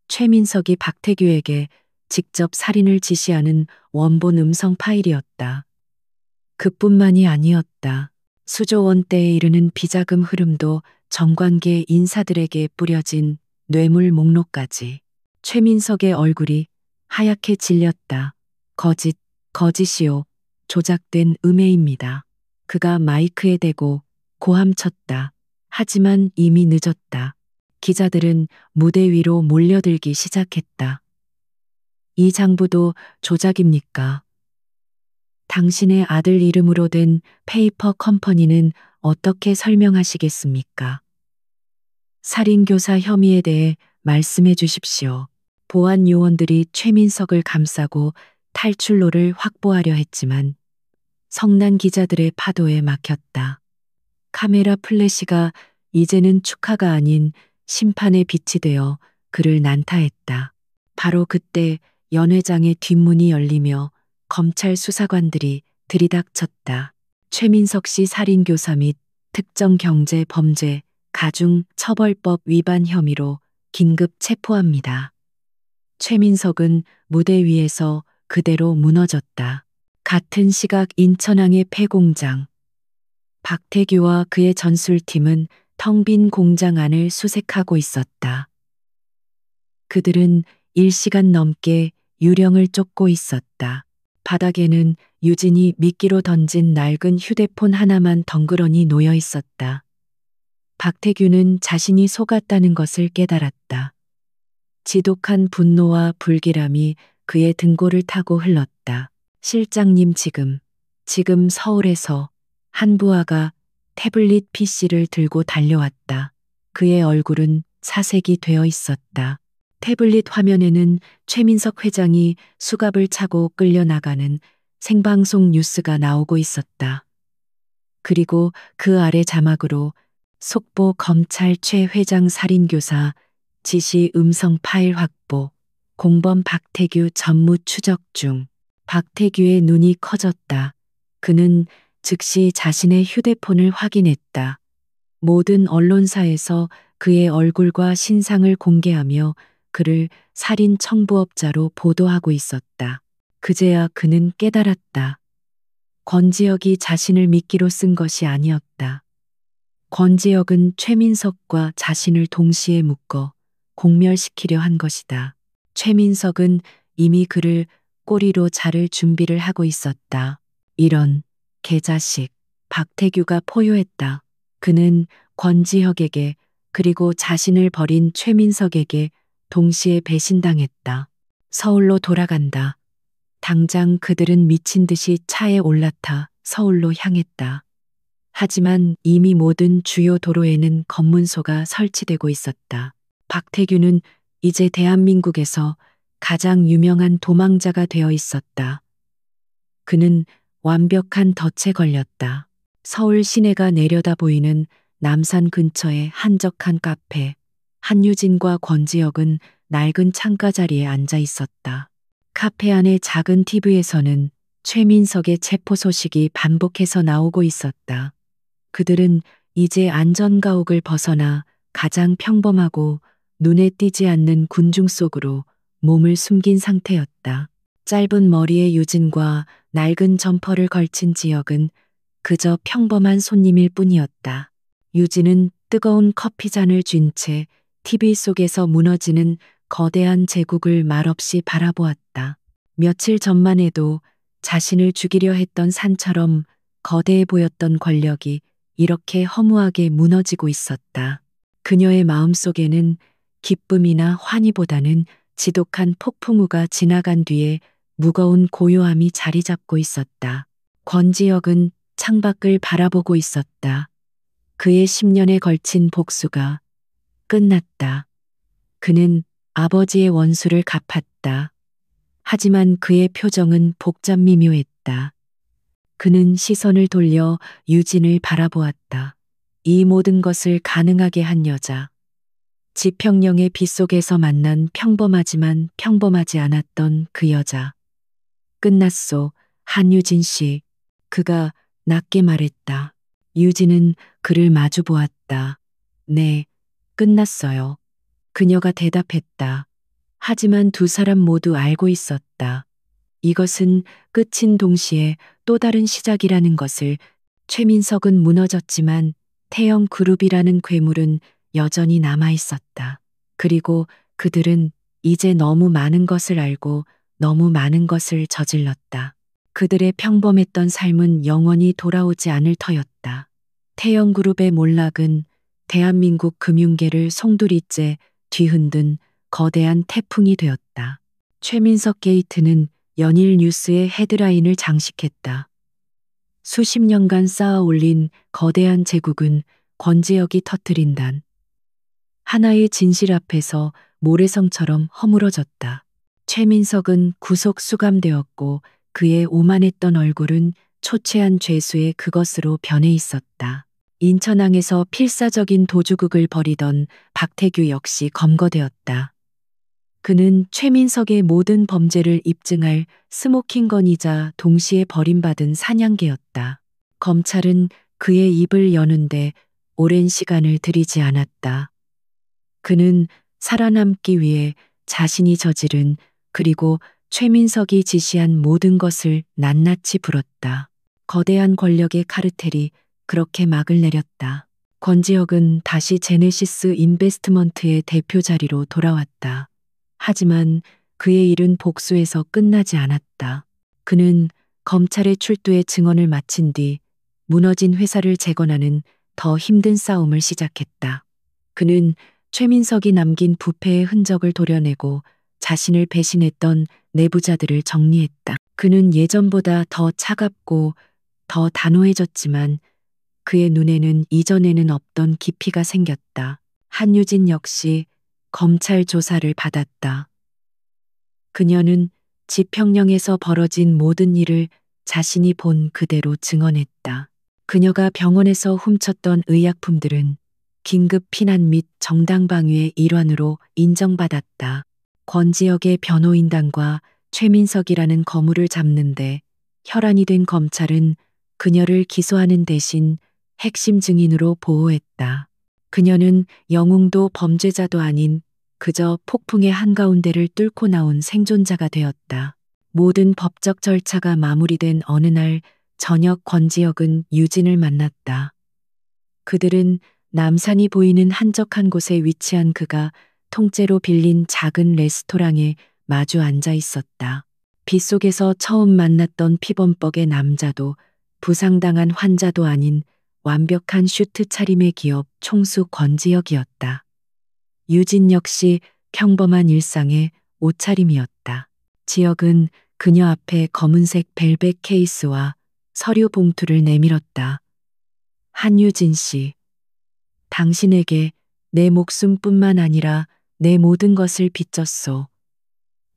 최민석이 박태규에게 직접 살인을 지시하는 원본 음성 파일이었다. 그뿐만이 아니었다. 수조 원대에 이르는 비자금 흐름도 정관계 인사들에게 뿌려진 뇌물 목록까지. 최민석의 얼굴이 하얗게 질렸다. 거짓이요. 조작된 음해입니다. 그가 마이크에 대고 고함쳤다. 하지만 이미 늦었다. 기자들은 무대 위로 몰려들기 시작했다. 이 장부도 조작입니까? 당신의 아들 이름으로 된 페이퍼 컴퍼니는 어떻게 설명하시겠습니까? 살인교사 혐의에 대해 말씀해 주십시오. 보안 요원들이 최민석을 감싸고 탈출로를 확보하려 했지만 성난 기자들의 파도에 막혔다. 카메라 플래시가 이제는 축하가 아닌 심판의 빛이 되어 그를 난타했다. 바로 그때 연 회장의 뒷문이 열리며 검찰 수사관들이 들이닥쳤다. 최민석 씨 살인교사 및 특정경제범죄 가중처벌법 위반 혐의로 긴급 체포합니다. 최민석은 무대 위에서 그대로 무너졌다. 같은 시각 인천항의 폐공장. 박태규와 그의 전술팀은 텅 빈 공장 안을 수색하고 있었다. 그들은 1시간 넘게 유령을 쫓고 있었다. 바닥에는 유진이 미끼로 던진 낡은 휴대폰 하나만 덩그러니 놓여 있었다. 박태규는 자신이 속았다는 것을 깨달았다. 지독한 분노와 불길함이 그의 등골을 타고 흘렀다. 실장님 지금 서울에서 한 부하가 태블릿 PC를 들고 달려왔다. 그의 얼굴은 사색이 되어 있었다. 태블릿 화면에는 최민석 회장이 수갑을 차고 끌려나가는 생방송 뉴스가 나오고 있었다. 그리고 그 아래 자막으로 속보 검찰 최 회장 살인교사 지시 음성 파일 확보, 공범 박태규 전무 추적 중. 박태규의 눈이 커졌다. 그는 즉시 자신의 휴대폰을 확인했다. 모든 언론사에서 그의 얼굴과 신상을 공개하며 그를 살인 청부업자로 보도하고 있었다. 그제야 그는 깨달았다. 권지혁이 자신을 미끼로 쓴 것이 아니었다. 권지혁은 최민석과 자신을 동시에 묶어 공멸시키려 한 것이다. 최민석은 이미 그를 꼬리로 자를 준비를 하고 있었다. 이런 개자식. 박태규가 포효했다. 그는 권지혁에게 그리고 자신을 버린 최민석에게 동시에 배신당했다. 서울로 돌아간다. 당장 그들은 미친 듯이 차에 올라타 서울로 향했다. 하지만 이미 모든 주요 도로에는 검문소가 설치되고 있었다. 박태규는 이제 대한민국에서 가장 유명한 도망자가 되어 있었다. 그는 완벽한 덫에 걸렸다. 서울 시내가 내려다 보이는 남산 근처의 한적한 카페. 한유진과 권지혁은 낡은 창가 자리에 앉아 있었다. 카페 안의 작은 TV에서는 최민석의 체포 소식이 반복해서 나오고 있었다. 그들은 이제 안전가옥을 벗어나 가장 평범하고 눈에 띄지 않는 군중 속으로 몸을 숨긴 상태였다. 짧은 머리의 유진과 낡은 점퍼를 걸친 지역은 그저 평범한 손님일 뿐이었다. 유진은 뜨거운 커피잔을 쥔 채 TV 속에서 무너지는 거대한 제국을 말없이 바라보았다. 며칠 전만 해도 자신을 죽이려 했던 산처럼 거대해 보였던 권력이 이렇게 허무하게 무너지고 있었다. 그녀의 마음속에는 기쁨이나 환희보다는 지독한 폭풍우가 지나간 뒤에 무거운 고요함이 자리 잡고 있었다. 권지혁은 창밖을 바라보고 있었다. 그의 10년에 걸친 복수가 끝났다. 그는 아버지의 원수를 갚았다. 하지만 그의 표정은 복잡 미묘했다. 그는 시선을 돌려 유진을 바라보았다. 이 모든 것을 가능하게 한 여자. 지평령의 빗속에서 만난 평범하지만 평범하지 않았던 그 여자. 끝났소, 한유진 씨. 그가 낮게 말했다. 유진은 그를 마주 보았다. 네, 끝났어요. 그녀가 대답했다. 하지만 두 사람 모두 알고 있었다. 이것은 끝인 동시에 또 다른 시작이라는 것을. 최민석은 무너졌지만 태영 그룹이라는 괴물은 여전히 남아 있었다. 그리고 그들은 이제 너무 많은 것을 알고 너무 많은 것을 저질렀다. 그들의 평범했던 삶은 영원히 돌아오지 않을 터였다. 태영 그룹의 몰락은 대한민국 금융계를 송두리째 뒤흔든 거대한 태풍이 되었다. 최민석 게이트는 연일 뉴스의 헤드라인을 장식했다. 수십 년간 쌓아 올린 거대한 제국은 권지혁이 터뜨린단. 하나의 진실 앞에서 모래성처럼 허물어졌다. 최민석은 구속 수감되었고 그의 오만했던 얼굴은 초췌한 죄수의 그것으로 변해 있었다. 인천항에서 필사적인 도주극을 벌이던 박태규 역시 검거되었다. 그는 최민석의 모든 범죄를 입증할 스모킹건이자 동시에 버림받은 사냥개였다. 검찰은 그의 입을 여는데 오랜 시간을 들이지 않았다. 그는 살아남기 위해 자신이 저지른 그리고 최민석이 지시한 모든 것을 낱낱이 불었다. 거대한 권력의 카르텔이 그렇게 막을 내렸다. 권지혁은 다시 제네시스 인베스트먼트의 대표 자리로 돌아왔다. 하지만 그의 일은 복수에서 끝나지 않았다. 그는 검찰의 출두에 증언을 마친 뒤 무너진 회사를 재건하는 더 힘든 싸움을 시작했다. 그는 최민석이 남긴 부패의 흔적을 도려내고 자신을 배신했던 내부자들을 정리했다. 그는 예전보다 더 차갑고 더 단호해졌지만 그의 눈에는 이전에는 없던 깊이가 생겼다. 한유진 역시 검찰 조사를 받았다. 그녀는 지평령에서 벌어진 모든 일을 자신이 본 그대로 증언했다. 그녀가 병원에서 훔쳤던 의약품들은 긴급 피난 및 정당 방위의 일환으로 인정받았다. 권지혁의 변호인단과 최민석이라는 거물을 잡는데 혈안이 된 검찰은 그녀를 기소하는 대신 핵심 증인으로 보호했다. 그녀는 영웅도 범죄자도 아닌 그저 폭풍의 한가운데를 뚫고 나온 생존자가 되었다. 모든 법적 절차가 마무리된 어느 날 저녁 권지혁은 유진을 만났다. 그들은 남산이 보이는 한적한 곳에 위치한 그가 통째로 빌린 작은 레스토랑에 마주 앉아 있었다. 빗속에서 처음 만났던 피범벅의 남자도 부상당한 환자도 아닌 완벽한 슈트 차림의 기업 총수 권지혁이었다. 유진 역시 평범한 일상의 옷차림이었다. 지혁은 그녀 앞에 검은색 벨벳 케이스와 서류 봉투를 내밀었다. 한유진 씨, 당신에게 내 목숨뿐만 아니라 내 모든 것을 빚졌소.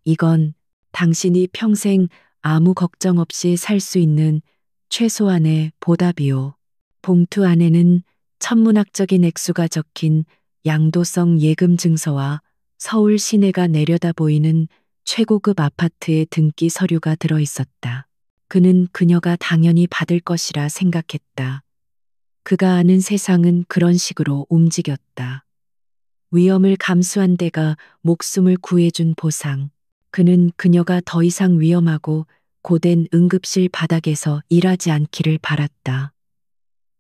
이건 당신이 평생 아무 걱정 없이 살 수 있는 최소한의 보답이오. 봉투 안에는 천문학적인 액수가 적힌 양도성 예금 증서와 서울 시내가 내려다 보이는 최고급 아파트의 등기 서류가 들어 있었다. 그는 그녀가 당연히 받을 것이라 생각했다. 그가 아는 세상은 그런 식으로 움직였다. 위험을 감수한 데가 목숨을 구해준 보상. 그는 그녀가 더 이상 위험하고 고된 응급실 바닥에서 일하지 않기를 바랐다.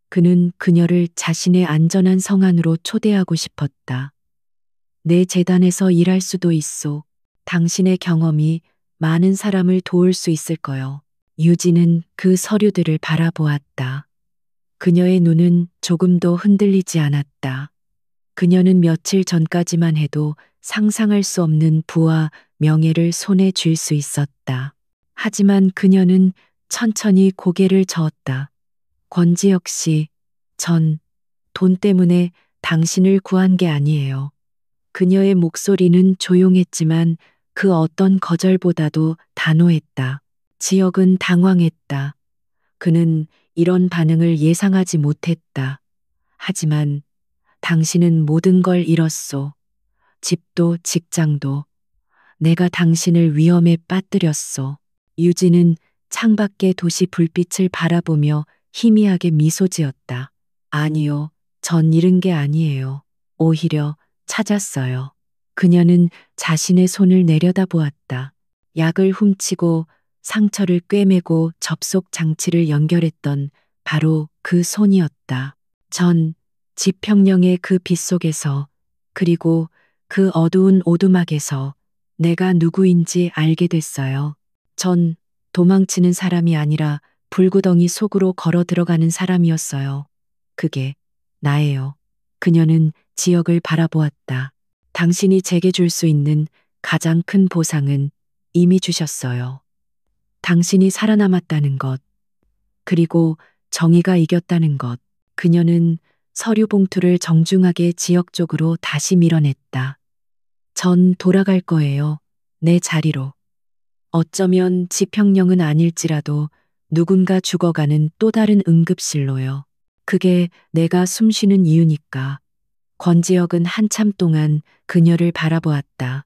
그는 그녀를 자신의 안전한 성안으로 초대하고 싶었다. 내 재단에서 일할 수도 있소. 당신의 경험이 많은 사람을 도울 수 있을 거요. 유진은 그 서류들을 바라보았다. 그녀의 눈은 조금도 흔들리지 않았다. 그녀는 며칠 전까지만 해도 상상할 수 없는 부와 명예를 손에 쥘 수 있었다. 하지만 그녀는 천천히 고개를 저었다. 권지혁 씨, 전 돈 때문에 당신을 구한 게 아니에요. 그녀의 목소리는 조용했지만 그 어떤 거절보다도 단호했다. 지혁은 당황했다. 그는 이런 반응을 예상하지 못했다. 하지만 당신은 모든 걸 잃었소. 집도 직장도. 내가 당신을 위험에 빠뜨렸소. 유진은 창밖의 도시 불빛을 바라보며 희미하게 미소 지었다. 아니요, 전 잃은 게 아니에요. 오히려 찾았어요. 그녀는 자신의 손을 내려다보았다. 약을 훔치고 상처를 꿰매고 접속 장치를 연결했던 바로 그 손이었다. 전 지평령의 그 빛 속에서 그리고 그 어두운 오두막에서 내가 누구인지 알게 됐어요. 전 도망치는 사람이 아니라 불구덩이 속으로 걸어 들어가는 사람이었어요. 그게 나예요. 그녀는 지역을 바라보았다. 당신이 제게 줄 수 있는 가장 큰 보상은 이미 주셨어요. 당신이 살아남았다는 것, 그리고 정의가 이겼다는 것. 그녀는 서류 봉투를 정중하게 지역 쪽으로 다시 밀어냈다. 전 돌아갈 거예요. 내 자리로. 어쩌면 지평령은 아닐지라도 누군가 죽어가는 또 다른 응급실로요. 그게 내가 숨 쉬는 이유니까. 권지혁은 한참 동안 그녀를 바라보았다.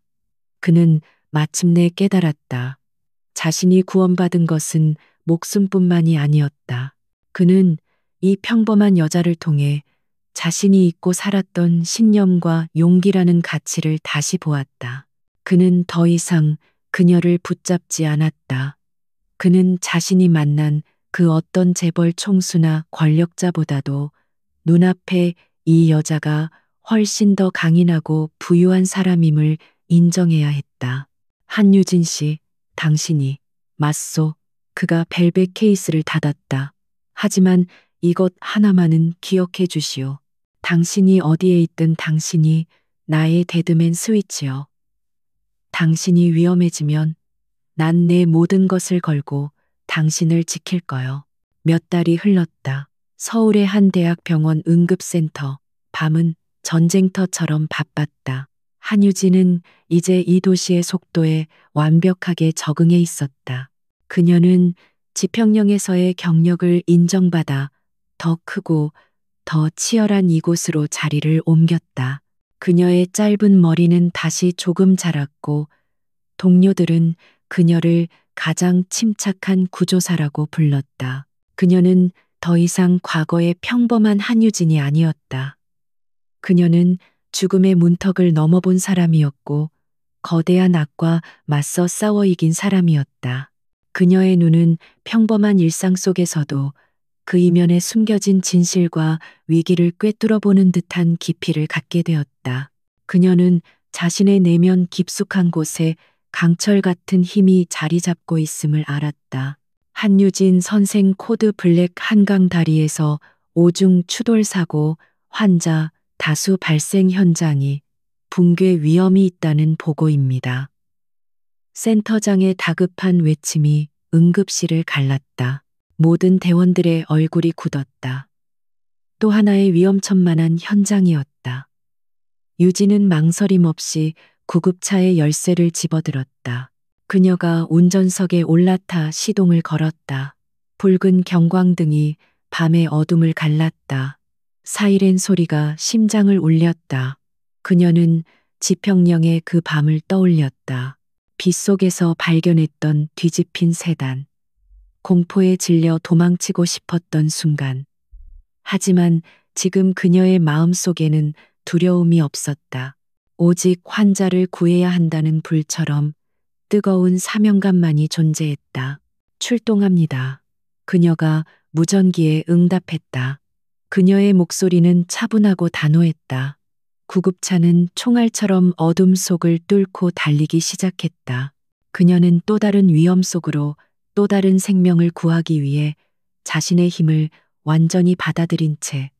그는 마침내 깨달았다. 자신이 구원받은 것은 목숨뿐만이 아니었다. 그는 이 평범한 여자를 통해 자신이 잊고 살았던 신념과 용기라는 가치를 다시 보았다. 그는 더 이상 그녀를 붙잡지 않았다. 그는 자신이 만난 그 어떤 재벌 총수나 권력자보다도 눈앞에 이 여자가 훨씬 더 강인하고 부유한 사람임을 인정해야 했다. 한유진 씨, 당신이 맞소. 그가 벨벳 케이스를 닫았다. 하지만 이것 하나만은 기억해 주시오. 당신이 어디에 있든 당신이 나의 데드맨 스위치요. 당신이 위험해지면 난 내 모든 것을 걸고 당신을 지킬 거요. 몇 달이 흘렀다. 서울의 한 대학병원 응급센터. 밤은 전쟁터처럼 바빴다. 한유진은 이제 이 도시의 속도에 완벽하게 적응해 있었다. 그녀는 지평령에서의 경력을 인정받아 더 크고 더 치열한 이곳으로 자리를 옮겼다. 그녀의 짧은 머리는 다시 조금 자랐고 동료들은 그녀를 가장 침착한 구조사라고 불렀다. 그녀는 더 이상 과거의 평범한 한유진이 아니었다. 그녀는 죽음의 문턱을 넘어본 사람이었고 거대한 악과 맞서 싸워 이긴 사람이었다. 그녀의 눈은 평범한 일상 속에서도 그 이면에 숨겨진 진실과 위기를 꿰뚫어 보는 듯한 깊이를 갖게 되었다. 그녀는 자신의 내면 깊숙한 곳에 강철 같은 힘이 자리 잡고 있음을 알았다. 한유진 선생 코드 블랙 한강 다리에서 오중 추돌 사고 환자 다수 발생 현장이 붕괴 위험이 있다는 보고입니다. 센터장의 다급한 외침이 응급실을 갈랐다. 모든 대원들의 얼굴이 굳었다. 또 하나의 위험천만한 현장이었다. 유진은 망설임 없이 구급차의 열쇠를 집어들었다. 그녀가 운전석에 올라타 시동을 걸었다. 붉은 경광등이 밤의 어둠을 갈랐다. 사이렌 소리가 심장을 울렸다. 그녀는 지평령의 그 밤을 떠올렸다. 빗속에서 발견했던 뒤집힌 세단. 공포에 질려 도망치고 싶었던 순간. 하지만 지금 그녀의 마음속에는 두려움이 없었다. 오직 환자를 구해야 한다는 불처럼 뜨거운 사명감만이 존재했다. 출동합니다. 그녀가 무전기에 응답했다. 그녀의 목소리는 차분하고 단호했다. 구급차는 총알처럼 어둠 속을 뚫고 달리기 시작했다. 그녀는 또 다른 위험 속으로 또 다른 생명을 구하기 위해 자신의 힘을 완전히 받아들인 채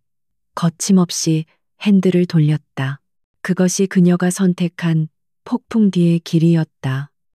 거침없이 핸들을 돌렸다. 그것이 그녀가 선택한 폭풍 뒤의 길이었다.